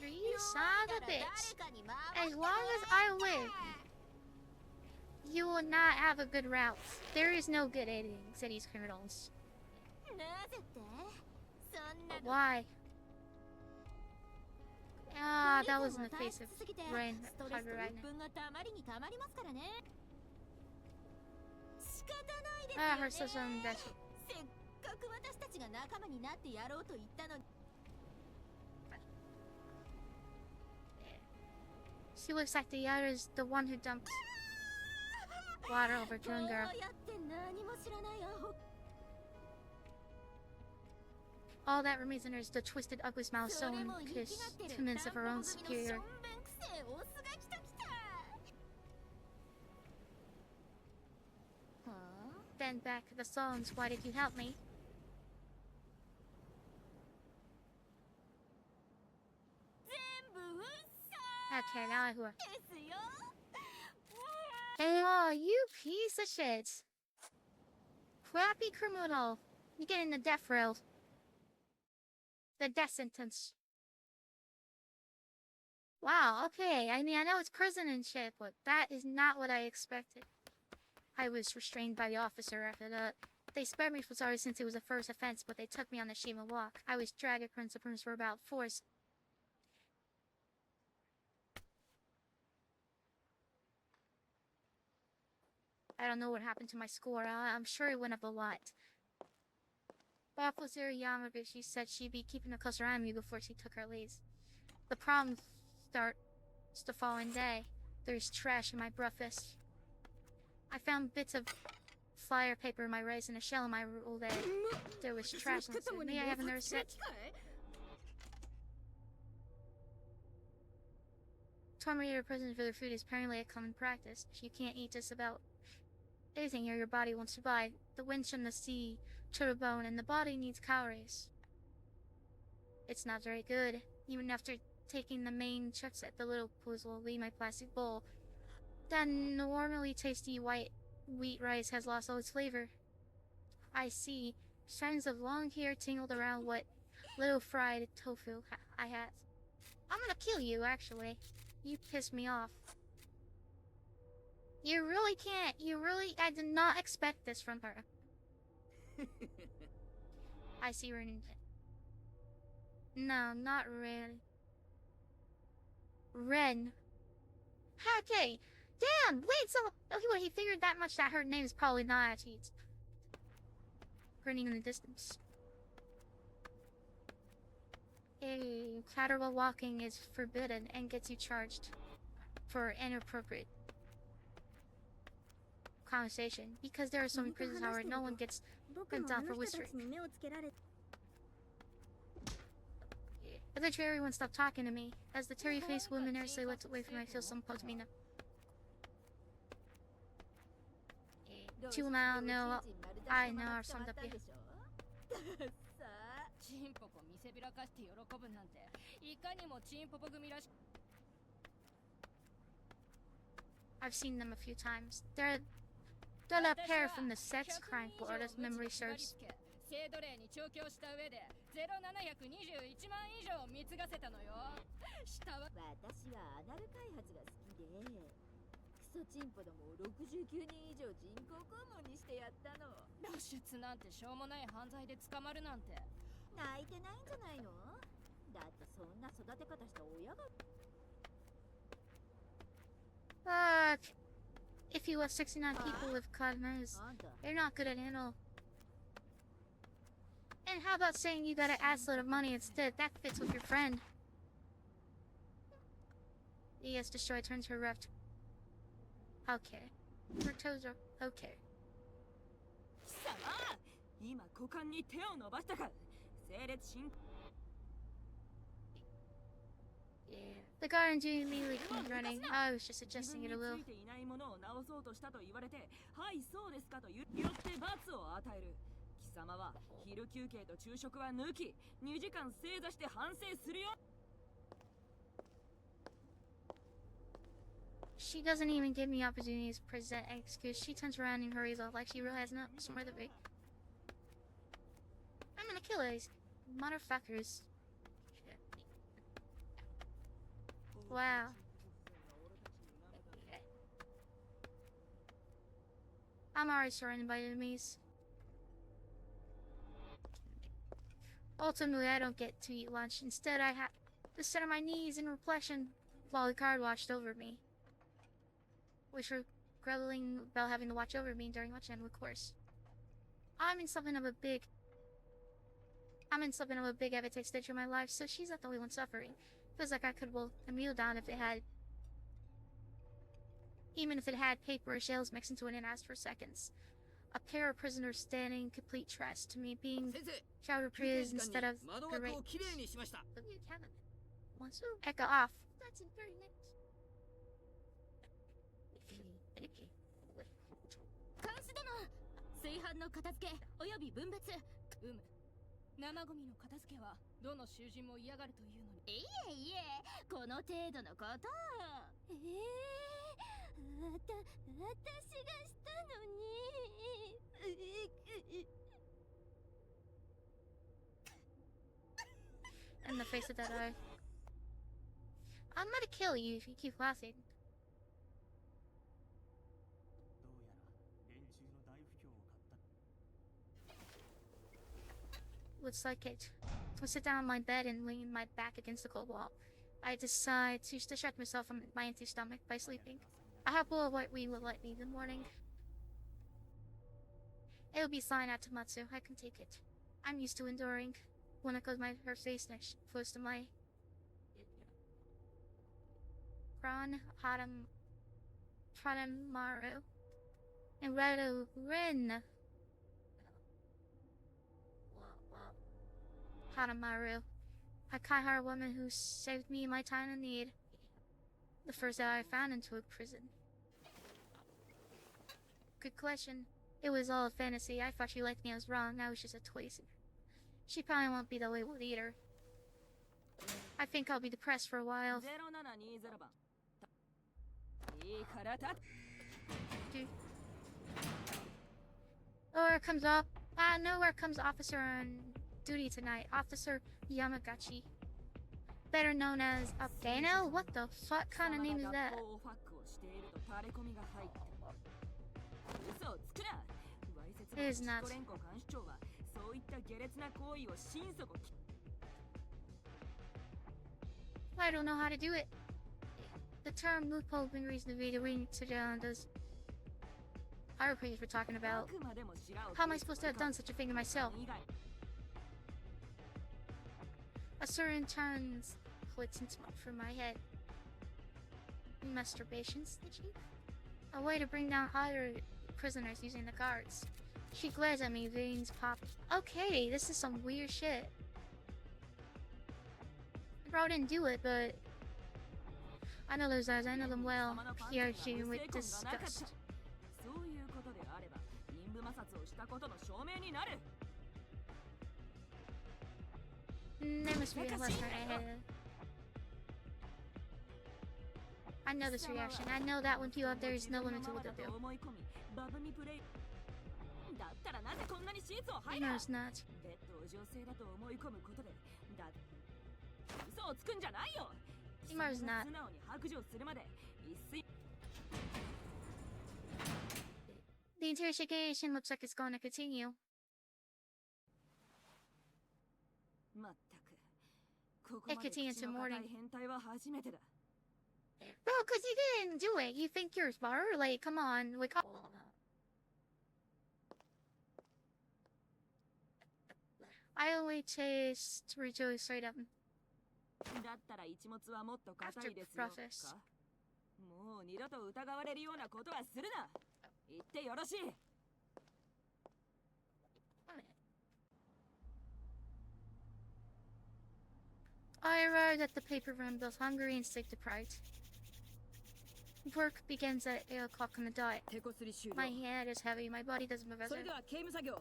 You son of a bitch. As long as I live, you will not have a good route. There is no good editing cities criminals. But why? Ah, that was in the face of rain. Harder right now. Ah, her social investment. She looks like the other is the one who dumped water over June Girl. All that remains in her is the twisted, ugly smile, sullen kiss, convinced of her own superior. Then back to the songs. Why did you help me? Okay, now I who are. Oh, you piece of shit. Crappy criminal. You get in the death row. The death sentence. Wow, okay. I mean, I know it's prison and shit, but that is not what I expected. I was restrained by the officer after that. They spared me from sorry since it was a first offense, but they took me on the Shima walk. I was dragged at principles for about 4. I don't know what happened to my score. I'm sure it went up a lot. Officer Yamaguchi said she'd be keeping a closer eye on me before she took her leave. The problem starts the following day. There's trash in my breakfast. I found bits of flyer paper in my rice and a shell in my rolled egg. There was trash on it. Me, I haven't noticed it. Tormented prisoners for their food is apparently a common practice. If you can't eat just about anything here, your body won't survive. The wind from the sea to the bone, and the body needs calories. It's not very good. Even after taking the main chunks at the little pools will leave my plastic bowl. That normally tasty white wheat rice has lost all its flavor. I see. Strands of long hair tingled around what little fried tofu I had. I'm gonna kill you, actually. You pissed me off. You really can't. I did not expect this from her. I see Ren. No, not Ren. Ren. Okay. Damn, wait, so he figured that much that her name is probably not actually grinning in the distance. Collateral walking is forbidden and gets you charged for inappropriate conversation because there are so many prisons where no one gets bent down for whispering. Eventually everyone stopped talking to me. As the terry-faced woman nervously looked away from me, I feel some pulled me. Two now, no, I know are summed up here. I've seen them a few times. They're a pair from the sex crime board, as memory serves. If you have 69 people with cosmos, they're not good at anal. And how about saying you got an assload of money instead? That fits with your friend. Yes, destroy turns her reft. Okay. Her toes are okay. 貴様今股間に手を伸ばしたか整列進 The guard immediately came running. I was just adjusting it a 自分 little. についていないものを直そうとしたと言われてはいそうですかと言って罰を与える貴様は昼休憩と昼食は抜き2時間正座して反省するよ She doesn't even give me opportunities to present an excuse. She turns around and hurries off like she really has somewhere to be. I'm gonna kill these motherfuckers. Wow. I'm already surrounded by enemies. Ultimately, I don't get to eat lunch. Instead, I have to sit on my knees in reflection while the guard watched over me. Which were grumbling about having to watch over me during lunch time, of course. I'm in something of a big appetite stage in my life, so she's not the only one suffering. Feels like I could wolf a meal down if it had, even if it had paper or shells mixed into it and asked for seconds. A pair of prisoners standing complete trust to me being showered praise instead of great. Echo off. That's very nice. 監視殿炊飯の片付けおよび分別生ゴミの片付けはどの囚人も嫌がるというのにいえいえこの程度のこと私がしたのに In the face of that eye. I'm gonna kill you if you keep laughing. Looks like it. I sit down on my bed and lean my back against the cold wall. I decide to distract myself from my empty stomach by sleeping. I hope what we will let me in the morning. It will be fine at Tomatsu. I can take it. I'm used to enduring. When I close her face next close to my Ron Hadamaru and Redo Rin Hadamaru, a kind-hearted woman who saved me in my time of need. The first that I found into a prison. Good question. It was all a fantasy. I thought she liked me. I was wrong. I was just a toy. She probably won't be the label either. I think I'll be depressed for a while. Nowhere comes up. Nowhere comes officer on duty tonight. Officer Yamagachi. Better known as Dano? What the fuck kind of name is that? It is not. I don't know how to do it. The term loophole been reasonably the ring to does. I repeat we're talking about. How am I supposed to have done such a thing to myself? A certain turns flits and smoke from my head. Masturbations, the chief? A way to bring down other prisoners using the guards. She glares at me, veins pop. Okay, this is some weird shit. Bro didn't do it, but I know those eyes, I know them well. PRG with disgust. There must be a lesson ahead. I know this reaction. I know that when people out there is no limit to what they'll do. No, it's not. Imaru's not. The interrogation looks like it's going to continue. It continues till morning. Bro, cause you didn't do it. You think you're smart? Like, come on, wake up. I only taste rejoice straight up. After process. う二度と疑われるようなことはするな。言ってよろしい。I arrived at the paper room both hungry and sleep deprived. Work begins at 8 o'clock on the dot. 手こすり終了。 My head is heavy, my body doesn't move as それでは刑務作業。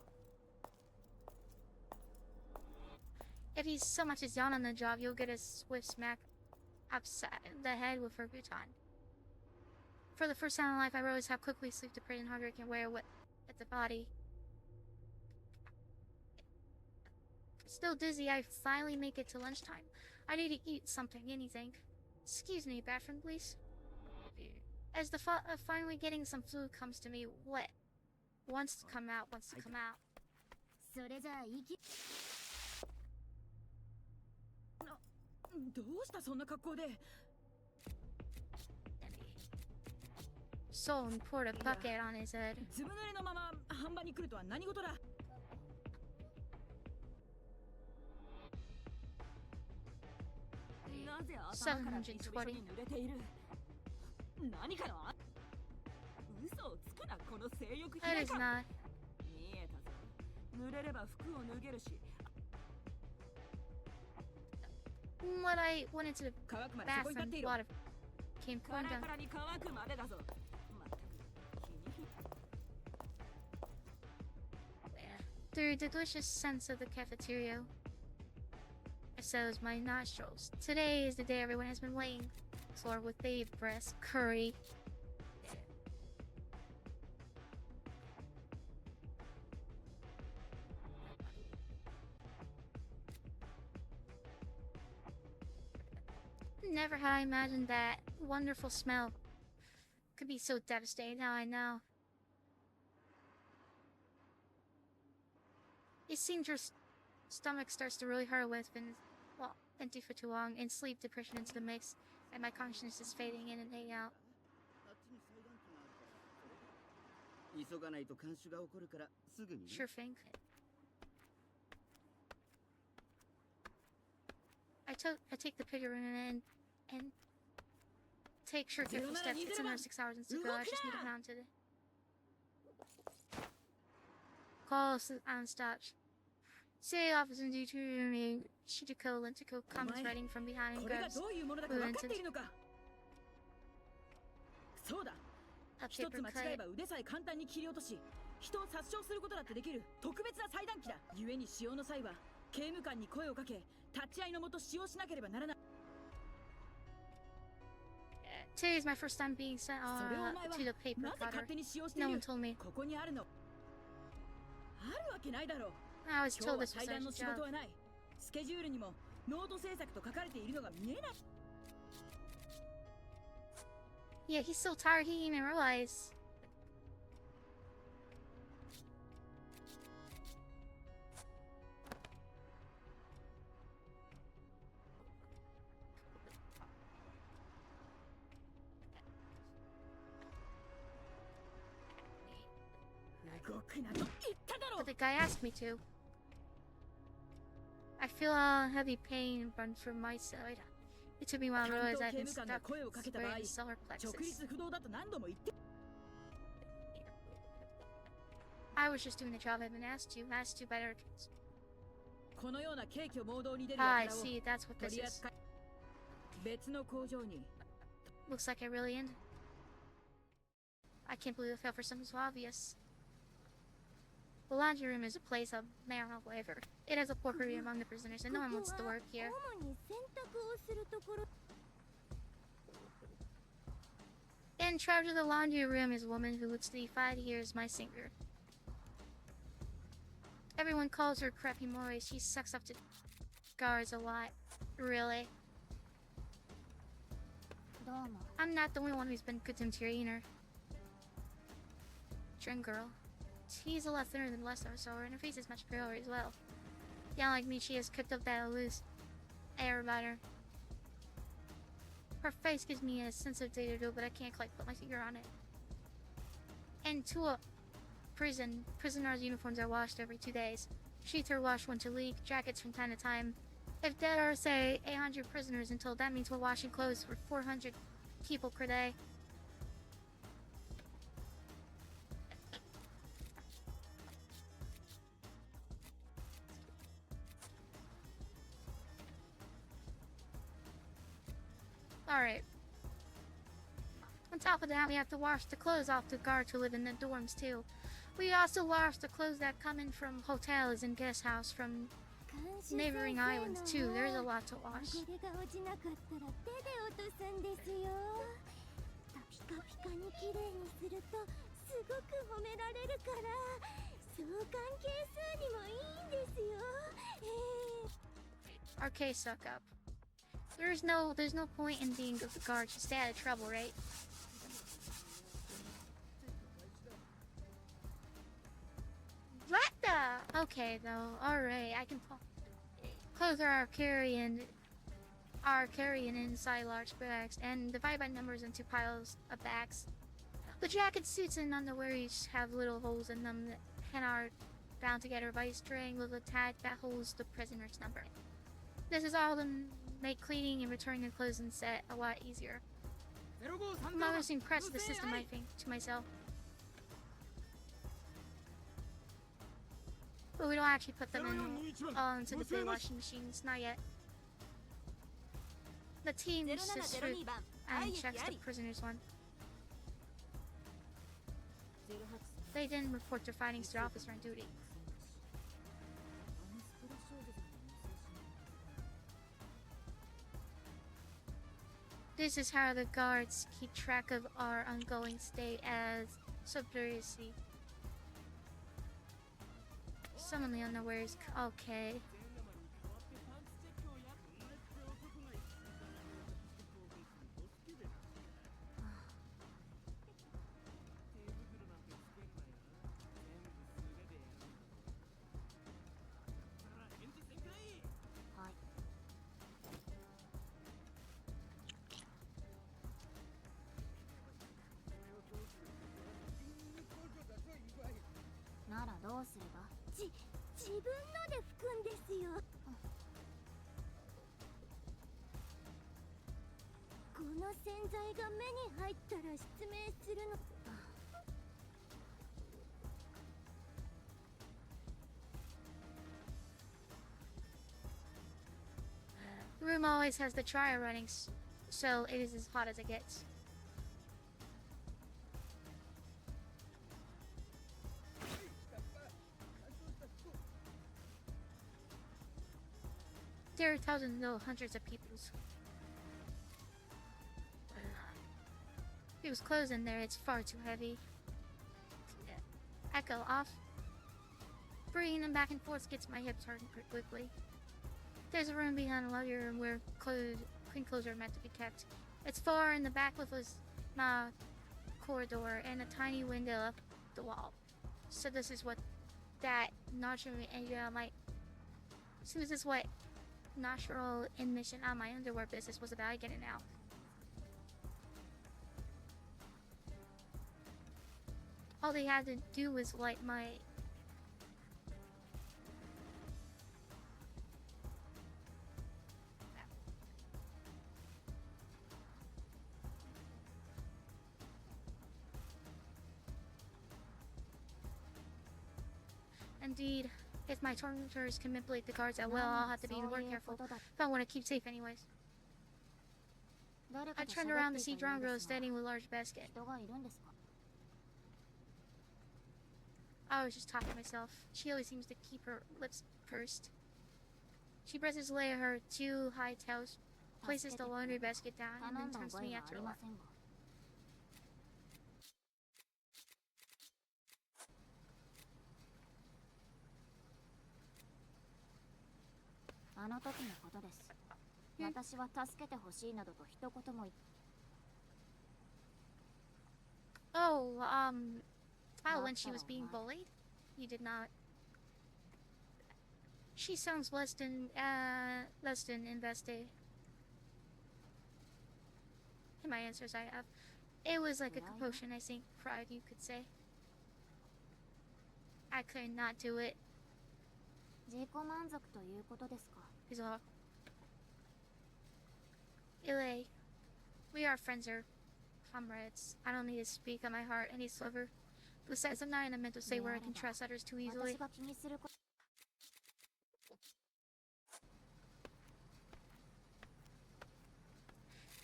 If you so much as yawn on the job, you'll get a swift smack upside the head with her baton. For the first time in life, I realized how quickly sleep deprived and hunger can wear at the body. Still dizzy, I finally make it to lunchtime. I need to eat something, anything. Excuse me, bathroom, please. As the thought of finally getting some food comes to me, what wants to come out. それじゃあどうしたそんな格好で。 Soul and poured a bucket on his head. ずぶ濡れのまま販売に来るとは何事だ。 なぜ頭からびしょびしょに濡れている。何かの嘘をつくな、この性欲ひ That れ is か。 not. 見えたぞ。濡れれば服を脱げるし。 When I went into the 乾くまでそこに立ってい bathroom, ろ。 water came カ pouring ラ down. カラに乾くまでだぞ。まったく日に日 Through the delicious scents of the cafeteria, I soothed my nostrils. Today is the day everyone has been waiting for, with baby breast, curry. Never had I imagined that wonderful smell could be so devastating. Now I know. It seems your stomach starts to really hurt with been, well, empty for too long, and sleep depression into the mix, and my consciousness is fading in and fading out. 急がないと看守が起こるからすぐに。 Sure thing. I take the picture and take sure careful steps. It's another 6 hours until go. I just need to mount it. Calls unstopped. Say officer due to me. Shidako Lentico comes riding from behind and これが grabs どういうものだか分かっているのか。そうだ。 a 一 paper つ間違え cut. ば腕さえ簡単に切り落とし、人を殺傷することだってできる特別な裁断機だ。故に使用の際は刑務官に声をかけ、立ち会いのもと使用しなければならない。 Today is my first time being sent to the paper なぜ勝 cutter. 手に使用してい No る one told me. ここにあるの。あるわけないだろう。 I was 今 told 日 this は was 裁断 such の a 仕事 job. はない。スケジュールにもノート制作と書かれているのが見えない。 Yeah, he's so tired he didn't even realize. But the guy asked me to. I feel a heavy pain run from my side. It took me a while to realize I've been stuck square in the solar 直 plexus. 立不動だと何度も言って。 I was just doing the job I've been asked to by the このような軽挙盲導に出る Ah, I 輩を see, that's what 取 this り is. 扱い。別の工場に。 Looks like I really ended. I can't believe I fell for something so obvious. The laundry room is a place of marital flavor. It has a porkery among the prisoners, and no one wants to work here. 主に洗濯をするところ。 In charge of the laundry room is a woman who looks to be 5 years my senior. Everyone calls her Crappy Mori. She sucks up to guards a lot. Really? どうも。 I'm not the only one who's been good to Tirina. Trin girl. She's a lot thinner than Lester, so her face is much paler as well. Yeah, like me, she has cooked up that loose air about her. Her face gives me a sense of deja, but I can't quite put my finger on it. And to a prison, prisoners' uniforms are washed every 2 days. Sheets are washed once a week, jackets from time to time. If there are, say, 800 prisoners in total, that means we're washing clothes for 400 people per day. Alright. On top of that, we have to wash the clothes off the guards who live in the dorms too. We also wash the clothes that come in from hotels and guest house from neighboring islands too. There's a lot to wash. Our case suck up. There's no point in being a guard to stay out of trouble, right? What the? Okay though. Alright, I can clothes are carrying inside large bags and divide by numbers into piles of bags. The jacket, suits, and underwear each have little holes in them and are bound together by a string with a tag that holds the prisoner's number. This is all to make cleaning and returning the clothes and set a lot easier. I'm almost impressed with the system, I think, to myself. But we don't actually put them into the big washing machines, not yet. The team just sweeps and checks the prisoner's one. They didn't report their findings to the officer on duty. This is how the guards keep track of our ongoing state as subversity. Some of the underwear is okay. The room always has the dryer running, so it is as hot as it gets. There are thousands, no, hundreds of peoples. People's clothes in there, it's far too heavy. Echo off. Bringing them back and forth gets my hips hurting pretty quickly. There's a room behind the laundry room where clean clothes are meant to be kept. It's far in the back with a small corridor and a tiny window up the wall. So this is what natural admission on my underwear business was about getting out. All they had to do was light my Indeed, if my tormentors can manipulate the guards that well, I'll have to be more careful if I want to keep safe anyways. I turned around to see Drown Girl standing with a large basket. I was just talking to myself. She always seems to keep her lips pursed. She presses away her two high towels, places the laundry basket down, and then turns to me after a while. Oh, when she was being bullied? You did not. She sounds less than invested in my answers I have. It was like a commotion, I think, pride, you could say. I could not do it. Is all. Ilay, we are friends or comrades. I don't need to speak on my heart any sliver. Besides, I'm not in a mental state where I can trust others too easily.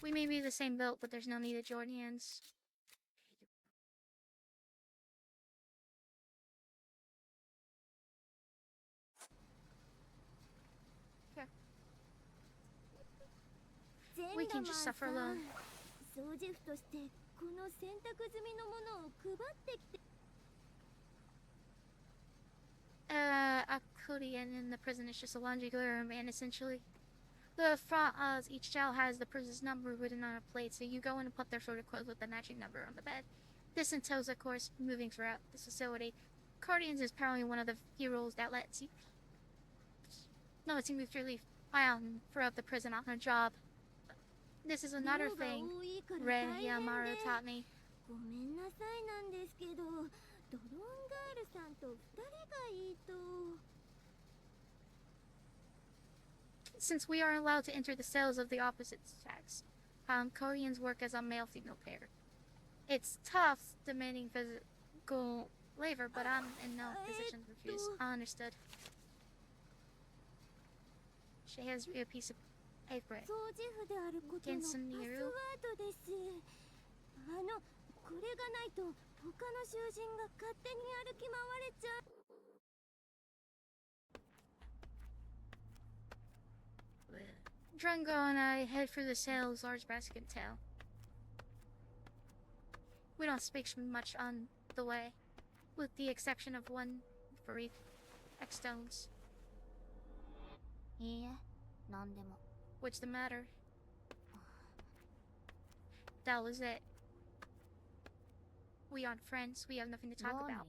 We may be the same build, but there's no need to join hands. Here. We can just suffer alone. A Korean in the prison is just a laundry man, essentially. The front each cell has the prisoner's number written on a plate, so you go in and put their sort of clothes with the matching number on the bed. This entails, of course, moving throughout this facility. Guardians is apparently one of the few rules that lets you move freely throughout the prison on a job. This is another thing Red Yamaru taught me. Since we are allowed to enter the cells of the opposite sex, Koreans work as a male-female pair. It's tough, demanding physical labor, but I'm in no position to refuse. Understood. She has a piece of paper. Gensuniru. Drongo and I head for the cells, large basket tail. We don't speak much on the way, with the exception of one brief X-stones. What's the matter? That was it. We aren't friends, we have nothing to talk about.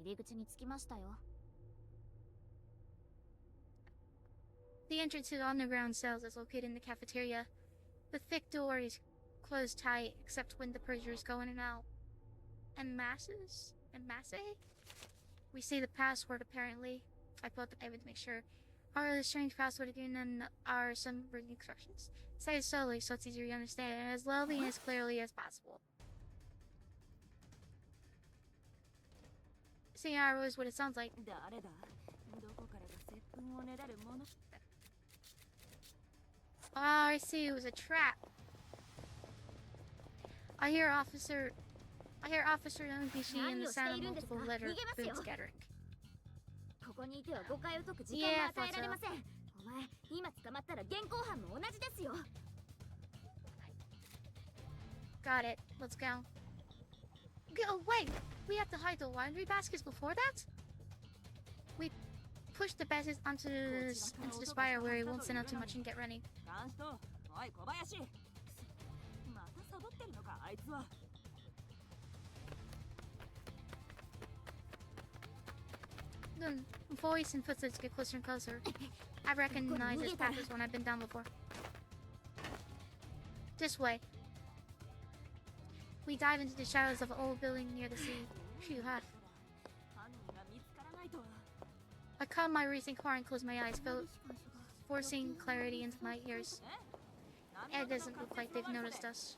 The entrance to the underground cells is located in the cafeteria. The thick door is closed tight, except when the prisoners go in and out. En masse? We see the password, apparently. I pulled the paper to make sure. Our strange password again and our some written instructions. Say it slowly so it's easier to understand, and as slowly and as clearly as possible. Senora is what it sounds like. Oh, I see, it was a trap. I hear Officer NPC and the sound of multiple letter boom scattering. Yeah, I thought so. Got it. Let's go. Oh, wait! We have to hide the laundry baskets before that? We push the baskets into the spire where he won't send out too much and get running. Then voice and footsteps get closer and closer. I recognize this path as one I've been down before. This way. We dive into the shadows of an old building near the sea. Phew, huh? I calm my racing car and close my eyes, forcing clarity into my ears. It doesn't look like they've noticed us.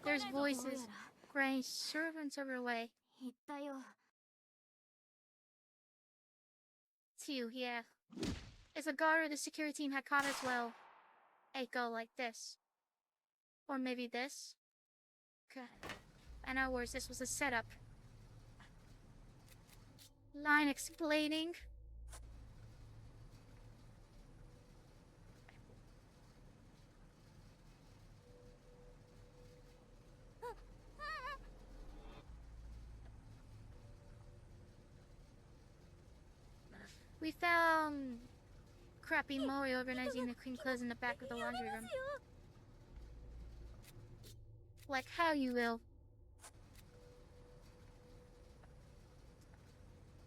There's voices, crying servants over the way. It's you, yeah. It's a guard the security team had caught as well. It go like this. Or maybe this. God. In other words, this was a setup. Line explaining. We found crappy Mori organizing the clean clothes in the back of the laundry room. Like how you will.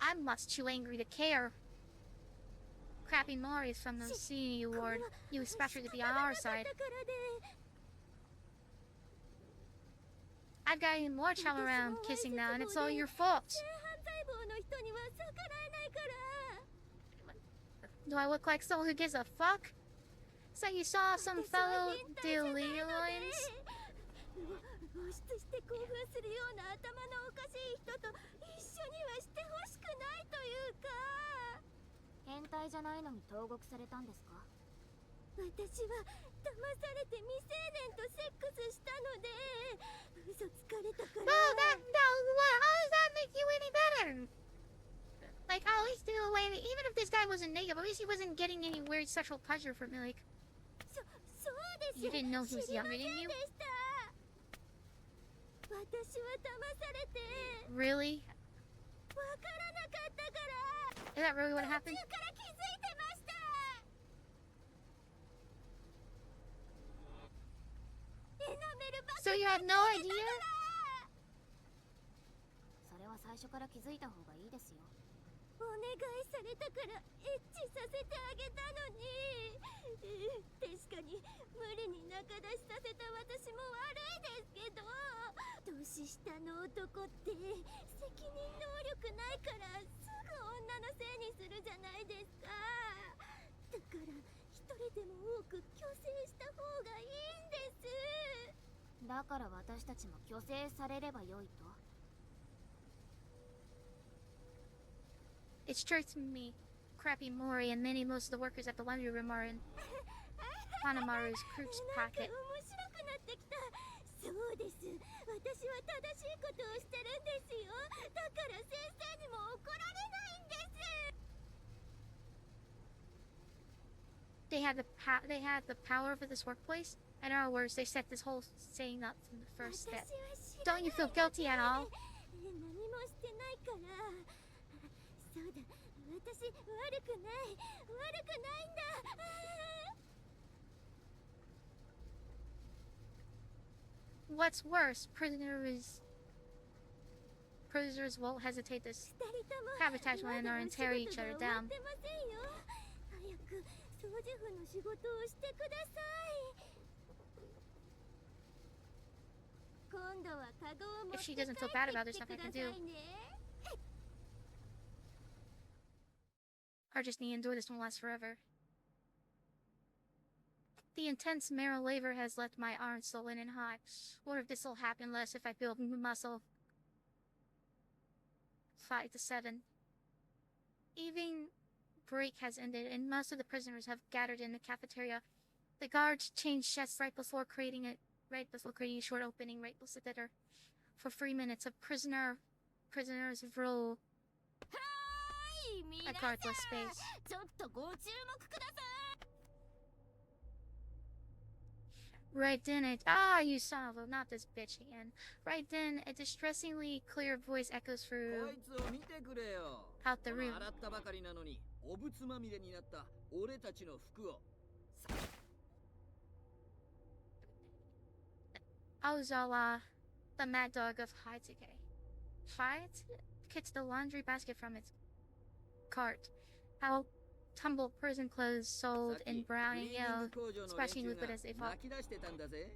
I'm much too angry to care. Crappy Mori is from the senior ward. You expect her to be on our side. I've got even more chum around kissing now, and it's all your fault. Do I look like someone who gives a fuck? So you saw some fellow Delirians? 私は騙されて未成年とセックスしたので嘘つかれたから。 No, how does that make you any better? Like, at least in a way, even if this guy wasn't naked, at least he wasn't getting any weird sexual pleasure from me. Like, そうです。 you didn't know he was younger than you? 私は騙されて Really? わからなかったから。 Is that really what happened? 途中から気づいてました。エナメルばっか So you had no idea? それは最初から気づいた方がいいですよ。お願いされたからエッチさせてあげたのに。確かに無理に仲出しさせた私も悪いですけど、年下の男って責任能力ないからすぐ女のせいにするじゃないですか。だから一人でも多く虚勢した方がいいんです。だから私たちも虚勢されればよいと。It's true to me. Crappy Mori and most of the workers at the laundry room are in Hanamaru's crew's pocket. 面白くなってきた。そうです。私は正しいことをしてるんですよ。だから先生にも怒られないんです。They had the power over this workplace. In other words, they set this whole saying up from the first step. Don't you feel guilty at all? 何もしてないから。そうだ、私悪くない、悪くないんだ。What's worse, prisoners won't hesitate to sabotage one another and tear each other down. 早く掃除婦の仕事をしてください。今度はカゴを持って If 帰 she って doesn't feel bad about, き there's て nothing く I だ can さ do. いね。Or just need to endure this won't last forever. The intense marrow labor has left my arms swollen and hot. What if this will happen less if I build muscle? 5 to 7. Evening break has ended and most of the prisoners have gathered in the cafeteria. The guards changed shifts right before creating a short opening right beside the theater. For 3 minutes, prisoners rule a guardless space. ちょっとご注目ください。 Right then you son of a, not this bitch again. Right then, a distressingly clear voice echoes through こいつを見てくれよ。 out the この room. 洗ったばかりなのにお物まみれになった俺たちの服を。 Ozala, the mad dog of Haitsuke. Fight kicks the laundry basket from its cart. How tumbled prison clothes sold in brown and yellow, splashing liquid as they fall. 泣き出してたんだぜ。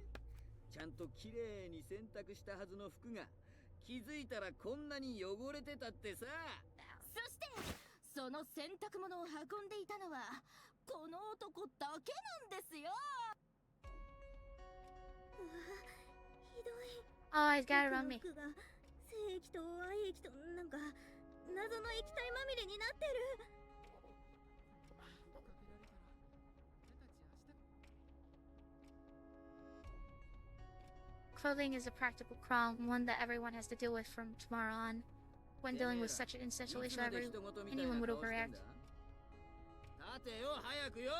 ちゃんときれいに洗濯したはずの服が気づいたらこんなに汚れてたってさ。そしてその洗濯物を運んでいたのはこの男だけなんですよ。うわ、ひどい。 Oh, he's got it on me. 服が精液と愛液となんか謎の液体まみれになってる。 Clothing is a practical problem, one that everyone has to deal with from tomorrow on. When dealing with such an essential issue, anyone would overreact. 立てよ早くよ。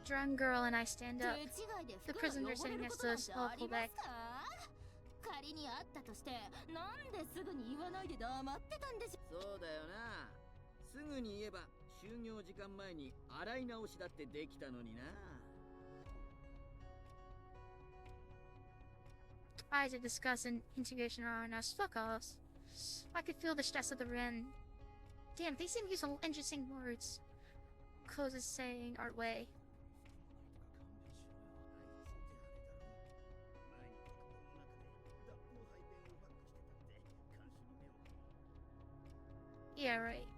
Drunk girl and I stand up. The prisoner sitting next to us all pull back. 仮にあったとしてなんですぐに言わないで黙ってたんでしょ。そうだよな。すぐに言えば就業時間前に洗い直しだってできたのにな。 Eyes of disgust and integration are on us. Fuck us. I could feel the stress of the Ren. Damn, they seem to use some interesting words. Close is saying our way. Yeah, right.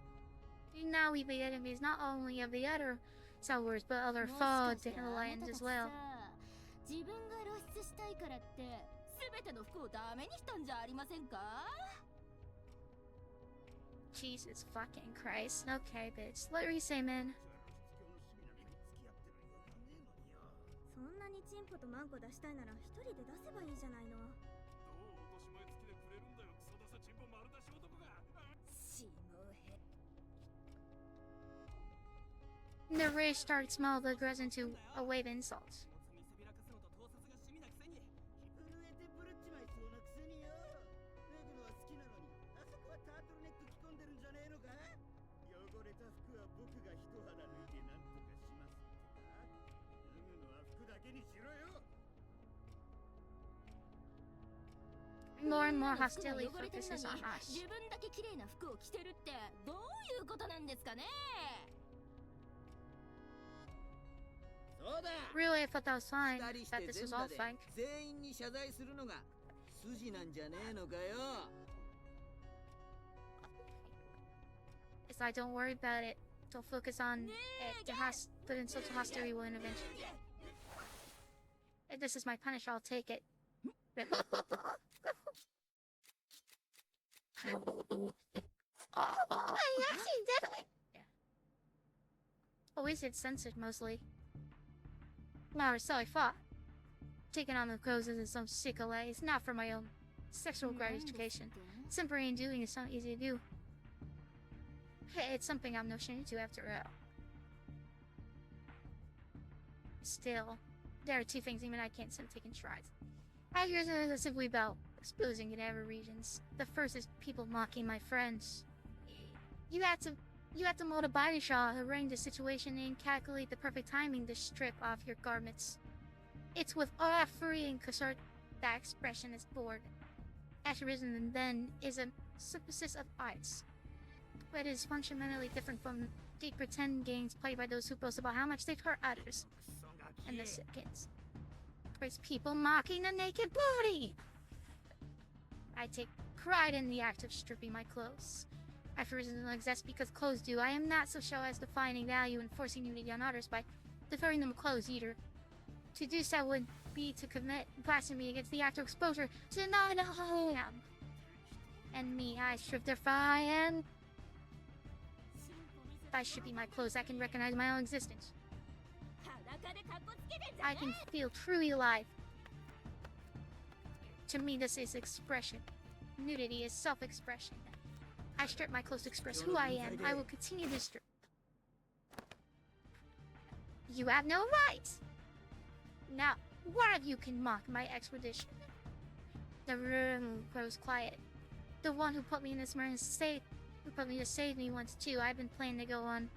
Now we be enemies not only of the other sellers, but other foes to the land as well. 自分が露出したいからって全ての服をダメにしたんじゃありませんか？ Jesus fucking Christ. Okay, bitch. Let me say, man. そんなにチンポとマンコ出したいなら一人で出せばいいじゃないの。The rage started small but grows into a wave of insults. More and more hostility focuses on us. 自分だけ綺麗な服を着てるってどういうことなんですかね。 Really, I thought that was fine. That this was all fine. 全員に謝罪するのが筋なんじゃねえのかよ。 It's like, don't worry about it. Don't focus on it. Put in social hostility will eventually. If this is my punish, I'll take it. Always it's censored mostly. No, so I thought. Taking on the clothes isn't some sick way. It's not for my own sexual gratification. Simply and doing is not easy to do. Hey, it's something I'm no shame to after all. Still, there are two things even I can't seem to take in strides. I hear something that's simply about exposing in every regions. The first is people mocking my friends. You have to mold a body shot, arrange the situation, and calculate the perfect timing to strip off your garments. It's with free and concert that expression is bored. As risen and then is a synthesis of arts. But it is fundamentally different from the pretend games played by those who boast about how much they've hurt others. And the seconds. There's people mocking the naked body. I take pride in the act of stripping my clothes. I for reasons don't exist because clothes do. I am not so sure as defining value and forcing nudity on others by deferring them clothes either. To do so would be to commit blasphemy against the act of exposure to the non-home. And me, I strip defy and by stripping my clothes, I can recognize my own existence. I can feel truly alive. To me, this is expression. Nudity is self-expression. I strip my clothes to express who I am. I will continue to strip. You have no right! Now, one of you can mock my expedition. The room grows quiet. The one who put me in this marine state, who put me to save me once too. I've been planning to go on.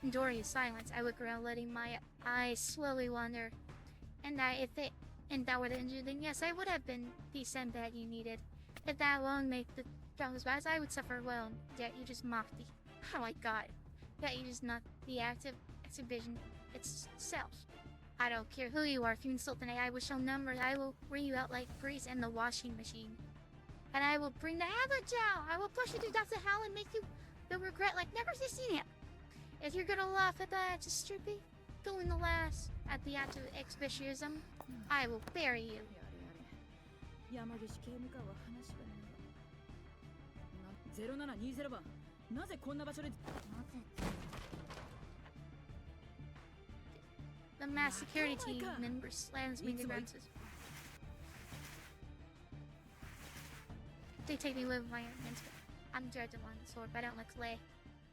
Enduring silence, I look around, letting my eyes slowly wander. And that were the injured, then yes, I would have been the sandbag you needed. If that won't make the troubles bad, I would suffer well. Yet you just mocked the. Oh my god. Yet you just not the active exhibition itself. I don't care who you are. If you insult an AI, I will show numbers. I will bring you out like grease in the washing machine. And I will bring the hammer down. I will push you to depths of hell and make you feel regret like never seen it. If you're gonna laugh at that, just stripping, doing the last at the act of exhibitionism, I will bury you. 山岸刑務官は話がねえ。0720番、なぜこんな場所で。 The mass security team member slams me to the ground. They take me with my hands. I'm dreaded on the sword, but I don't like lay.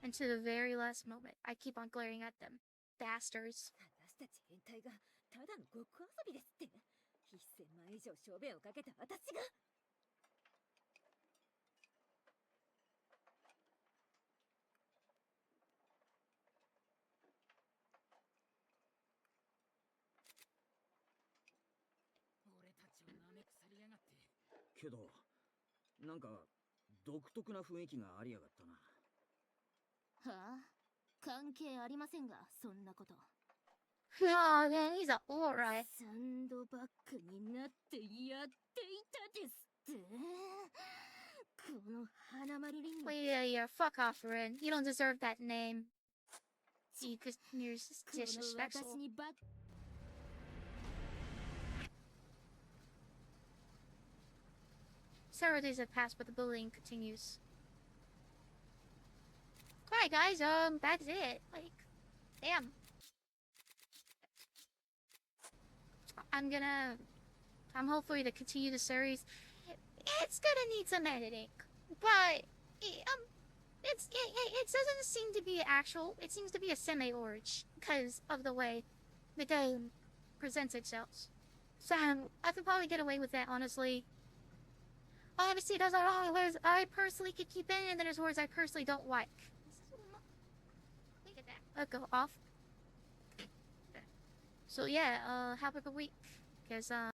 And to the very last moment, I keep on glaring at them. Bastards. 私たち変態がただのごっこ遊びですって。1000万以上小便をかけた私が。俺たちを舐め腐りやがって。けど、なんか独特な雰囲気がありやがったな。はあ、関係ありませんが、そんなこと。Oh, man, he's alright. サンドバッグになってやっていたですって。この花丸リング。Yeah, fuck off, Ren. You don't deserve that name. You're disrespectful. several days have passed, but the bullying continues. Alright guys, that's it. Like, damn. I'm hopefully to continue the series. It's gonna need some editing, but it doesn't seem to be actual. It seems to be a semi-orge because of the way the game presents itself. So I could probably get away with that, honestly. Obviously, those are all words I personally could keep in, and then there's words I personally don't like. Look at that. I'll go off. So yeah, have a good week, because